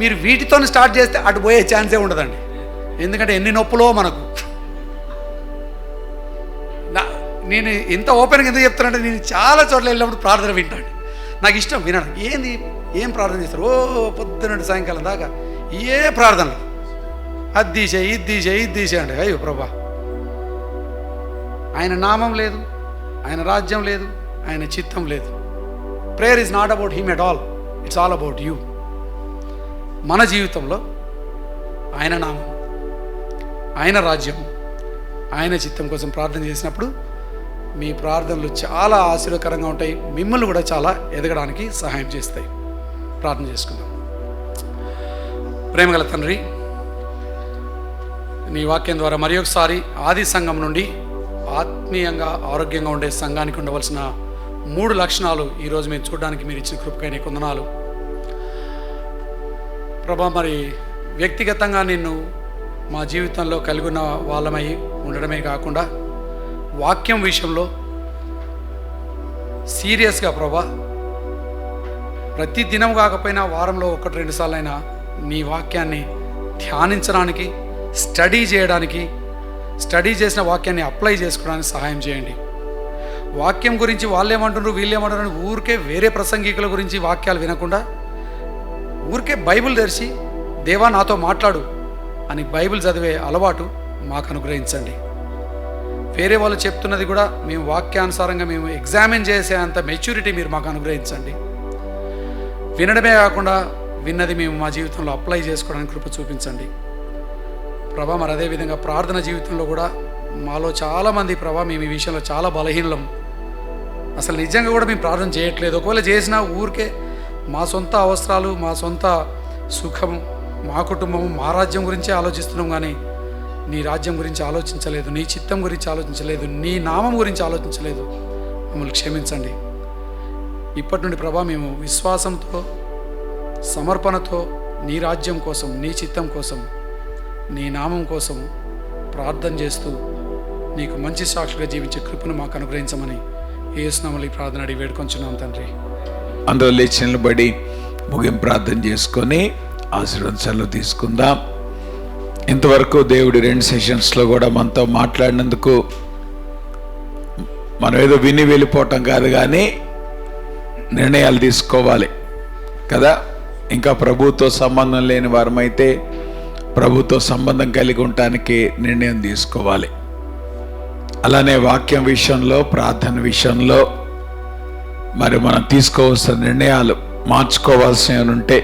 Speaker 1: మీరు వీటితో స్టార్ట్ చేస్తే అటు పోయే ఛాన్సే ఉండదండి. ఎందుకంటే ఎన్ని నొప్పులో మనకు. నేను ఎంత ఓపెన్గా ఎందుకు చెప్తానంటే, నేను చాలా చోట్ల వెళ్ళినప్పుడు ప్రార్థన వింటాను, నాకు ఇష్టం వినడం. ఏం ప్రార్థన చేస్తారు? పొద్దున సాయంకాలం దాకా ఏ ప్రార్థనలు, అది తీసేయి, ఇది తీసేయి, ఇది తీసేయండి. అయ్యో ప్రభా, ఆయన నామం లేదు, ఆయన రాజ్యం లేదు, ఆయన చిత్తం లేదు. Prayer is not about him at all, it's all about you. మన జీవితంలో ఆయన నామం, ఆయన రాజ్యం, ఆయన చిత్తం కోసం ప్రార్థన చేసినప్పుడు మీ ప్రార్థనలు చాలా ఆశీర్వదకరంగా ఉంటాయి, మిమ్మల్ని కూడా చాలా ఎదగడానికి సహాయం చేస్తాయి. ప్రార్థన చేసుకుందాం. ప్రేమగల తండ్రి, నీ వాక్యం ద్వారా మరి ఒకసారి ఆది సంఘం నుండి ఆత్మీయంగా ఆరోగ్యంగా ఉండే సంఘానికి ఉండవలసిన 3 లక్షణాలు ఈరోజు మేము చూడడానికి మీరు ఇచ్చిన కృపకై నీకు వందనాలు ప్రభా. మరి వ్యక్తిగతంగా నిన్ను మా జీవితంలో కలిగి ఉన్న వాళ్ళమై ఉండడమే కాకుండా వాక్యం విషయంలో సీరియస్గా ప్రభా, ప్రతి దినం కాకపోయినా వారంలో 1-2 సార్లు అయినా నీ వాక్యాన్ని ధ్యానించడానికి, స్టడీ చేయడానికి, స్టడీ చేసిన వాక్యాన్ని అప్లై చేసుకోవడానికి సహాయం చేయండి. వాక్యం గురించి వాళ్ళేమంటున్నారు వీళ్ళేమంటున్నారు ఊరికే వేరే ప్రసంగికుల గురించి వాక్యాలు వినకుండా ఊరికే బైబిల్ తెరిచి దేవా నాతో మాట్లాడు అని బైబిల్ చదివే అలవాటు మాకు అనుగ్రహించండి. వేరే వాళ్ళు చెప్తున్నది కూడా మేము వాక్యానుసారంగా మేము ఎగ్జామిన్ చేసే అంత మెచ్యూరిటీ మీరు మాకు అనుగ్రహించండి. వినడమే కాకుండా విన్నది మేము మా జీవితంలో అప్లై చేసుకోవడానికి కృప చూపించండి ప్రభా. మరి అదేవిధంగా ప్రార్థన జీవితంలో కూడా మాలో చాలామంది ప్రభా మేము ఈ విషయంలో చాలా బలహీనం. అసలు నిజంగా కూడా మేము ప్రార్థన చేయట్లేదు. ఒకవేళ చేసినా ఊరికే మా సొంత అవసరాలు, మా సొంత సుఖం, మా కుటుంబం, మా రాజ్యం గురించే ఆలోచిస్తున్నాం కానీ నీ రాజ్యం గురించి ఆలోచించలేదు, నీ చిత్తం గురించి ఆలోచించలేదు, నీ నామం గురించి ఆలోచించలేదు. మమ్మల్ని క్షమించండి. ఇప్పటి నుండి ప్రభా మేము విశ్వాసంతో, సమర్పణతో నీ రాజ్యం కోసం, నీ చిత్తం కోసం, నీ నామం కోసం ప్రార్థన చేస్తూ నీకు మంచి సాక్షిగా జీవించే కృపను మాకు అనుగ్రహించమని యేసునామములో ఈ ప్రార్థన అడిగి వేడుకొంచున్నాం తండ్రి.
Speaker 2: అందరూ లేచి నిలబడి ముగింపు ప్రార్థన చేసుకొని ఆశీర్వాదాలు తీసుకుందాం. ఇంతవరకు దేవుడి 2 సెషన్స్లో కూడా మనతో మాట్లాడినందుకు మనం ఏదో విని వెళ్ళిపోవటం కాదు కానీ నిర్ణయాలు తీసుకోవాలి కదా. ఇంకా ప్రభుతో సంబంధం లేని వారమైతే ప్రభుతో సంబంధం కలిగి ఉండటానికి నిర్ణయం తీసుకోవాలి. అలానే వాక్యం విషయంలో, ప్రార్థన విషయంలో మరి మనం తీసుకోవాల్సిన నిర్ణయాలు మార్చుకోవాల్సినవి ఉంటే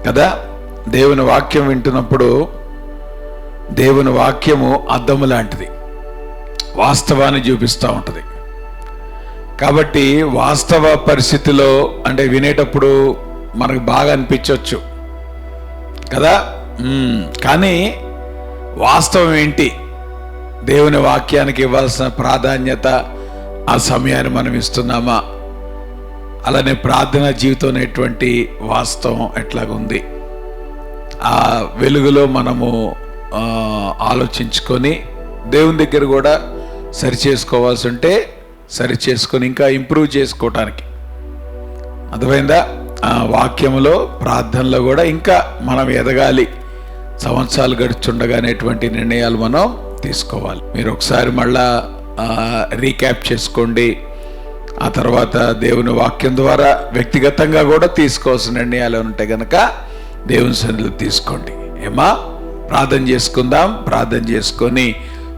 Speaker 2: కదా. దేవుని వాక్యం వింటున్నప్పుడు దేవుని వాక్యము అద్దము లాంటిది, వాస్తవాన్ని చూపిస్తూ ఉంటుంది. కాబట్టి వాస్తవ పరిస్థితిలో అంటే వినేటప్పుడు మనకు బాగా అనిపించవచ్చు కదా. కానీ వాస్తవం ఏంటి, దేవుని వాక్యానికి ఇవ్వాల్సిన ప్రాధాన్యత, ఆ సమయాన్ని మనం ఇస్తున్నామా, అలానే ప్రార్థన జీవితం అనేటువంటి వాస్తవం ఎట్లాగుంది, ఆ వెలుగులో మనము ఆలోచించుకొని దేవుని దగ్గర కూడా సరి చేసుకోవాల్సి ఉంటే సరి చేసుకొని ఇంకా ఇంప్రూవ్ చేసుకోవటానికి, అర్థమైందా, వాక్యంలో ప్రార్థనలో కూడా ఇంకా మనం ఎదగాలి, సంవత్సరాలు గడుచుండగా అనేటువంటి నిర్ణయాలు మనం తీసుకోవాలి. మీరు ఒకసారి మళ్ళా రీక్యాప్ చేసుకోండి. ఆ తర్వాత దేవుని వాక్యం ద్వారా వ్యక్తిగతంగా కూడా తీసుకోవాల్సిన నిర్ణయాలు ఉంటాయి కనుక దేవుని సన్నిధిలో తీసుకోండి. ఏమా ప్రార్థన చేసుకుందాం. ప్రార్థన చేసుకొని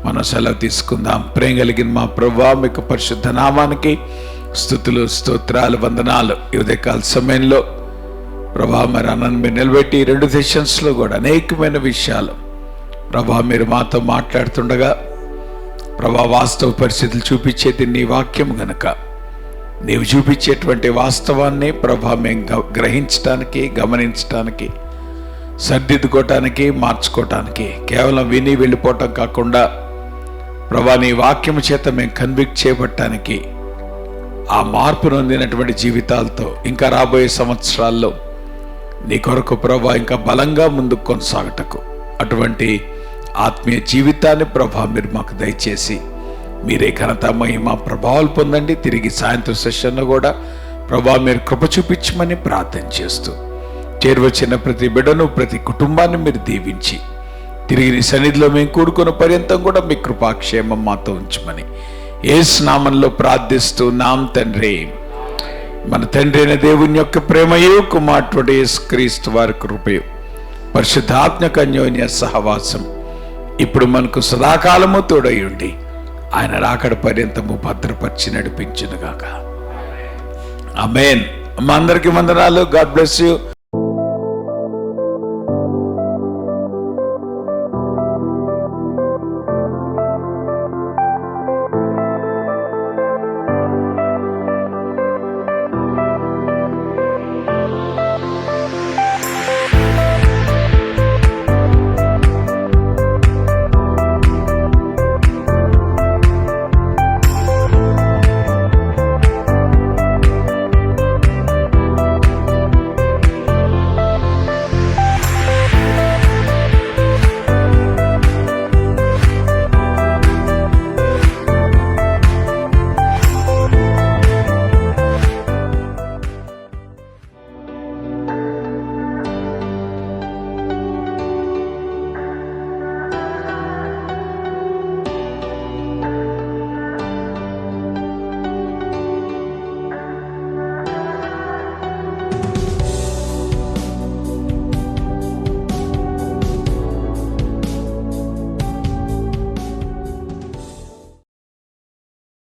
Speaker 2: మనం సెలవు తీసుకుందాం. ప్రేమ కలిగిన మా ప్రభువా, మీకు పరిశుద్ధ నామానికి స్తుతులు, స్తోత్రాలు, వందనాలు. ఈ ఉదయకాల సమయంలో ప్రభా మరి అన్నను మీరు నిలబెట్టి 2 సెషన్స్లో కూడా అనేకమైన విషయాలు ప్రభా మీరు మాతో మాట్లాడుతుండగా ప్రభా వాస్తవ పరిస్థితులు చూపించేది నీ వాక్యం గనుక నీవు చూపించేటువంటి వాస్తవాన్ని ప్రభా మేము గ్రహించడానికి, గమనించడానికి, సర్దిద్దుకోవటానికి, మార్చుకోవటానికి, కేవలం విని వెళ్ళిపోవటం కాకుండా ప్రభా నీ వాక్యము చేత మేము కన్విక్ట్ చేయబట్టడానికి, ఆ మార్పు నొందినటువంటి జీవితాలతో ఇంకా రాబోయే సంవత్సరాల్లో నీ కొరకు ప్రభా ఇంకా బలంగా ముందుకు కొనసాగటకు అటువంటి ఆత్మీయ జీవితాన్ని ప్రభా మీరు మాకు దయచేసి మీరే ఘనత, మహిమ, ప్రభావాలు పొందండి. తిరిగి సాయంత్రం సెషన్లో కూడా ప్రభా మీరు కృప చూపించమని ప్రార్థన చేస్తూ చేరువచ్చిన ప్రతి బిడ్డను, ప్రతి కుటుంబాన్ని మీరు దీవించి తిరిగి నీ సన్నిధిలో మేము కూడుకున్న పర్యంతం కూడా మీ కృపాక్షేమం మాతో ఉంచమని యేసు నామములో ప్రార్థిస్తూ నాం తండ్రి. మన తండ్రి అయిన దేవుని యొక్క ప్రేమయు, కుమారుడు యేసుక్రీస్తు వారి కృపయు, పరిశుద్ధాత్మక అన్యోన్య సహవాసం ఇప్పుడు మనకు సదాకాలము తోడై ఉండి ఆయన రాకడ పర్యంతము భద్రపరిచి నడిపించునుగాక. ఆమేన్. మా అందరికీ వందనాలు. God bless you.